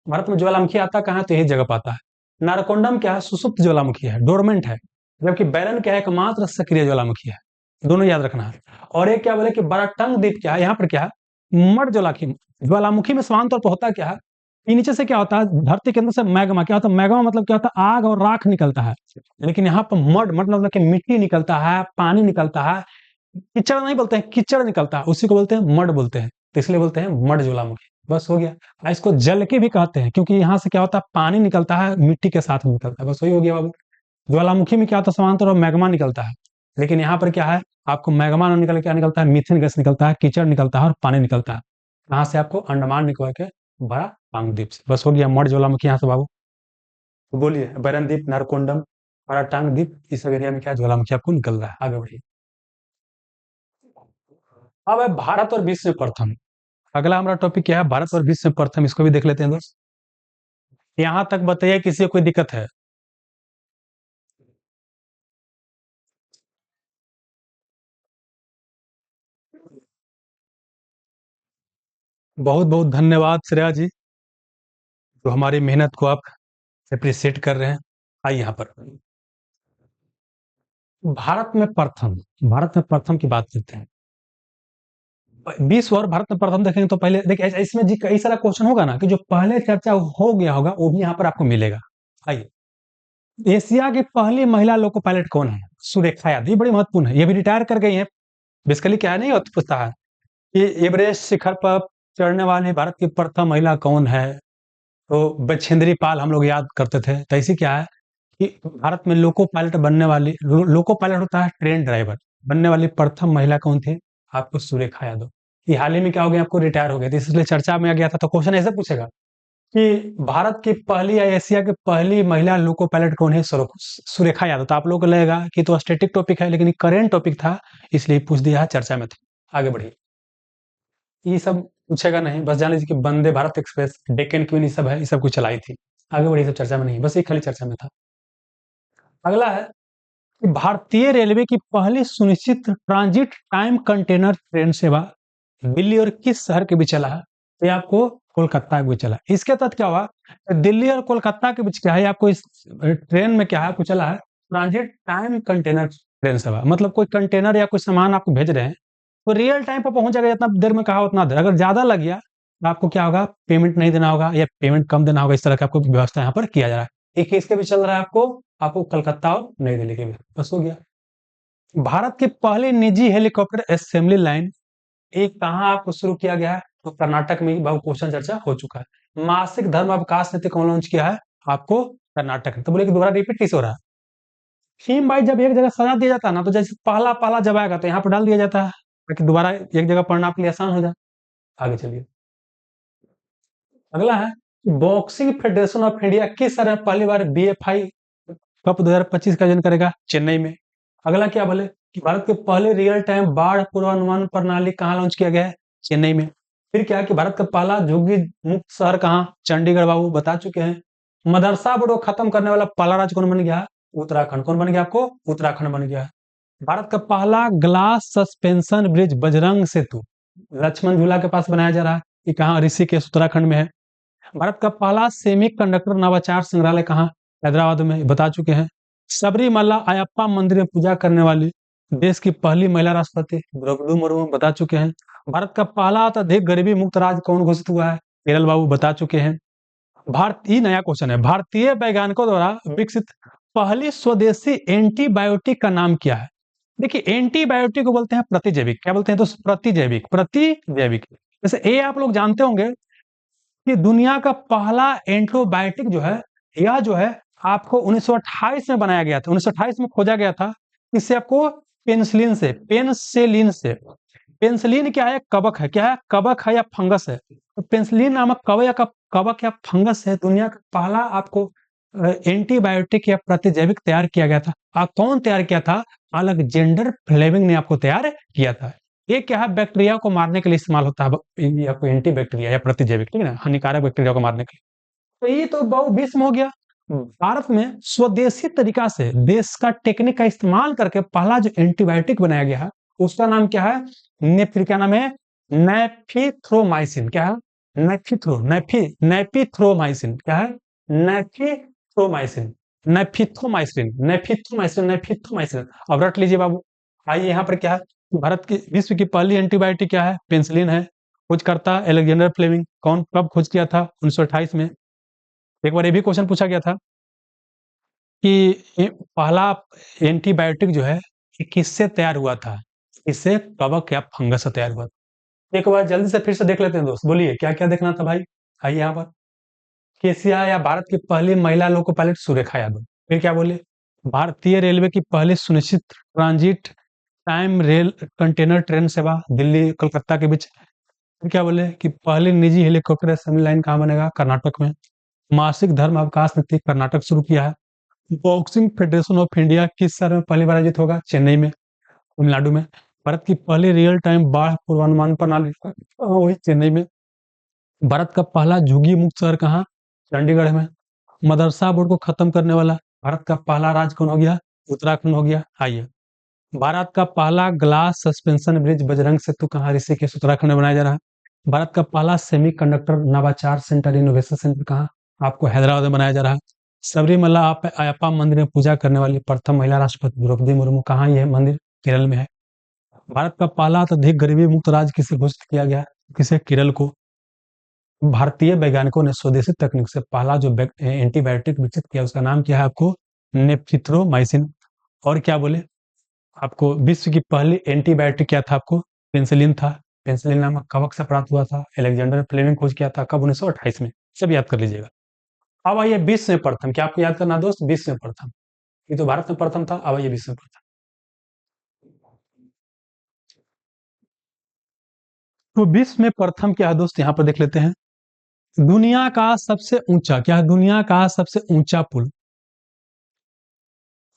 भारत में ज्वालामुखी आता कहाँ है? तो यही जगह पाता है। नारकोंडम क्या है? सुसुप्त ज्वालामुखी है, डोरमेंट है। जबकि बैरन क्या है? एकमात्र सक्रिय ज्वालामुखी है। दोनों याद रखना है। और एक क्या बोले कि बराटंग द्वीप क्या है? यहाँ पर क्या है? मड ज्वालामुखी। ज्वालामुखी में समान तौर पर होता क्या है कि नीचे से क्या होता है, धरती के अंदर से मैग्मा। क्या होता है मैग्मा? मतलब क्या होता है? आग और राख निकलता है। लेकिन यहाँ पर मड मतलब कि मिट्टी निकलता है, पानी निकलता है। कीचड़ नहीं बोलते हैं, कीचड़ निकलता है, उसी को बोलते हैं मड बोलते हैं। तो इसलिए बोलते हैं मड ज्वालामुखी। बस हो गया। इसको जल के भी कहते हैं क्योंकि यहाँ से क्या होता है, पानी निकलता है, मिट्टी के साथ में निकलता है। बस वही हो गया बाबू। ज्वालामुखी में क्या होता है? समांतर और मैग्मा निकलता है। लेकिन यहाँ पर क्या है आपको मैग्मा निकल क्या निकलता है, मीथेन गैस निकलता है, कीचड़ निकलता है और पानी निकलता है। कहाँ से? आपको अंडमान निकोबार के बड़ा टांग द्वीप से। बस हो गया, मौर्य ज्वालामुखी यहाँ से बाबू। तो बोलिए, बैरन द्वीप, नारकोंडम, बड़ा टांग द्वीप, इस सब एरिया में क्या ज्वालामुखी आपको निकल रहा है। आगे बढ़िए। अब है भारत और विश्व में प्रथम। अगला हमारा टॉपिक क्या है? भारत और विश्व में प्रथम। इसको भी देख लेते हैं दोस्त। यहाँ तक बताइए किसी को कोई दिक्कत है? बहुत बहुत धन्यवाद श्रेया जी, तो हमारी मेहनत को आप अप्रिशिएट कर रहे हैं। आइए यहाँ पर भारत में प्रथम, भारत में प्रथम की बात करते हैं। विश्व और भारत में प्रथम देखेंगे तो पहले देखिए, इसमें जी कई सारा क्वेश्चन होगा ना कि जो पहले चर्चा हो गया होगा वो भी यहाँ पर आपको मिलेगा। आइए, एशिया की पहली महिला लोको पायलट कौन है? सुरेखा यादव। ये बड़ी महत्वपूर्ण है, ये भी रिटायर कर गई है। बेसिकली क्या है, नहीं होता पूछता है कि एवरेस्ट शिखर पर चढ़ने वाली भारत की प्रथम महिला कौन है? तो बछेंद्री पाल हम लोग याद करते थे। तो ऐसी क्या है कि भारत में लोको पायलट बनने वाली, लोको पायलट होता है ट्रेन ड्राइवर, बनने वाली प्रथम महिला कौन थी? आपको सुरेखा यादव। ये हाल ही में क्या हो गया, आपको रिटायर हो गए थे, इसलिए चर्चा में आ गया था। तो क्वेश्चन ऐसे पूछेगा कि भारत की पहली या एशिया की पहली महिला लोको पायलट कौन है? सुरेखा यादव। तो आप लोगों को लगेगा कि तो स्टैटिक टॉपिक है, लेकिन ये करेंट टॉपिक था, इसलिए पूछ दिया है, चर्चा में था। आगे बढ़िए। ये सब पूछेगा नहीं, बस जान लीजिए कि वंदे भारत एक्सप्रेस, डेक्कन क्वीन, ये सब है, ये सब कुछ चलाई थी। आगे बढ़िए, सब चर्चा में नहीं है, बस ये खाली चर्चा में था। अगला है कि भारतीय रेलवे की पहली सुनिश्चित ट्रांजिट टाइम कंटेनर ट्रेन सेवा दिल्ली और किस शहर के बीच चला है? तो ये आपको कोलकाता के बीच चला। इसके तहत क्या हुआ, दिल्ली और कोलकाता के बीच क्या है, आपको इस ट्रेन में क्या है, आपको चला है ट्रांजिट टाइम कंटेनर ट्रेन सेवा। मतलब कोई कंटेनर या कोई सामान आपको भेज रहे हैं तो रियल टाइम पर पहुंच जाएगा, जितना देर में कहा उतना देर। अगर ज्यादा लग गया तो आपको क्या होगा, पेमेंट नहीं देना होगा या पेमेंट कम देना होगा। इस तरह का आपको व्यवस्था यहाँ पर किया जा रहा है। एक इसके भी चल रहा है, आपको आपको कलकत्ता और नई दिल्ली के भी। बस हो गया। भारत की पहली निजी हेलीकॉप्टर असेंबली लाइन एक कहाँ आपको शुरू किया गया है? तो कर्नाटक में ही बहु क्वेश्चन चर्चा हो चुका है। मासिक धर्म अवकाश नीति कौन लॉन्च किया है? आपको कर्नाटक ने। तो बोले कि दोबारा रिपीट किस हो रहा है? थीम बाइट जब एक जगह सजा दिया जाता है ना, तो जैसे पहला पहला जब आएगा तो यहाँ पर डाल दिया जाता है ताकि दोबारा एक जगह पढ़ना आपके लिए आसान हो जाए। आगे चलिए। अगला है बॉक्सिंग फेडरेशन ऑफ इंडिया किस साल में पहली बार बीएफआई कप 2025 का आयोजन करेगा? चेन्नई में। अगला क्या बोले कि भारत के पहले रियल टाइम बाढ़ पूर्वानुमान प्रणाली कहाँ लॉन्च किया गया है? चेन्नई में। फिर क्या है कि भारत का पहला झुग्गी मुक्त शहर कहाँ? चंडीगढ़, बाबू बता चुके हैं। मदरसा बोर्ड को खत्म करने वाला पहला राज्य कौन बन गया? उत्तराखंड। कौन बन गया? आपको उत्तराखंड बन गया। भारत का पहला ग्लास सस्पेंशन ब्रिज बजरंग सेतु लक्ष्मण झूला के पास बनाया जा रहा है। ये कहाँ? ऋषिकेश उत्तराखंड में है। भारत का पहला सेमीकंडक्टर नवाचार संग्रहालय कहाँ? हैदराबाद में, बता चुके हैं। सबरीमला अयप्पा मंदिर में पूजा करने वाली देश की पहली महिला राष्ट्रपति द्रौपदी मुर्मू, बता चुके हैं। भारत का पहला अत्यधिक गरीबी मुक्त राज्य कौन घोषित हुआ है? केरल, बाबू बता चुके हैं। भारतीय, नया क्वेश्चन है, भारतीय वैज्ञानिकों द्वारा विकसित पहली स्वदेशी एंटीबायोटिक का नाम क्या है? देखिए, एंटीबायोटिक को बोलते हैं प्रतिजैविक। क्या बोलते हैं? तो प्रतिजैविक, प्रतिजैविक। जैसे ये आप लोग जानते होंगे कि दुनिया का पहला एंटीबायोटिक जो है, यह जो है आपको 1928 में बनाया गया था, 1928 में खोजा गया था। इससे आपको पेनिसिलिन से, पेनिसिलिन से, पेनिसिलिन क्या है? कवक है। क्या है? कवक है या फंगस है? तो पेनिसिलिन नामक कवक या फंगस है, दुनिया का पहला आपको एंटीबायोटिक या प्रतिजैविक तैयार किया गया था। कौन तैयार किया था? अलेक्जेंडर फ्लेमिंग ने आपको तैयार किया था। ये क्या है? बैक्टीरिया को मारने के लिए इस्तेमाल होता है, ये आपको एंटी बैक्टीरिया या प्रतिजैविक, ठीक है ना, हानिकारक बैक्टीरिया को मारने के लिए। तो ये तो बहु भीष्म हो गया। भारत में स्वदेशी तरीका से देश का टेक्निक का इस्तेमाल करके पहला जो एंटीबायोटिक बनाया गया है उसका नाम क्या है? फिर क्या नाम है? नेफिथ्रोमाइसिन। क्या है? नेफिथ्रोमाइसिन। क्या है? नेफिथ्रोमाइसिन, नेफिथ्रोमाइसिन। अब रट लीजिए बाबू। आइए यहाँ पर क्या है, भारत की विश्व की पहली एंटीबायोटिक क्या है? पेनिसिलिन है। खोजकर्ता अलेक्जेंडर फ्लेमिंग। कौन, कब खोज किया था? 1928 में। एक बार ये भी क्वेश्चन पूछा गया था कि पहला एंटीबायोटिक जो है ये किससे तैयार हुआ था? इससे कवक या फंगस से तैयार हुआ था। एक बार जल्दी से फिर से देख लेते हैं दोस्त, बोलिए क्या क्या देखना था भाई। आइए यहाँ पर, केसिया या भारत की पहली महिला लोको पायलट सुरेखा यादव। फिर क्या बोले? भारतीय रेलवे की पहली सुनिश्चित transit time rail container train सेवा दिल्ली कोलकाता के बीच। फिर क्या बोले कि पहली निजी हेलीकॉप्टर असेंबली लाइन कहाँ बनेगा? कर्नाटक में। मासिक धर्म अवकाश नीति कर्नाटक शुरू किया है। बॉक्सिंग फेडरेशन ऑफ इंडिया किस शहर में पहली बार आयोजित होगा? चेन्नई में, तमिलनाडु में। भारत की पहली रियल टाइम बाढ़ पूर्वानुमान प्रणाली वही चेन्नई में। भारत का पहला झुग्गी मुक्त शहर कहाँ? चंडीगढ़ में। मदरसा बोर्ड को खत्म करने वाला भारत का पहला राज्य कौन हो गया? उत्तराखंड हो गया। आइए, भारत का पहला ग्लास सस्पेंशन ब्रिज बजरंग सेतु कहाँ? ऋषिकेश उत्तराखंड में बनाया जा रहा है। भारत का पहला सेमीकंडक्टर नवाचार सेंटर इनोवेशन सेंटर कहाँ? आपको हैदराबाद में बनाया जा रहा है। सबरीमला अयप्पा मंदिर में पूजा करने वाली प्रथम महिला राष्ट्रपति द्रौपदी मुर्मू कहाँ? यह मंदिर केरल में है। भारत का पहला अत्यधिक गरीबी मुक्त राज्य किसे घोषित किया गया? किसे? केरल को। भारतीय वैज्ञानिकों ने स्वदेशी तकनीक से पहला जो एंटीबायोटिक विकसित किया उसका नाम क्या है? आपको नेफ्रिथ्रोमाइसिन। और क्या बोले आपको? विश्व की पहली एंटीबायोटिक क्या था? आपको पेनिसिलिन था। पेनिसिलिन नामक कवक से प्राप्त हुआ था। अलेक्जेंडर फ्लेमिंग खोज किया था कब? 1928 में। सब याद कर लीजिएगा। अब आइए विश्व में प्रथम, क्या आपको याद करना दोस्त? विश्व में प्रथम, ये तो भारत में प्रथम था। अब आइए विश्व में प्रथम। तो विश्व में प्रथम क्या है दोस्त? यहाँ पर देख लेते हैं। दुनिया का सबसे ऊंचा क्या है? दुनिया का सबसे ऊंचा पुल।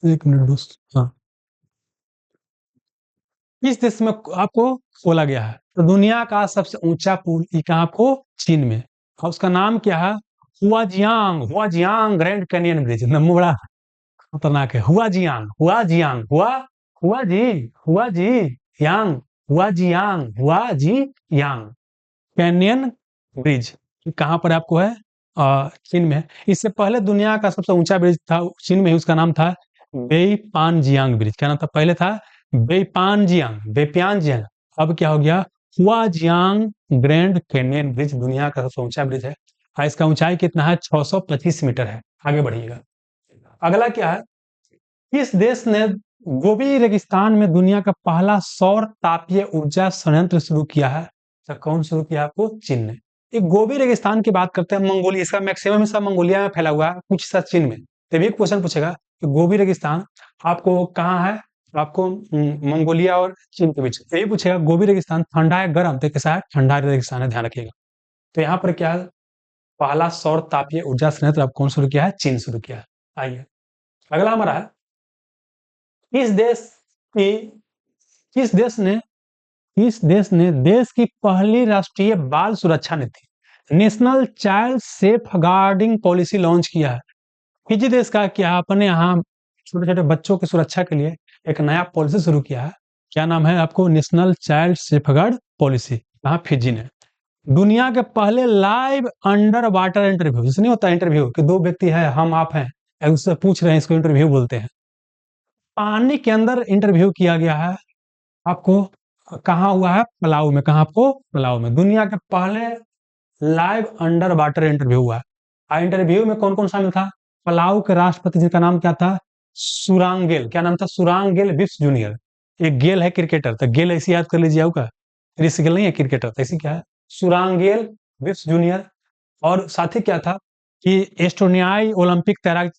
एक मिनट दोस्त, हाँ, किस देश में आपको खोला गया है? तो दुनिया का सबसे ऊंचा पुल ये कहाँ? आपको चीन में। और उसका नाम क्या है? Huajiang grand canyon bridge. नाम बड़ा खतरनाक है। हुआ जी, हुआ जी यांग, हुआ जी यांग कैनियन ब्रिज कहाँ पर आपको है? चीन में है। इससे पहले दुनिया का सबसे ऊंचा ब्रिज था चीन में ही, उसका नाम था बेईपानजियांग ब्रिज। क्या नाम था? पहले था बेईपानजियांग। अब क्या हो गया? हुआजियांग ग्रैंड कैनियन ब्रिज दुनिया का सबसे ऊंचा ब्रिज है। इसका ऊंचाई कितना है? 625 मीटर है। आगे बढ़िएगा। अगला क्या है? किस देश ने गोबी रेगिस्तान में दुनिया का पहला सौर तापीय ऊर्जा संयंत्र शुरू किया है? तो कौन शुरू किया? आपको चीन ने। एक गोबी रेगिस्तान की बात करते हैं। मंगोलिया, इसका मैक्सिमम हिस्सा मंगोलिया में फैला हुआ है, कुछ हिस्सा चीन में। तभी एक क्वेश्चन पूछेगा कि गोबी रेगिस्तान आपको कहाँ है? तो आपको मंगोलिया और चीन के बीच यही पूछेगा। गोबी रेगिस्तान ठंडा है गर्म? तो कैसा है? ठंडा रेगिस्तान है, ध्यान रखिएगा। तो यहाँ पर क्या है? पहला सौर तापीय ऊर्जा संयंत्र आप कौन शुरू किया है? चीन शुरू किया है। आइए, अगला हमारा है, किस देश की किस देश ने देश की पहली राष्ट्रीय बाल सुरक्षा नीति national child safeguarding policy launch किया है? फिजी देश का क्या अपने यहाँ छोटे छोटे बच्चों की सुरक्षा के लिए एक नया पॉलिसी शुरू किया है। क्या नाम है? आपको national child safe guard policy. कहाँ? फिजी ने। दुनिया के पहले लाइव अंडर वाटर इंटरव्यू, जैसे नहीं होता इंटरव्यू कि दो व्यक्ति है, हम आप हैं, उससे पूछ रहे हैं, इसको इंटरव्यू बोलते हैं। पानी के अंदर इंटरव्यू किया गया है। आपको कहाँ हुआ है? पलाऊ में। कहाँ? आपको पलाऊ में। दुनिया के पहले लाइव अंडर वाटर इंटरव्यू हुआ है। इंटरव्यू में कौन कौन शामिल था? पलाऊ के राष्ट्रपति जिनका नाम क्या था? सुरांगेल। क्या नाम था? सुरांगेल विप्स जूनियर। एक गेल है क्रिकेटर, तो गेल ऐसी याद कर लीजिए का। ऋषि गेल नहीं है क्रिकेटर, तो ऐसी क्या है? सुरांगेल विप्स जूनियर। और साथ ही क्या था कि एस्टोनियाई ओलंपिक तैराक,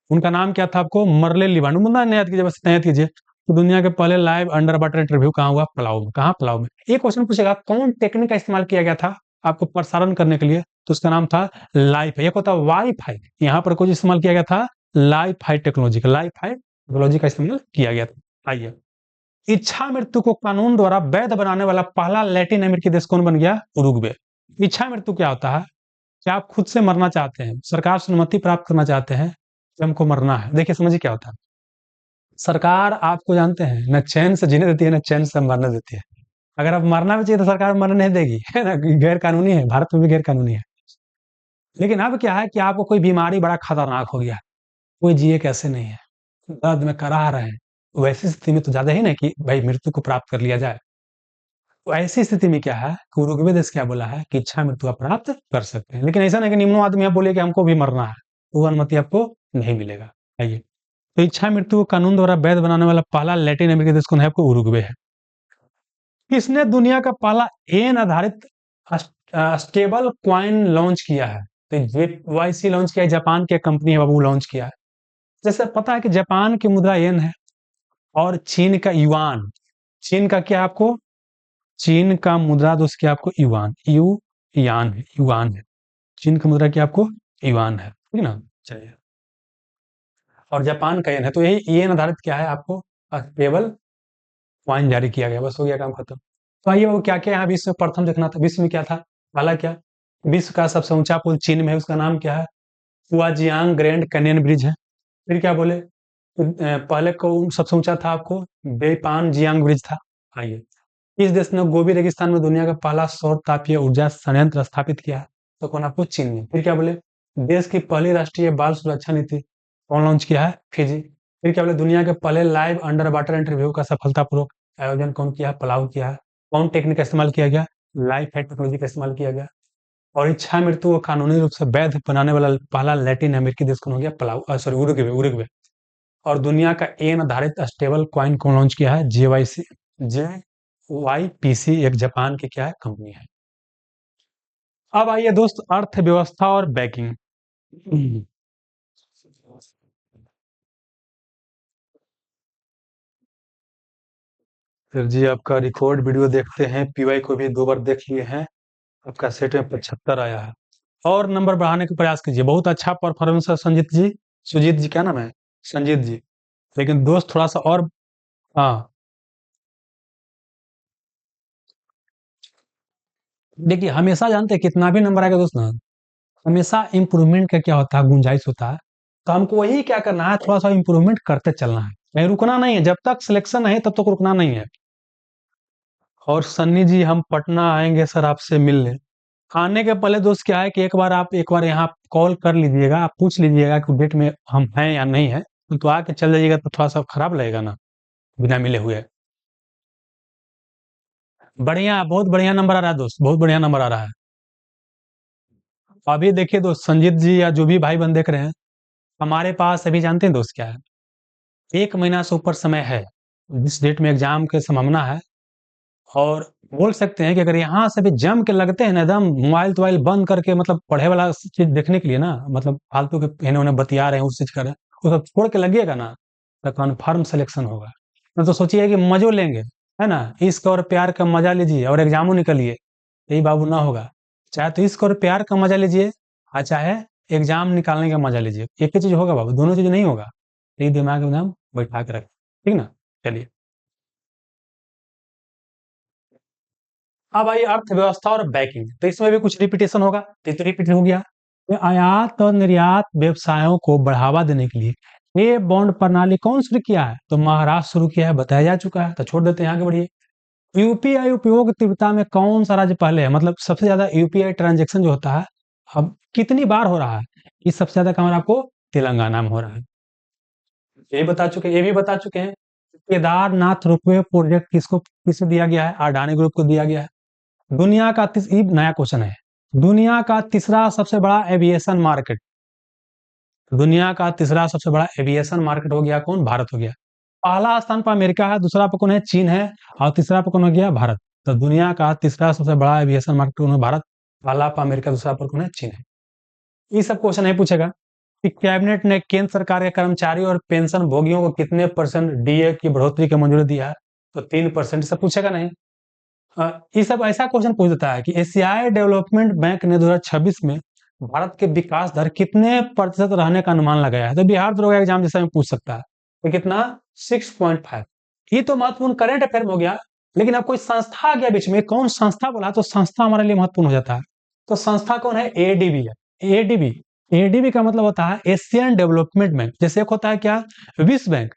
उनका नाम क्या था? आपको मरले लिबानो। मुद्दा नहीं याद कीजिए, बस इतना याद कीजिए। तो दुनिया के पहले लाइव अंडर वाटर इंटरव्यू कहाँ हुआ? पलाऊ में। कहाँ? पलाऊ में। एक क्वेश्चन पूछेगा कौन टेक्निक का इस्तेमाल किया गया था आपको प्रसारण करने के लिए? तो उसका नाम था लाइफ। एक होता है वाई फाई, यहाँ पर कुछ इस्तेमाल किया गया था लाइफ फाई टेक्नोलॉजी का। लाइफ फाई टेक्नोलॉजी का इस्तेमाल किया गया था। आइए, इच्छा मृत्यु को कानून द्वारा वैध बनाने वाला पहला लैटिन अमेरिकी देश कौन बन गया? उरुग्वे। इच्छा मृत्यु क्या होता है? क्या आप खुद से मरना चाहते हैं, सरकार से अनुमति प्राप्त करना चाहते हैं कि हमको मरना है? देखिए समझिए क्या होता है। सरकार आपको जानते हैं न चैन से जीने देती है, न चैन से मरने देती है। अगर आप मरना भी चाहिए तो सरकार मरने नहीं देगी, है ना? गैर कानूनी है, भारत में भी गैर कानूनी है। लेकिन अब क्या है कि आपको कोई बीमारी बड़ा खतरनाक हो गया, कोई जिए कैसे नहीं है, दर्द में कराह रहे हैं, तो वैसी स्थिति में तो ज्यादा ही नहीं कि भाई मृत्यु को प्राप्त कर लिया जाए। तो ऐसी स्थिति में क्या है कि उरुग्वे देश क्या बोला है कि इच्छा मृत्यु आप प्राप्त कर सकते हैं। लेकिन ऐसा नहीं कि निम्नो आदमी आप बोले कि हमको भी मरना है, वो अनुमति आपको नहीं मिलेगा। आइए, तो इच्छा मृत्यु को कानून द्वारा वैध बनाने वाला पहला लैटिन अमेरिकी देश कौन है? आपको उरुग्वे है। किसने दुनिया का पहला एन आधारित स्टेबल क्वाइन लॉन्च किया है? तो जेवाईसी लॉन्च किया है, जापान की कंपनी है वो लॉन्च किया है। जैसे पता है कि जापान की मुद्रा येन है, और चीन का युआन। चीन का क्या है आपको? चीन का मुद्रा दोस्त क्या आपको? युआन। यान है, युआन है। चीन का मुद्रा क्या आपको? युआन है, ठीक ना? चलिए। और जापान का येन है। तो यही येन आधारित क्या है आपको? स्टेबल कॉइन जारी किया गया। बस हो गया काम खत्म। तो आइए वो क्या-क्या यहाँ विश्व में प्रथम देखना था। विश्व में क्या था? पहला क्या? विश्व का सबसे ऊँचा पुल चीन में है, उसका नाम क्या है? हुआजियांग ग्रैंड कैनियन ब्रिज है। फिर क्या बोले? पहले कौन सबसे ऊँचा था आपको? बेपानजियांग ब्रिज था। आइए। किस देश ने गोबी रेगिस्तान में दुनिया का पहला सौर तापीय ऊर्जा संयंत्र स्थापित किया है? तो कौन आपको? चीन ने। फिर क्या बोले? देश की पहली राष्ट्रीय बाल सुरक्षा नीति कौन लॉन्च किया है? फिजी। फिर क्या बोले? दुनिया के पहले लाइव अंडर वाटर इंटरव्यू का सफलतापूर्वक आयोजन कौन किया है? पलाऊ किया है। कौन टेक्निक का इस्तेमाल किया गया? लाइफ हैक टेक्नोलॉजी का इस्तेमाल किया गया। और इच्छा मृत्यु को कानूनी रूप से वैध बनाने वाला पहला लैटिन अमेरिकी देश कौन हो गया? Palau, sorry, Uruguay, Uruguay. और दुनिया का येन आधारित स्टेबल कॉइन कौन लॉन्च किया है? जेवाईसी, जेवाईपीसी एक जापान की क्या है? कंपनी है। अब आइए दोस्त, अर्थव्यवस्था और बैंकिंग। फिर जी आपका रिकॉर्ड वीडियो देखते हैं। पीवाई को भी 2 बार देख लिए हैं। आपका सेट में 75 आया है। और नंबर बढ़ाने का प्रयास कीजिए। बहुत अच्छा परफॉर्मेंस है संजीत जी। सुजीत जी क्या नाम है? संजीत जी। लेकिन दोस्त थोड़ा सा और। हाँ, देखिए हमेशा जानते हैं कितना भी नंबर आएगा दोस्त ना, हमेशा इम्प्रूवमेंट का क्या होता है? गुंजाइश होता है। तो हमको वही क्या करना है? थोड़ा सा इम्प्रूवमेंट करते चलना है। कहीं रुकना नहीं है। जब तक सिलेक्शन है तब तक रुकना नहीं है। और सन्नी जी, हम पटना आएंगे सर आपसे मिलने। आने के पहले दोस्त क्या है कि एक बार यहाँ कॉल कर लीजिएगा, आप पूछ लीजिएगा कि डेट में हम हैं या नहीं है। तो आके चल जाइएगा तो थोड़ा सा खराब लगेगा ना, बिना मिले हुए। बढ़िया, बहुत बढ़िया नंबर आ रहा है दोस्त, बहुत बढ़िया नंबर आ रहा है। अभी देखिए दोस्त, संजीत जी या जो भी भाई बंद देख रहे हैं, हमारे पास अभी जानते हैं दोस्त क्या है? 1 महीना से ऊपर समय है। जिस डेट में एग्जाम की संभावना है। और बोल सकते हैं कि अगर यहाँ से भी जम के लगते हैं ना एकदम मोबाइल तोबाइल बंद करके, मतलब पढ़े वाला चीज देखने के लिए ना, मतलब फालतू के इन्होंने बतिया रहे हैं उस चीज कर रहे हैं, वो सब छोड़ के लगिएगा ना, तो कन्फर्म सिलेक्शन होगा। तो सोचिए कि मजो लेंगे, है ना? इश्क और प्यार का मजा लीजिए और एग्जामों निकलिए। यही बाबू ना होगा। चाहे तो इश्क और प्यार का मजा लीजिए, और चाहे एग्जाम निकालने का मजा लीजिए। एक ही चीज होगा बाबू, दोनों चीज नहीं होगा। यही दिमाग में नाम बैठा के रखें, ठीक ना? चलिए। अब आई अर्थव्यवस्था और बैंकिंग, तो इसमें भी कुछ रिपीटेशन होगा। तो रिपीट हो गया। तो आयात और निर्यात व्यवसायों को बढ़ावा देने के लिए ये बॉन्ड प्रणाली कौन शुरू किया है? तो महाराष्ट्र शुरू किया है, बताया जा चुका है। तो छोड़ देते हैं, आगे बढ़िए। यूपीआई उपयोग तीव्रता में कौन सा राज्य पहले है? मतलब सबसे ज्यादा यूपीआई ट्रांजेक्शन जो होता है, अब कितनी बार हो रहा है? ये सबसे ज्यादा काम आपको तेलंगाना में हो रहा है। ये बता चुके, ये भी बता चुके हैं। केदारनाथ रोपवे प्रोजेक्ट किसको, किसे दिया गया है? अडानी ग्रुप को दिया गया है। दुनिया का ये नया क्वेश्चन है। दुनिया का तीसरा सबसे बड़ा एविएशन मार्केट, दुनिया का तीसरा सबसे बड़ा एविएशन मार्केट हो गया कौन? भारत हो गया। पहला स्थान पर अमेरिका है, दूसरा पर कौन है? चीन है। और तीसरा पर कौन हो गया? भारत। तो दुनिया का तीसरा सबसे बड़ा एविएशन मार्केट कौन है? भारत। पहला पर अमेरिका, दूसरा पर कौन है? चीन है। ये सब क्वेश्चन नहीं पूछेगा कि कैबिनेट ने केंद्र सरकार के कर्मचारियों और पेंशन भोगियों को कितने परसेंट डीए की बढ़ोतरी की मंजूरी दिया है? तो 3%। सब पूछेगा नहीं। ये सब ऐसा क्वेश्चन पूछ देता है कि एशियाई डेवलपमेंट बैंक ने 2026 में भारत के विकास दर कितने प्रतिशत रहने का अनुमान लगाया है? तो बिहार दरोगा एग्जाम जैसा में पूछ सकता है। तो कितना? 6.5। ये तो महत्वपूर्ण करंट अफेयर में हो गया। लेकिन अब कोई संस्था आ गया बीच में, कौन संस्था बोला, तो संस्था हमारे लिए महत्वपूर्ण हो जाता है। तो संस्था कौन है? एडीबी है। एडीबी, एडीबी का मतलब होता है एशियन डेवलपमेंट बैंक। जैसे एक होता है क्या? विश्व बैंक।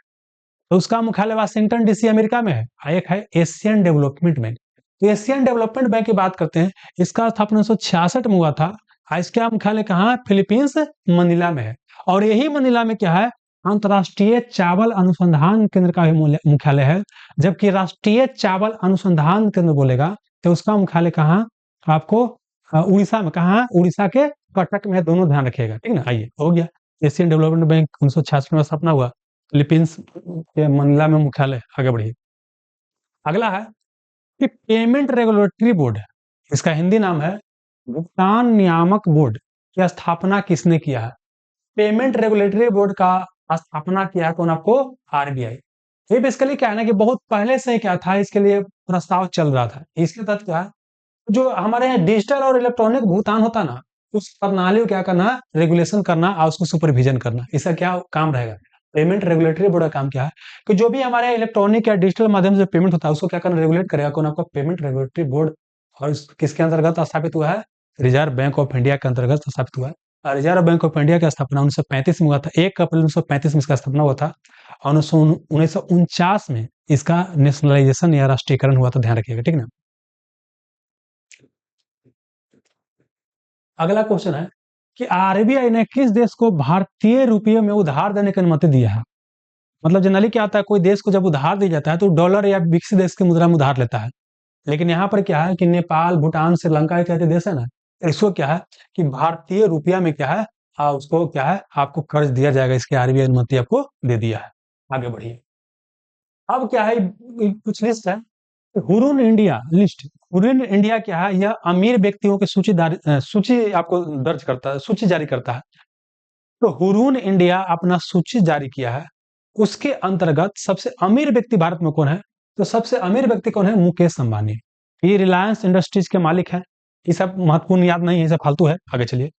तो उसका मुख्यालय वाशिंगटन डीसी अमेरिका में है। एक है एशियन डेवलपमेंट बैंक। तो एशियन डेवलपमेंट बैंक की बात करते हैं। इसका स्थापना 1966 में हुआ था। इसका मुख्यालय कहाँ है? फिलीपींस, मनीला में है। और यही मनीला में क्या है? अंतर्राष्ट्रीय चावल अनुसंधान केंद्र का भी मुख्यालय है। जबकि राष्ट्रीय चावल अनुसंधान केंद्र बोलेगा तो उसका मुख्यालय कहाँ? आपको उड़ीसा में। कहाँ है? उड़ीसा के कटक में है। दोनों ध्यान रखिएगा, ठीक ना? आइए, हो गया। एशियन डेवलपमेंट बैंक 1966 में स्थापना हुआ। फिलीपींस के मनीला में मुख्यालय। आगे बढ़िए। अगला है कि पेमेंट रेगुलेटरी बोर्ड, इसका हिंदी नाम है भुगतान नियामक बोर्ड, की स्थापना किसने किया है? पेमेंट रेगुलेटरी बोर्ड का स्थापना किया है कौन? आपको आरबीआई। ये बेसिकली क्या है ना कि बहुत पहले से ही क्या था, इसके लिए प्रस्ताव चल रहा था। इसके तहत क्या है, जो हमारे यहाँ डिजिटल और इलेक्ट्रॉनिक भुगतान होता है ना, उस प्रणाली को क्या करना, रेगुलेशन करना और उसको सुपरविजन करना। इसका क्या काम रहेगा? पेमेंट रेगुलेटरी बोर्ड का काम क्या है कि जो भी हमारे यहाँ इलेक्ट्रॉनिक या डिजिटल माध्यम से पेमेंट होता है, उसको क्या करना, रेगुलेट करेगा कौन? आपका पेमेंट रेगुलेटरी बोर्ड। और किसके अंतर्गत स्थापित हुआ है? रिजर्व बैंक ऑफ इंडिया के अंतर्गत स्थापित हुआ है। और रिजर्व बैंक ऑफ इंडिया की स्थापना 1935 में हुआ था। 1 अप्रैल 1935 में इसका स्थापना हुआ था। और 1949 में इसका नेशनलाइजेशन या राष्ट्रीयकरण हुआ था। ध्यान रखिएगा, ठीक ना। अगला क्वेश्चन है कि आरबीआई ने किस देश को भारतीय रुपये में उधार देने की अनुमति दिया है? मतलब जनरली क्या होता है, कोई देश को जब उधार दिया जाता है तो डॉलर या विकसित देश की मुद्रा में उधार लेता है। लेकिन यहाँ पर क्या है कि नेपाल, भूटान, श्रीलंका जैसे देश है ना, इसको क्या है कि भारतीय रुपया में क्या है, उसको क्या है, आपको कर्ज दिया जाएगा। इसकी आरबीआई अनुमति आपको दे दिया है। आगे बढ़िए। अब क्या है, कुछ लिस्ट है। Hurun India list. Hurun India क्या है, यह अमीर व्यक्तियों की सूची आपको दर्ज करता है, सूची जारी करता है। तो हुरून इंडिया अपना सूची जारी किया है। उसके अंतर्गत सबसे अमीर व्यक्ति भारत में कौन है? तो सबसे अमीर व्यक्ति कौन है? मुकेश अंबानी। ये रिलायंस इंडस्ट्रीज के मालिक हैं। ये सब महत्वपूर्ण याद नहीं है, ये सब फालतू है। आगे चलिए।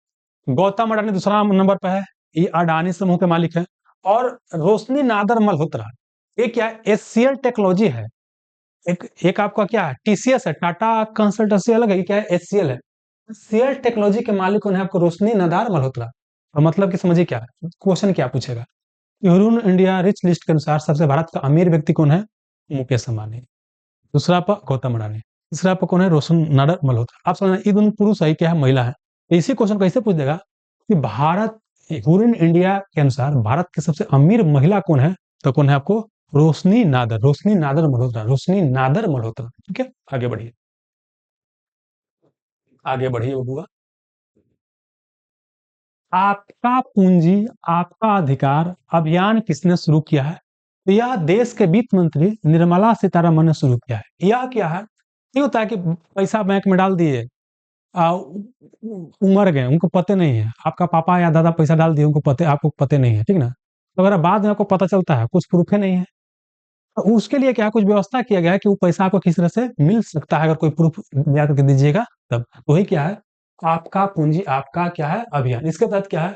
गौतम अडानी दूसरा नंबर पर है। ये अडानी समूह के मालिक है। और रोशनी नादर मल्होत्रा, ये क्या है, एचसीएल टेक्नोलॉजी है। एक एक आपका क्या है, टीसीएस है, टाटा कंसल्टेंसी अलग है। ये क्या है, एचसीएल है। एचसीएल टेक्नोलॉजी के मालिक कौन है? आपको रोशनी नादार मल्होत्रा। और मतलब कि समझिए क्या है, क्वेश्चन क्या पूछेगा। ह्यूरन इंडिया रिच लिस्ट के अनुसार सबसे भारत का अमीर व्यक्ति कौन है? मुकेश अंबानी। दूसरा पर गौतम अडानी। तीसरा पर कौन है? रोशन नाडर मल्होत्रा। आप समझना, ये दोनों पुरुष है, क्या है, महिला है। तो इसी क्वेश्चन कैसे पूछ देगा कि भारत, ह्यूरन इंडिया के अनुसार भारत की सबसे अमीर महिला कौन है? तो कौन है आपको? रोशनी नादर, रोशनी नादर मल्होत्रा, रोशनी नादर मल्होत्रा। ठीक है, आगे बढ़िए। आगे बढ़िए बबुआ। आपका पूंजी आपका अधिकार अभियान किसने शुरू किया है? तो यह देश के वित्त मंत्री निर्मला सीतारमन ने शुरू किया है। यह क्या है, ये होता है कि पैसा बैंक में डाल दिए, मर गए, उनको पते नहीं है। आपका पापा या दादा पैसा डाल दिए, उनको पते, आपको पते नहीं है, ठीक ना। तो अगर बाद में आपको पता चलता है, कुछ प्रूफ ही नहीं है, तो उसके लिए क्या कुछ व्यवस्था किया गया है कि वो पैसा आपको किस तरह से मिल सकता है, अगर कोई प्रूफ या करके दीजिएगा तब। वही क्या है, आपका पूंजी आपका क्या है अभियान। इसके तहत क्या है,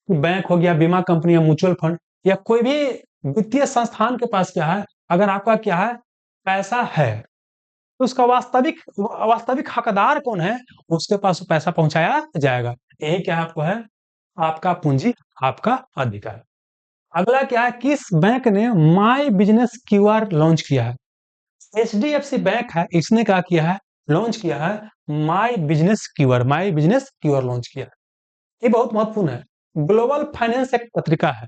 बैंक हो गया, बीमा कंपनी या म्यूचुअल फंड या कोई भी वित्तीय संस्थान के पास क्या है, अगर आपका क्या है, पैसा है, तो उसका वास्तविक वास्तविक हकदार कौन है? उसके पास वो पैसा पहुंचाया जाएगा। यही क्या है, आपको है आपका पूंजी आपका अधिकार। अगला क्या है, किस बैंक ने माई बिजनेस क्यूआर लॉन्च किया है? एचडीएफसी बैंक है, इसने क्या किया है, लॉन्च किया है my business QR. My business QR launch किया। ये बहुत महत्वपूर्ण है। ग्लोबल फाइनेंस एक पत्रिका है।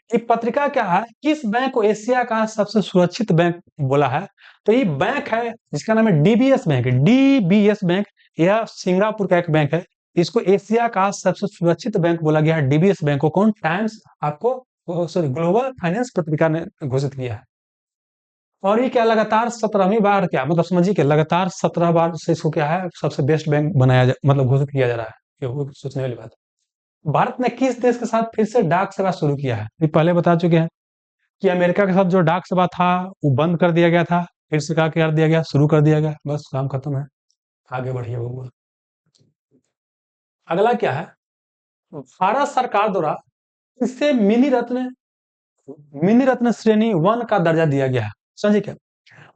ये पत्रिका क्या है, किस बैंक को एशिया का सबसे सुरक्षित बैंक बोला है? तो ये बैंक है जिसका नाम है डीबीएस बैंक। डीबीएस बैंक, यह सिंगापुर का एक बैंक है। इसको एशिया का सबसे सुरक्षित बैंक बोला गया है। डीबीएस बैंक को कौन, टाइम्स आपको सॉरी ग्लोबल फाइनेंस पत्रिका ने घोषित किया है। और ये क्या लगातार 17वीं बार, क्या मतलब समझिए कि लगातार 17 बार से इसको क्या है, सबसे बेस्ट बैंक बनाया जा, मतलब घोषित किया जा रहा है। ये वो सोचने वाली बात है। भारत ने किस देश के साथ फिर से डाक सेवा शुरू किया है? ये पहले बता चुके हैं कि अमेरिका के साथ जो डाक सेवा था वो बंद कर दिया गया था, फिर से क्या कर दिया गया, शुरू कर दिया गया, बस काम खत्म है। आगे बढ़िए बबुआ। अगला क्या है, भारत सरकार द्वारा इससे मिनी रत्न श्रेणी 1 का दर्जा दिया गया है। समझिए क्या,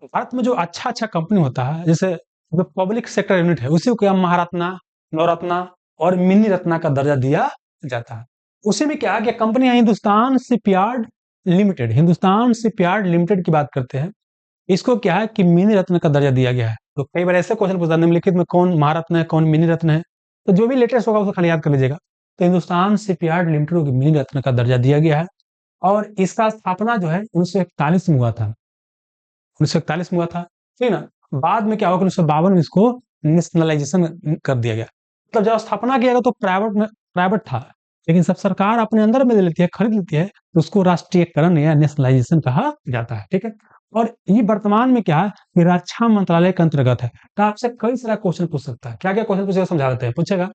भारत में जो अच्छा अच्छा कंपनी होता है, जैसे जो पब्लिक सेक्टर यूनिट है, उसी को क्या महारत्ना, नवरत्ना और मिनी रत्ना का दर्जा दिया जाता है। उसी में क्या है कि कंपनियां हिंदुस्तान शिपयार्ड लिमिटेड की बात करते हैं। इसको क्या है कि मिनी रत्न का दर्जा दिया गया है। तो कई बार ऐसे क्वेश्चन पूछता है, निम्नलिखित में कौन महारत्न है, कौन मिनी रत्न है? तो जो भी लेटेस्ट होगा उसको खाली याद कर लीजिएगा। तो हिंदुस्तान शिपयार्ड लिमिटेड को मिनी रत्न का दर्जा दिया गया है। और इसका स्थापना जो है 1941 में हुआ था। 1941 में हुआ था, ठीक ना। बाद में क्या हुआ कि 1952 में इसको नेशनलाइजेशन कर दिया गया। मतलब जब स्थापना किया गया तो प्राइवेट था, लेकिन सब सरकार अपने अंदर में ले लेती है, खरीद लेती है, तो उसको राष्ट्रीयकरण या नेशनलाइजेशन कहा जाता है, ठीक है। और ये वर्तमान में क्या है कि रक्षा मंत्रालय के अंतर्गत है। तो आपसे कई सारा क्वेश्चन पूछ सकता है। क्या क्या क्वेश्चन पूछेगा समझा देते हैं। पूछेगा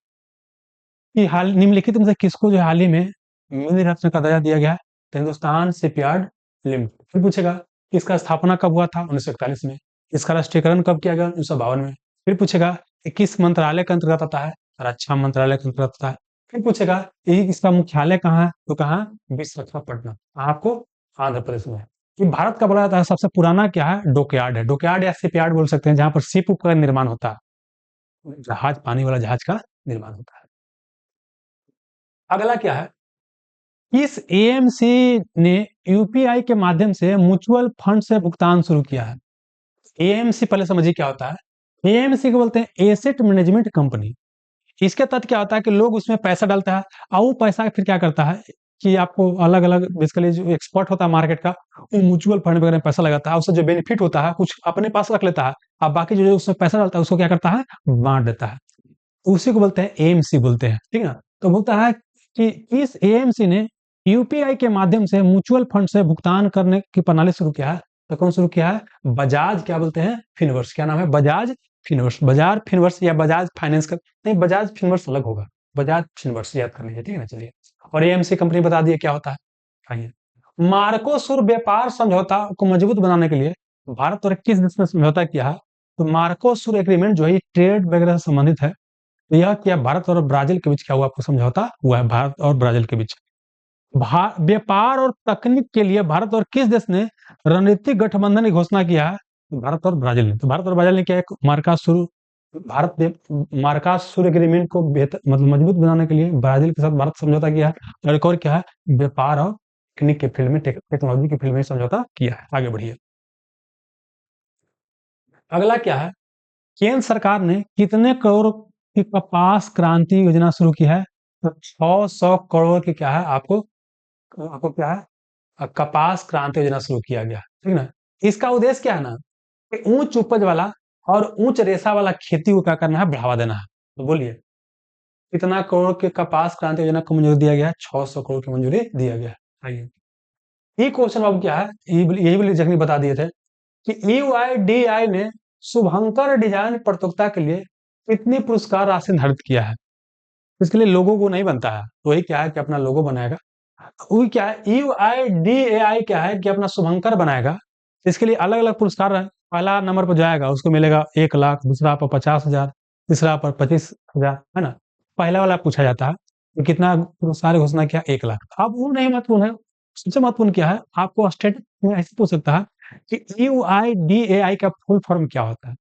कि हाल निम्नलिखित में से किसको जो हाल ही में मिनी रत्न का दर्जा दिया गया है? तो हिंदुस्तान शिपयार्ड लिमिटेड। फिर पूछेगा इसका स्थापना कब हुआ था? 1941 में। इसका राष्ट्रीयकरण कब किया गया? 1952 में। फिर पूछेगा कि किस मंत्रालय के अंतर्गत आता है? रक्षा मंत्रालय के अंतर्गत आता है। फिर पूछेगा कि इसका मुख्यालय कहाँ है? तो कहाँ? विशाखापट्टनम। आपको आंध्र प्रदेश में है। कि भारत का बोला जाता है सबसे पुराना क्या है? डॉकयार्ड है। डॉकयार्ड या शिपयार्ड बोल सकते हैं, जहाँ पर शिप का निर्माण होता है। जहाज, पानी वाला जहाज का निर्माण होता है। अगला क्या है? किस एएमसी ने यूपीआई के माध्यम से म्यूचुअल फंड से भुगतान शुरू किया है? एएमसी पहले समझिए क्या होता है। एएमसी को बोलते हैं एसेट मैनेजमेंट कंपनी। इसके तहत क्या होता है कि लोग उसमें पैसा डालता है और वो पैसा फिर क्या करता है कि आपको अलग-अलग बेसिकली जो एक्सपर्ट होता है मार्केट का, वो म्यूचुअल फंड वगैरह में पैसा लगाता है। उससे जो बेनिफिट होता है कुछ अपने पास रख लेता है और बाकी जो उसमें पैसा डालता है उसको क्या करता है? बाँट देता है। उसी को बोलते हैं एएमसी बोलते हैं, ठीक है ना? तो बोलता है कि इस एएमसी ने यूपीआई के माध्यम से म्यूचुअल फंड से भुगतान करने की प्रणाली शुरू किया है। तो कौन शुरू किया है? बजाज क्या बोलते हैं? फिनवर्स। क्या नाम है? बजाज फिनवर्स। बजाज फिनवर्स या बजाज फाइनेंस का नहीं, बजाज फिनवर्स अलग होगा। बजाज फिनवर्स याद कर लीजिए, ठीक है ना? चलिए। और एएमसी कंपनी बता दिए क्या होता है। आइए। मार्कोसुर व्यापार समझौता को मजबूत बनाने के लिए भारत और किस देश ने समझौता किया है? तो मार्कोसुर एग्रीमेंट जो है ट्रेड वगैरह से संबंधित है। तो यह क्या भारत और ब्राजील के बीच क्या हुआ? आपको समझौता हुआ है भारत और ब्राजील के बीच। व्यापार और तकनीक के लिए भारत और किस देश ने रणनीतिक गठबंधन की घोषणा किया है? तो भारत और ब्राजील ने। तो भारत और ब्राजील ने क्या एक मार्कासुर भारत ने मार्कासुर एग्रीमेंट को बेहतर मतलब मजबूत बनाने के लिए ब्राजील के साथ भारत समझौता किया है। और एक और क्या है? व्यापार और तकनीक के फील्ड में टेक्नोलॉजी के फील्ड में समझौता किया है। आगे बढ़िए। अगला क्या है? केंद्र सरकार ने कितने करोड़ की कपास क्रांति योजना शुरू की है? तो 600 करोड़ की क्या है? आपको आपको क्या है? कपास क्रांति योजना शुरू किया गया, ठीक ना? इसका उद्देश्य क्या है ना कि उच्च उपज वाला और उच्च रेशा वाला खेती को क्या करना है? बढ़ावा देना है। तो बोलिए कितना करोड़ के कपास क्रांति योजना को मंजूरी दिया गया है? 600 करोड़ की मंजूरी दिया गया है। आइए, ये क्वेश्चन अब क्या है? यही वाली जगह बता दिए थे कि यूआईडीआई ने शुभंकर डिजाइन प्रतियोगिता के लिए कितनी पुरस्कार राशि निर्धारित किया है? इसके लिए लोगो को नहीं बनता है, तो वही क्या है कि अपना लोगो बनाएगा। वही क्या है, यूआईडीएआई क्या है कि अपना शुभंकर बनाएगा। इसके लिए अलग अलग पुरस्कार है। पहला नंबर पर जाएगा उसको मिलेगा 1 लाख, दूसरा पर 50,000, तीसरा पर 25,000, है ना? पहला वाला पूछा जाता है कि कितना पुरस्कार घोषणा किया? 1 लाख। अब वो नहीं महत्वपूर्ण है। सबसे महत्वपूर्ण क्या है? आपको स्टेट में ऐसे पूछ सकता है कि यूआईडीएआई का फुल फॉर्म क्या होता है?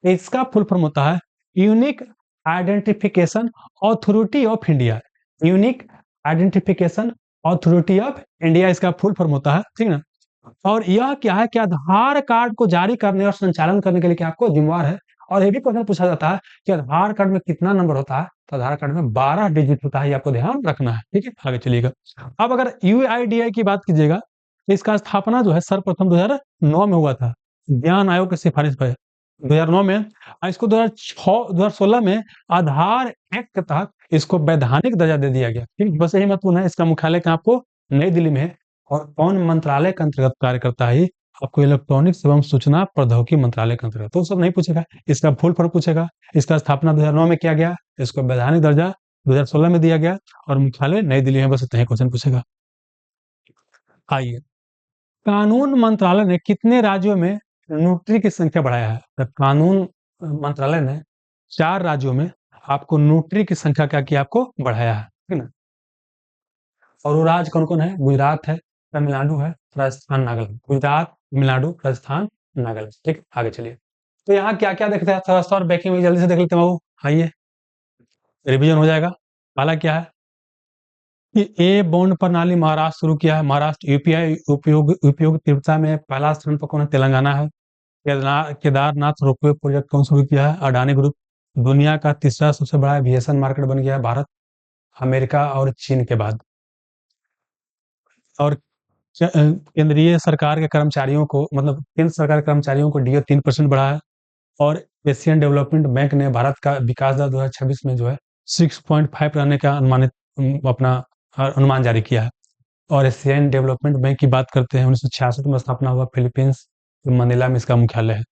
इसका फुल फॉर्म होता है unique identification authority of India. Unique identification authority of India इसका फुल फॉर्म होता है, ठीक ना? और यह क्या है कि आधार कार्ड को जारी करने और संचालन करने के लिए क्या आपको जिम्मेवार है। और ये भी क्वेश्चन पूछा जाता है कि आधार कार्ड में कितना नंबर होता है? तो आधार कार्ड में 12 डिजिट होता है, ये आपको ध्यान रखना है, ठीक है? आगे चलिएगा। अब अगर यूआईडीआई की बात कीजिएगा, तो इसका स्थापना जो है सर्वप्रथम 2009 में हुआ था, ज्ञान आयोग की सिफारिश पर 2009 में। इसको 2016 में आधार एक्ट के तहत इसको वैधानिक दर्जा दे दिया गया, ठीक? बस यही महत्वपूर्ण है। इसका मुख्यालय कहाँ आपको? नई दिल्ली में है। और कौन मंत्रालय के अंतर्गत कार्य करता है ये? आपको इलेक्ट्रॉनिक्स एवं सूचना प्रौद्योगिकी मंत्रालय के अंतर्गत। तो सब नहीं पूछेगा, इसका फुल फॉर्म पूछेगा। इसका स्थापना 2009 में किया गया, इसको वैधानिक दर्जा 2016 में दिया गया और मुख्यालय नई दिल्ली में। बस इतना ही क्वेश्चन पूछेगा। आइए, कानून मंत्रालय ने कितने राज्यों में नोटरी की संख्या बढ़ाया है? तो कानून मंत्रालय ने 4 राज्यों में आपको नोटरी की संख्या क्या किया? आपको बढ़ाया है, ठीक ना? और वो राज्य कौन-कौन है? गुजरात है, तमिलनाडु है, राजस्थान, नागालैंड। गुजरात, तमिलनाडु, राजस्थान, नागालैंड, ठीक? आगे चलिए। तो यहाँ क्या-क्या देखते हैं? थोड़ा-सा और बैकिंग में जल्दी से देख लेते हैं बाबू। आइए, रिवीजन हो जाएगा। पहला क्या है कि ए बॉन्ड प्रणाली महाराष्ट्र शुरू किया है। महाराष्ट्र यूपीआई उपयोग तीव्रता में पहला स्थान पर कौन है? तेलंगाना है। केदारनाथ रोपवे प्रोजेक्ट कौन शुरू किया है? अडानी ग्रुप। दुनिया का तीसरा सबसे बड़ा एविएशन मार्केट बन गया है भारत, अमेरिका और चीन के बाद। और केंद्रीय सरकार के कर्मचारियों को मतलब केंद्र सरकार के कर्मचारियों को डीए 3% बढ़ा है। और एशियन डेवलपमेंट बैंक ने भारत का विकास दर 2026 में जो है 6.5 रहने का अनुमानित अपना अनुमान जारी किया है। और एशियन डेवलपमेंट बैंक की बात करते हैं, 1966 में स्थापना हुआ, फिलीपींस मनीला में इसका मुख्यालय है।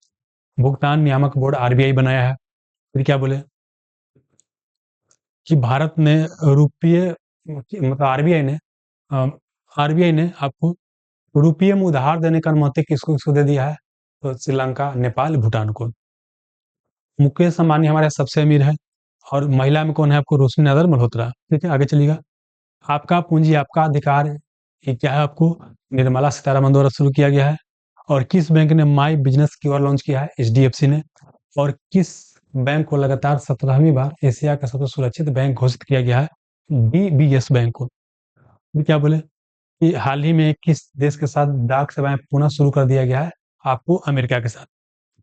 भुगतान नियामक बोर्ड आरबीआई बनाया है। फिर क्या बोले कि भारत ने रुपये मतलब आरबीआई ने आपको रुपये में उधार देने का अनुमति किसको किसको दे दिया है? तो श्रीलंका, नेपाल, भूटान को। मुकेश अंबानी हमारे सबसे अमीर है, और महिला में कौन है आपको? रोशनी नदर मल्होत्रा। ठीक है, आगे चलिएगा। आपका पूंजी आपका अधिकार, ये क्या है आपको? निर्मला सीतारमण द्वारा शुरू किया गया है। और किस बैंक ने माई बिजनेस क्यूआर लॉन्च किया है? एचडीएफसी ने। और किस बैंक को लगातार 17वीं बार एशिया का सबसे सुरक्षित बैंक घोषित किया गया है? डीबीएस बैंक को। ये क्या बोले कि हाल ही में किस देश के साथ डाक सेवाएं पुनः शुरू कर दिया गया है? आपको अमेरिका के साथ।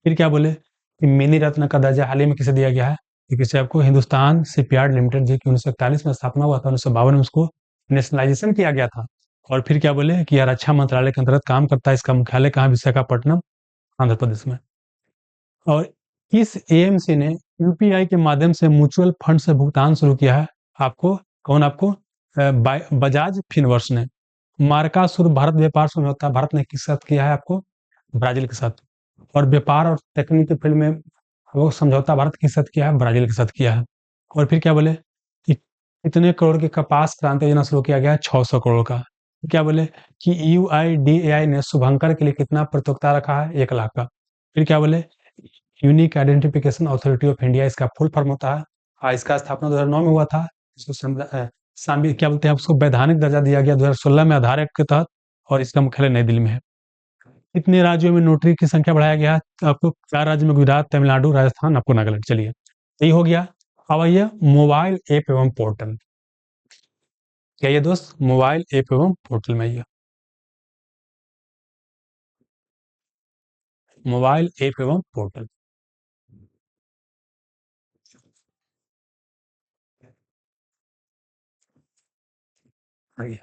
फिर क्या बोले कि मिनी रत्न का दर्जा हाल ही में किसे दिया गया है? तो किसे आपको? हिंदुस्तान शिपयार्ड लिमिटेड, जो कि 1941 में स्थापना हुआ था, 1952 में उसको नेशनलाइजेशन किया गया था। और फिर क्या बोले कि यह रक्षा मंत्रालय के अंतर्गत काम करता है, इसका मुख्यालय कहाँ? विशाखापट्टनम, आंध्र प्रदेश में। और किस एएमसी ने यूपीआई के माध्यम से म्यूचुअल फंड से भुगतान शुरू किया है? आपको कौन? आपको बजाज फिनवर्स ने। मार्कासुर भारत व्यापार समझौता भारत ने किस साथ किया है? आपको ब्राजील के साथ। और व्यापार और तकनीकी फील्ड में वो समझौता भारत के साथ किया है? ब्राजील के साथ किया है। और फिर क्या बोले कि कितने करोड़ की कपास क्रांति योजना शुरू किया गया है? 600 करोड़ का। क्या बोले कि यूआईडीएआई ने शुभंकर के लिए कितना प्रतियोगिता रखा है? 1 लाख का। फिर क्या बोले unique identification authority of India, इसका फुल फॉर्म होता है। इसका स्थापना 2009 में हुआ था। इसको क्या बोलते हैं, उसको वैधानिक दर्जा दिया गया 2016 में आधार एक्ट के तहत। और इसका मुख्यालय नई दिल्ली में है। कितने राज्यों में नोटरी की संख्या बढ़ाया गया है? तो आपको 4 राज्य में, गुजरात, तमिलनाडु, राजस्थान, आपको नागालैंड। चलिए, यही हो गया। अब आइए मोबाइल ऐप एवं पोर्टल। क्या ये दोस्त? मोबाइल ऐप एवं पोर्टल में आइए। मोबाइल ऐप एवं पोर्टल। आइए।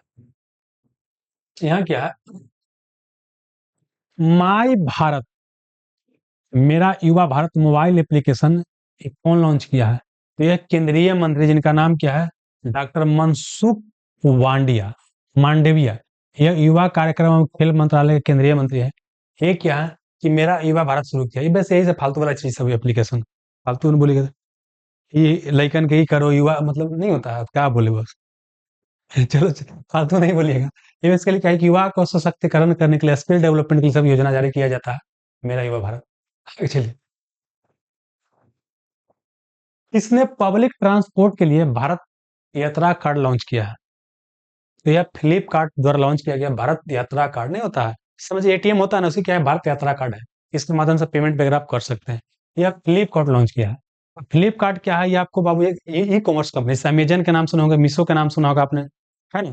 यहाँ क्या है? माई भारत, मेरा युवा भारत मोबाइल एप्लीकेशन कौन लॉन्च किया है? तो यह केंद्रीय मंत्री, जिनका नाम क्या है? डॉक्टर मनसुख वांडिया मांडविया। यह युवा कार्यक्रम एवं खेल मंत्रालय के केंद्रीय मंत्री है। ये क्या है कि मेरा युवा भारत शुरू किया। ये बस यही से फालतू वाला चीज, सब एप्लीकेशन फालतू नहीं बोलेगा। ये लइकन के ही करो युवा, मतलब नहीं होता है, क्या बोले बस। चलो फालतू नहीं बोलिएगा। ये इसके लिए क्या है कि युवा को सशक्तिकरण करने के लिए, स्किल डेवलपमेंट के लिए सब योजना जारी किया जाता है। मेरा युवा भारत। चलिए, किसने पब्लिक ट्रांसपोर्ट के लिए भारत यात्रा कार्ड लॉन्च किया है? तो यह फ्लिपकार्ट द्वारा लॉन्च किया गया भारत यात्रा कार्ड। नहीं होता है, समझिए एटीएम होता है ना, उसी क्या है, भारत यात्रा कार्ड है। इसके माध्यम से पेमेंट वगैरह आप कर सकते हैं। यह फ्लिपकार्ट लॉन्च किया है। फ्लिपकार्ट क्या है? ये आपको बाबू एक ई कॉमर्स कंपनी, जैसे अमेजन के नाम सुना होगा, मीशो का नाम सुना होगा आपने, है ना?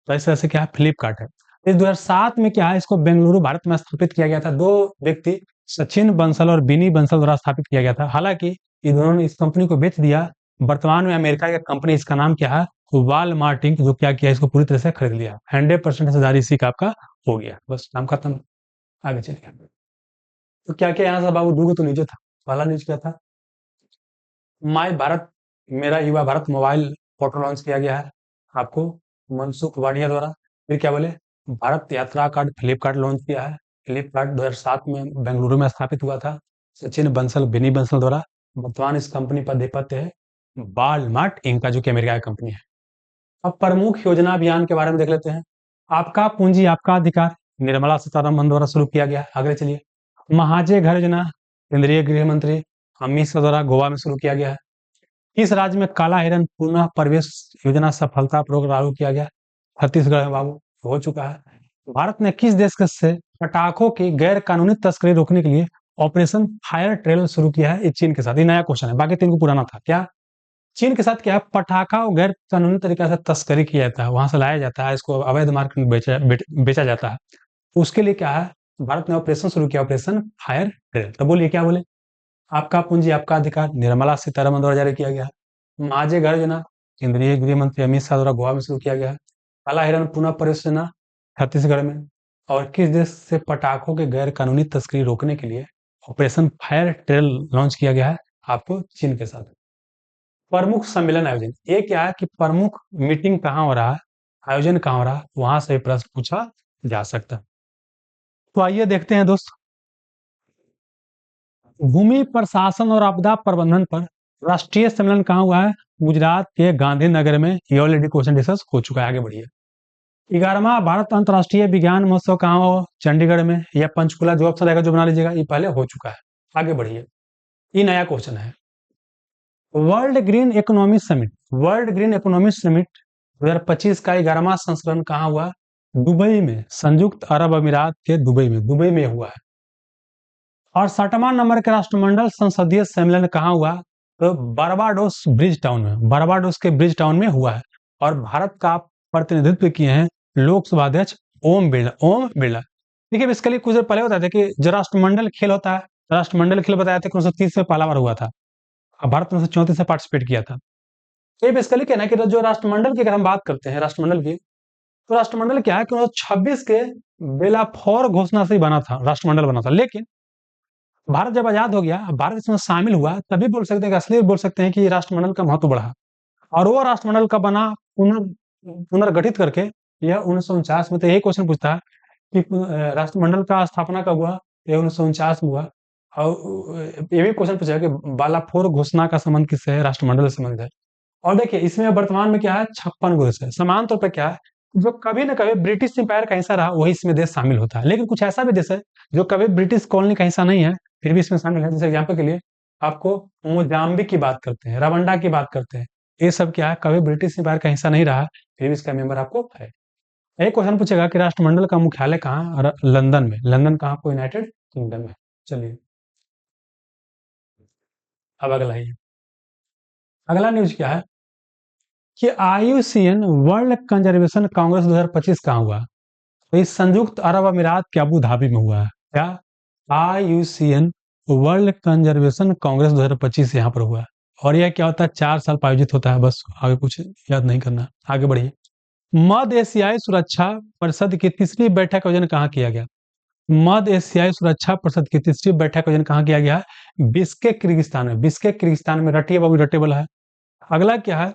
तो ऐसे ऐसे क्या है, फ्लिपकार्ट है। इस 2007 में क्या है, इसको बेंगलुरु भारत में स्थापित किया गया था। दो व्यक्ति, सचिन बंसल और बिनी बंसल द्वारा स्थापित किया गया था। हालांकि इन्होंने इस कंपनी को बेच दिया। वर्तमान में अमेरिका की कंपनी, इसका नाम क्या है? वालमार्ट इंक, जो क्या किया, इसको पूरी तरह से खरीद लिया। 100% हिस्सेदारी इसी का आपका हो गया। बस काम खत्म। आगे चलिए। तो क्या क्या यहाँ से बाबू, दूगो तो नीचे था। पहला न्यूज क्या था? माय भारत, मेरा युवा भारत मोबाइल पोर्टल लॉन्च किया गया है आपको मनसुख वाडिया द्वारा। फिर क्या बोले? भारत यात्रा कार्ड फ्लिपकार्ट लॉन्च किया है। फ्लिपकार्ट 2007 में बेंगलुरु में स्थापित हुआ था, सचिन बंसल बिनी बंसल द्वारा। वर्तमान इस कंपनी पर अधिपत्य है वालमार्ट इनका, जो कि अमेरिका की कंपनी है। अब प्रमुख योजना अभियान के बारे में देख लेते हैं। आपका पूंजी आपका अधिकार, निर्मला सीतारमण द्वारा शुरू किया गया। आगे चलिए। महाजय घर योजना, केंद्रीय गृह मंत्री अमित शाह द्वारा गोवा में शुरू किया गया है। किस राज्य में काला हिरन पुनः प्रवेश योजना सफलतापूर्वक लागू किया गया? छत्तीसगढ़ में बाबू हो चुका है। भारत ने किस देश से पटाखों की गैर कानूनी तस्करी रोकने के लिए ऑपरेशन फायर ट्रेल शुरू किया है? ये चीन के साथ। ये नया क्वेश्चन है, बाकी तीन को पुराना था। क्या चीन के साथ क्या है? पटाखा और गैर कानूनी तरीके से तस्करी किया जाता है, वहां से लाया जाता है, इसको अवैध मार्केट में बेचा जाता है। उसके लिए क्या है, भारत ने ऑपरेशन शुरू किया, ऑपरेशन फायर ट्रेल। तो बोलिए क्या बोले? आपका पूंजी आपका अधिकार, निर्मला सीतारमण द्वारा जारी किया गया है। माझे घर योजना, केंद्रीय गृह मंत्री अमित शाह द्वारा गोवा में शुरू किया गया है। काला हिरन पुनः प्रवेश योजना, छत्तीसगढ़ में। और किस देश से पटाखों के गैर कानूनी तस्करी रोकने के लिए ऑपरेशन फायर ट्रेल लॉन्च किया गया है? आपको चीन के साथ। प्रमुख सम्मेलन आयोजन, ये क्या है कि प्रमुख मीटिंग कहाँ हो रहा है, आयोजन कहाँ हो रहा है, वहां से प्रश्न पूछा जा सकता है। तो आइए देखते हैं दोस्त, भूमि प्रशासन और आपदा प्रबंधन पर राष्ट्रीय सम्मेलन कहाँ हुआ है? गुजरात के गांधीनगर में। ये ऑलरेडी क्वेश्चन डिस्कस हो चुका है। आगे बढ़िए। 11वां भारत अंतर्राष्ट्रीय विज्ञान महोत्सव कहाँ हो? चंडीगढ़ में या पंचकुला? जो ऑप्शन रहेगा जो बना लीजिएगा, ये पहले हो चुका है। आगे बढ़िए, ये नया क्वेश्चन है। World green economy summit, world green economy summit 2025 का 11वां संस्करण कहाँ हुआ? दुबई में, संयुक्त अरब अमीरात के दुबई में हुआ है। और 60वां नंबर के राष्ट्रमंडल संसदीय सम्मेलन कहाँ हुआ? तो बारबाडोस ब्रिज टाउन में, बारबाडोस के ब्रिज टाउन में हुआ है। और भारत का प्रतिनिधित्व किए हैं लोकसभा अध्यक्ष ओम बिरला, ओम बिरला। देखिए इसके लिए कुछ देर पहले बताया था कि जो राष्ट्रमंडल खेल होता है, राष्ट्रमंडल खेल बताया था कि 1930 में पहला बार हुआ था। भारत ने 1934 से पार्टिसिपेट किया था। ये बेसिकली कहना है कि जो राष्ट्रमंडल की अगर हम बात करते हैं राष्ट्रमंडल की, तो राष्ट्रमंडल क्या है कि 1926 के बेलाफोर घोषणा से ही बना था, राष्ट्रमंडल बना था। लेकिन भारत जब आजाद हो गया, भारत इसमें शामिल हुआ, तभी बोल सकते हैं कि असली बोल सकते हैं कि राष्ट्रमंडल का महत्व बढ़ा। और वो राष्ट्रमंडल का बना पुनर्गठित करके यह 1949 में। तो यही क्वेश्चन पूछता है कि राष्ट्रमंडल का स्थापना कब हुआ? ये 1949 में हुआ। और ये भी क्वेश्चन पूछा कि बालाफोर घोषणा का संबंध किससे है? राष्ट्रमंडल से संबंध है। और देखिए इसमें वर्तमान में क्या है, 56 गो देश है। समान तौर पर क्या है, जो कभी ना कभी ब्रिटिश एम्पायर का हिस्सा रहा वही इसमें देश शामिल होता है। लेकिन कुछ ऐसा भी देश है जो कभी ब्रिटिश कॉलोनी का हिस्सा नहीं है, फिर भी इसमें शामिल है। जैसे एग्जाम्पल के लिए आपको मोजाम्बिक की बात करते हैं, रवांडा की बात करते हैं, ये सब क्या है, कभी ब्रिटिश एम्पायर का हिस्सा नहीं रहा, फिर भी इसका मेंबर आपको है। एक क्वेश्चन पूछेगा कि राष्ट्रमंडल का मुख्यालय कहाँ? लंदन में। लंदन कहाँ आपको? यूनाइटेड किंगडम में। चलिए अब अगला ही, अगला न्यूज क्या है कि IUCN वर्ल्ड कंजर्वेशन कांग्रेस 2025 कहाँ हुआ? तो ये संयुक्त अरब अमीरात के अबू धाबी में हुआ है। क्या? IUCN वर्ल्ड कंजर्वेशन कांग्रेस 2025 यहाँ पर हुआ है। और यह क्या होता है? 4 साल पर आयोजित होता है। बस आगे कुछ याद नहीं करना, आगे बढ़िए। मध्य एशियाई सुरक्षा परिषद की तीसरी बैठक का आयोजन कहाँ किया गया? मध्य एशियाई सुरक्षा परिषद की तीसरी बैठक का आयोजन कहाँ किया गया है? बिश्केक किर्गिस्तान में। बिश्केक किर्गिस्तान में। रटिए बाबू, रटे वाला है। अगला क्या है,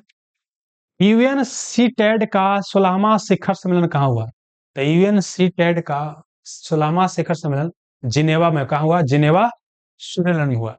यूएनसीटेड का 16वां शिखर सम्मेलन कहाँ हुआ? तो यूएनसीटेड का 16वां शिखर सम्मेलन जिनेवा में। कहाँ हुआ? जिनेवा, स्विट्जरलैंड में हुआ।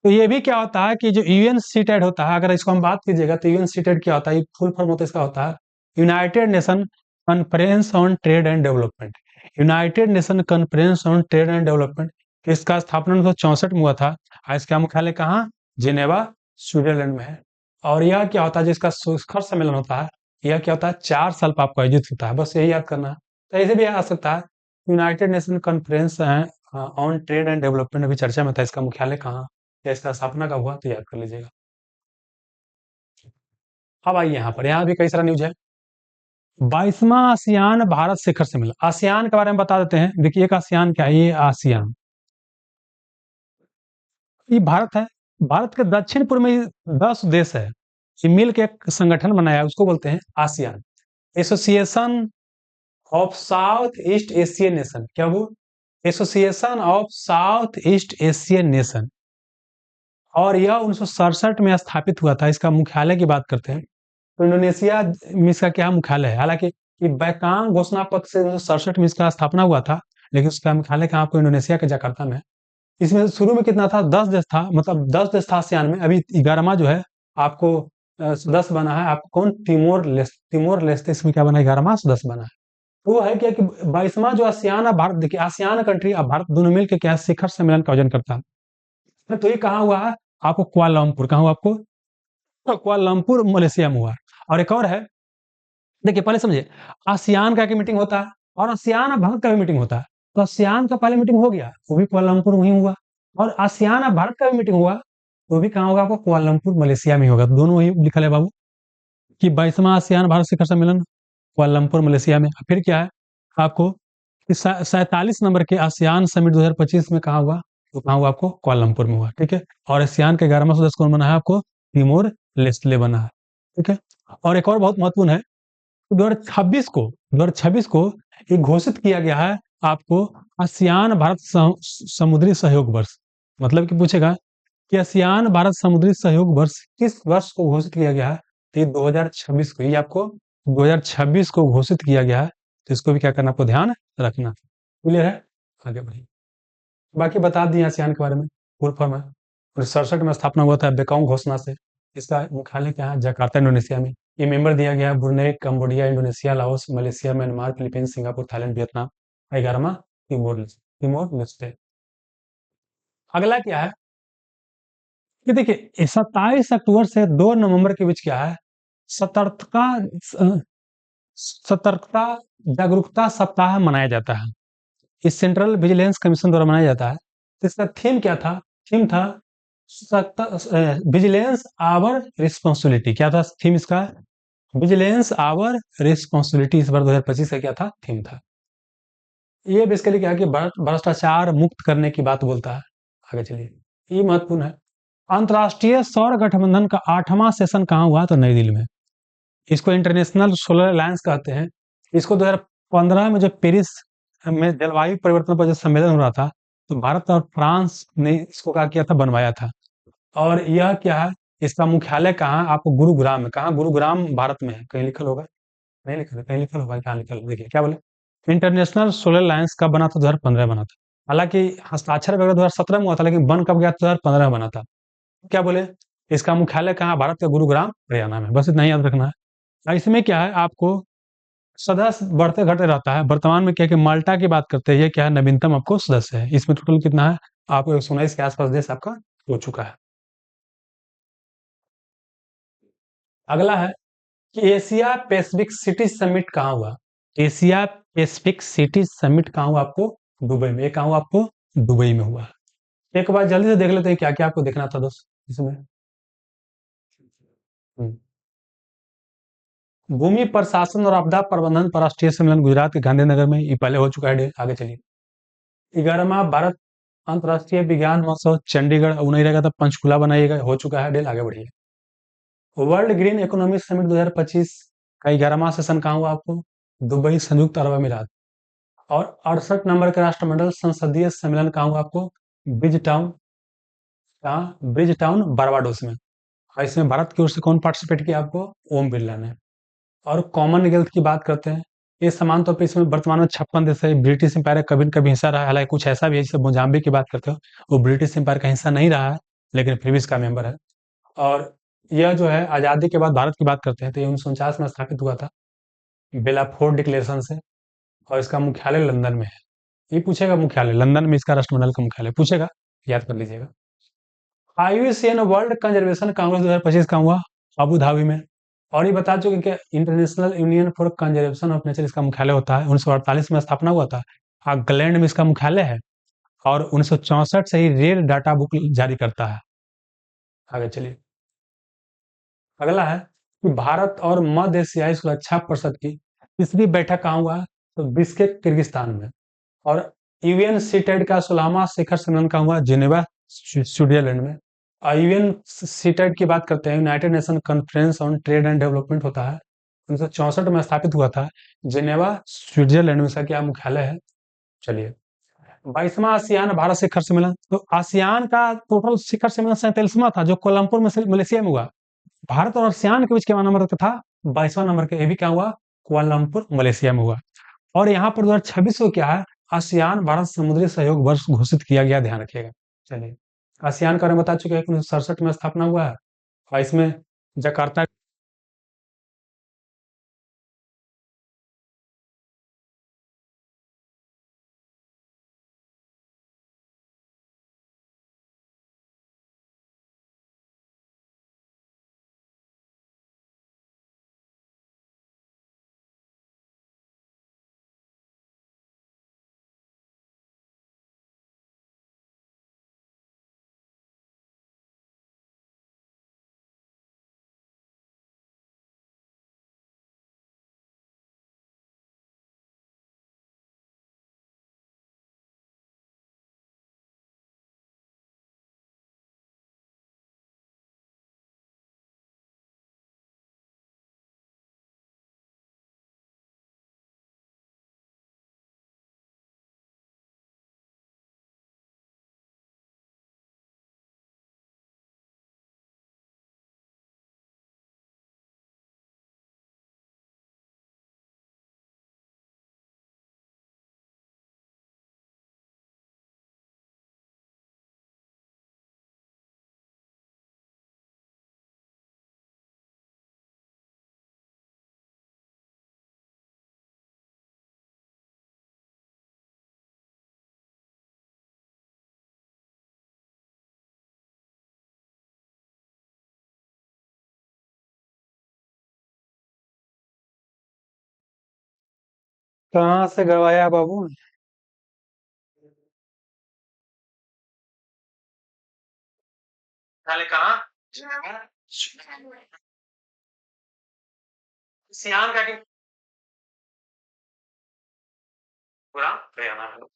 तो ये भी क्या होता है कि जो यूएनसीटेड होता है, अगर इसको हम बात कीजिएगा तो यूएनसीटेड क्या होता है, फुल फॉर्म होता है इसका, होता है United nation conference on trade and development. United nation conference on trade and development, इसका स्थापना 1964 में हुआ था। और इसका मुख्यालय कहाँ? जिनेवा, स्विट्जरलैंड में है। और यह क्या होता है, जिसका शिखर सम्मेलन होता है, यह क्या होता है, 4 साल पर आपको आयोजित होता है। बस यही याद करना है। तो ऐसे भी आ सकता है United nation conference on trade and development, अभी चर्चा में था, इसका मुख्यालय कहाँ या इसका स्थापना कब हुआ, तो याद कर लीजिएगा। अब आइए यहाँ पर, यहाँ भी कई सारा न्यूज है। 22वां आसियान भारत शिखर सम्मेलन, आसियान के बारे में बता देते हैं। देखिए एक आसियान क्या है? ये आसियान, ये भारत है। भारत के दक्षिण पूर्व में 10 देश है, ये मिल के एक संगठन बनाया है, उसको बोलते हैं ASEAN, association of south east Asian nation. क्या वो? Association of south east Asian nation. और यह 1967 में स्थापित हुआ था। इसका मुख्यालय की बात करते हैं तो इंडोनेशिया में इसका क्या मुख्यालय है? हालांकि ये बैकांग घोषणा पत्र से 1967 में इसका स्थापना हुआ था, लेकिन उसका मुख्यालय कहाँ? आपको इंडोनेशिया के जकार्ता में। इसमें शुरू में कितना था? 10 देश था, मतलब 10 देश था आसियान में। अभी 11वां जो है आपको सदस्य बना है। आपको कौन? तिमोर लेस्ते इसमें क्या बना है? 11वां सदस्य बना है। तो वो है क्या कि 22वां जो आसियान है, भारत, देखिए आसियान कंट्री और भारत दोनों मिलकर क्या शिखर सम्मेलन का आयोजन करता है। तो ये कहाँ हुआ है? आपको कुआलालंपुर। कहाँ हुआ आपको? तो कुआलालंपुर मलेशिया में हुआ। और एक और है, देखिए पहले समझिए, आसियान का मीटिंग होता है और आसियान और भारत का भी मीटिंग होता है। तो आसियान का पहले मीटिंग हो गया, वो भी कुआलालंपुर वहीं हुआ। और आसियान और भारत का भी मीटिंग हुआ, वो भी कहाँ होगा? आपको कुआलालंपुर मलेशिया में होगा। दोनों वही लिखा है बाबू कि 22वां आसियान भारत शिखर सम्मेलन कुआलालंपुर मलेशिया में। फिर क्या है आपको, 47 नंबर के आसियान समिट 2025 में कहाँ हुआ? तो कहाँ हुआ? आपको कुआलालंपुर में हुआ। ठीक है। और आसियान के 11वां सदस्य कौन बना है? आपको तिमोर लेस्टे बना है। ठीक है। और एक और बहुत महत्वपूर्ण है, 2026 को ये घोषित किया गया है आपको आसियान भारत समुद्री सहयोग वर्ष। मतलब कि पूछेगा कि आसियान भारत समुद्री सहयोग वर्ष किस वर्ष को घोषित किया गया है? तो ये 2026 को, ये आपको 2026 को घोषित किया गया है। तो इसको भी क्या करना, आपको ध्यान रखना। क्लियर है? आगे बढ़िए। बाकी बता दिए आसियान के बारे में, फुल फॉर्म है। 1967 में स्थापना हुआ था बेकांग घोषणा से। इसका मुख्यालय क्या है? जकार्ता, इंडोनेशिया में। ये मेंबर दिया गया है Brunei, Cambodia, Indonesia, Laos, Malaysia, Myanmar, Philippines, Singapore, Thailand, Vietnam. 11वां तिमोर लेस्टे। अगला क्या है कि देखिए 27 अक्टूबर से 2 नवंबर के बीच क्या है, सतर्कता सतर्कता जागरूकता सप्ताह मनाया जाता है। इस सेंट्रल विजिलेंस कमीशन द्वारा मनाया जाता है। तो इसका थीम क्या था? थीम था विजिलेंस आवर रिस्पॉन्सिबिलिटी। क्या था थीम इसका? Vigilance our responsibility. इस बार 2025 का क्या था? थीम था। ये बेसिकली क्या है कि भ्रष्टाचार मुक्त करने की बात बोलता है। आगे चलिए, ये महत्वपूर्ण है। अंतर्राष्ट्रीय सौर गठबंधन का 8वां सेशन कहाँ हुआ? तो नई दिल्ली में। इसको इंटरनेशनल सोलर अलायंस कहते हैं। इसको 2015 में जब पेरिस में जलवायु परिवर्तन पर जो सम्मेलन हो रहा था, तो भारत और फ्रांस ने इसको क्या किया था? बनवाया था। और यह क्या है? इसका मुख्यालय कहाँ? आपको गुरुग्राम में। कहाँ? गुरुग्राम भारत में है। कहीं लिखल होगा? नहीं लिखल है? कहीं लिखल होगा? कहाँ लिखल है? देखिए क्या बोले, इंटरनेशनल सोलर अलायंस कब बना था? 2015 बना था। हालांकि हस्ताक्षर वगैरह 2017 में हुआ था, लेकिन बन कब गया? 2015 में बना था। क्या बोले, इसका मुख्यालय कहाँ? भारत का गुरुग्राम हरियाणा में। बस इतना ही याद रखना है। इसमें क्या है, आपको सदस्य बढ़ते घटते रहता है। वर्तमान में क्या है कि माल्टा की बात करते हैं, ये क्या है? नवीनतम आपको सदस्य है। इसमें टोटल कितना है? आपको 119 के आसपास देश आपका हो चुका है। अगला है कि एशिया पैसिफिक सिटी समिट कहाँ हुआ? एशिया पैसिफिक सिटी समिट कहाँ हुआ? आपको दुबई में। ये कहाँ हुआ? आपको दुबई में हुआ। एक बार जल्दी से देख लेते हैं क्या क्या आपको देखना था दोस्त इसमें। हम्म। भूमि प्रशासन और आपदा प्रबंधन पर राष्ट्रीय सम्मेलन गुजरात के गांधीनगर में, ये पहले हो चुका है। आगे चलिए। 11वां भारत अंतर्राष्ट्रीय विज्ञान महोत्सव चंडीगढ़। अब नहीं रहेगा, तब पंचकुला बनाइएगा। हो चुका है। आगे बढ़िए। वर्ल्ड ग्रीन इकोनॉमिक समिट 2025 का 11वां सेशन कहाँ हुआ? आपको दुबई, संयुक्त अरब अमीरात। और 68 नंबर के राष्ट्रमंडल संसदीय सम्मेलन कहाँ हुआ? आपको ब्रिज टाउन। कहाँ? ब्रिज टाउन बारबाडोस में। और इसमें भारत की ओर से कौन पार्टिसिपेट किया? आपको ओम बिरला ने। और कॉमनवेल्थ की बात करते हैं। ये समान तौर पे इसमें वर्तमान में 56 देश है। ब्रिटिश एम्पायर का कभी न कभी हिस्सा रहा है। हालांकि कुछ ऐसा भी है, जैसे मोजाम्बिक की बात करते हो, वो ब्रिटिश एम्पायर का हिस्सा नहीं रहा है, लेकिन फिर भी इसका मेंबर है। और यह जो है आज़ादी के बाद भारत की बात करते हैं, तो ये 1949 में स्थापित हुआ था बेलाफोर्ट डिक्लेरेशन से। और इसका मुख्यालय लंदन में है। ये पूछेगा मुख्यालय लंदन में, इसका राष्ट्रमंडल का मुख्यालय पूछेगा, याद कर लीजिएगा। IUCN वर्ल्ड कंजर्वेशन कांग्रेस 2025 का हुआ अबू धाबी में। और ये बता चुके कि international union for conservation of nature इसका मुख्यालय होता है। 1948 में स्थापना हुआ था। आकलैंड में इसका मुख्यालय है। और 1964 से ही रेल डाटा बुक जारी करता है। आगे चलिए। अगला है कि भारत और मध्य एशियाई सुरक्षा परिषद की तीसरी बैठक कहाँ हुआ है? तो बिश्केक किर्गिस्तान में। और यूएन सीटेड का 16वां शिखर सम्मेलन कहाँ हुआ? जिनेवा स्विट्जरलैंड में। यूएन सीटेड की बात करते हैं, United nation conference on trade and development होता है। 1964 में स्थापित हुआ था। जिनेवा स्विट्जरलैंड में इसका क्या मुख्यालय है? चलिए। 22वां आसियान भारत शिखर सम्मेलन। तो आसियान का टोटल शिखर सम्मेलन 47वां था, जो कोलंबुर में मलेशिया में हुआ। भारत और आसियान के बीच क्या नंबर का था? 22वां नंबर का। ये भी क्या हुआ? कुआलालंपुर मलेशिया में हुआ। और यहाँ पर 2026 को क्या है? आसियान भारत समुद्री सहयोग वर्ष घोषित किया गया। ध्यान रखिएगा। चलिए। आसियान का बारे में बता चुके हैं, 1967 में स्थापना हुआ है। और इसमें जकार्ता कहाँ से गवाया बाबू? साले कहाँ? सियान का कि पूरा हरियाणा में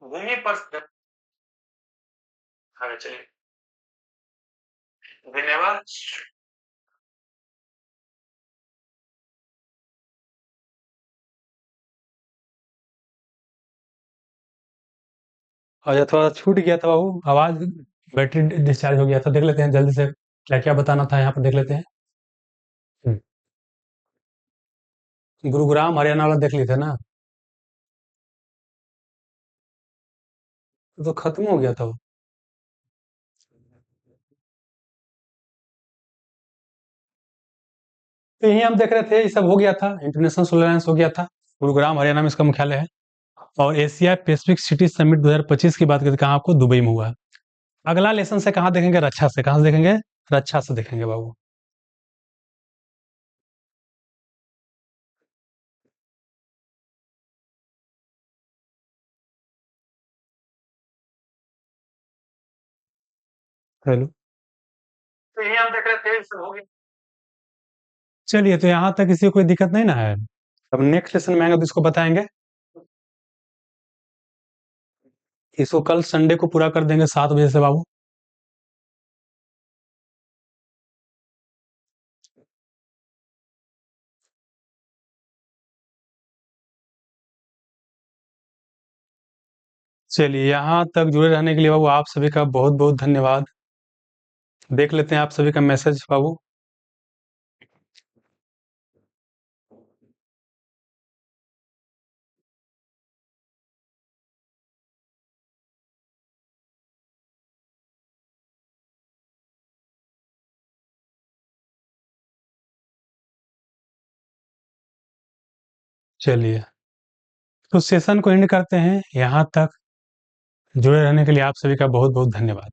भूमि पर। हाँ चलिए, धन्यवाद। और ये थोड़ा छूट गया था बाबू, आवाज बैटरी डिस्चार्ज हो गया था। देख लेते हैं जल्दी से क्या क्या बताना था, यहाँ पर देख लेते हैं। हम्म, गुरुग्राम हरियाणा वाला देख लिए थे ना? तो खत्म हो गया था वो। तो यही हम देख रहे थे, ये सब हो गया था, इंटरनेशनल सोलर अलायंस हो गया था। गुरुग्राम हरियाणा में इसका मुख्यालय है। और एशिया पैसिफिक सिटी समिट 2025 की बात करें तो कहाँ आपको? दुबई में हुआ है। अगला लेसन से कहाँ देखेंगे? रक्षा से। कहाँ से देखेंगे? रक्षा से देखेंगे बाबू। हेलो। तो यही हम देख रहे थे, ये सब हो गया। चलिए, तो यहाँ तक किसी को कोई दिक्कत नहीं ना है? अब नेक्स्ट लेसन में आएंगे तो इसको बताएंगे। इसको कल संडे को पूरा कर देंगे 7 बजे से बाबू। चलिए, यहाँ तक जुड़े रहने के लिए बाबू आप सभी का बहुत बहुत धन्यवाद। देख लेते हैं आप सभी का मैसेज बाबू। चलिए, तो सेशन को एंड करते हैं। यहाँ तक जुड़े रहने के लिए आप सभी का बहुत बहुत धन्यवाद।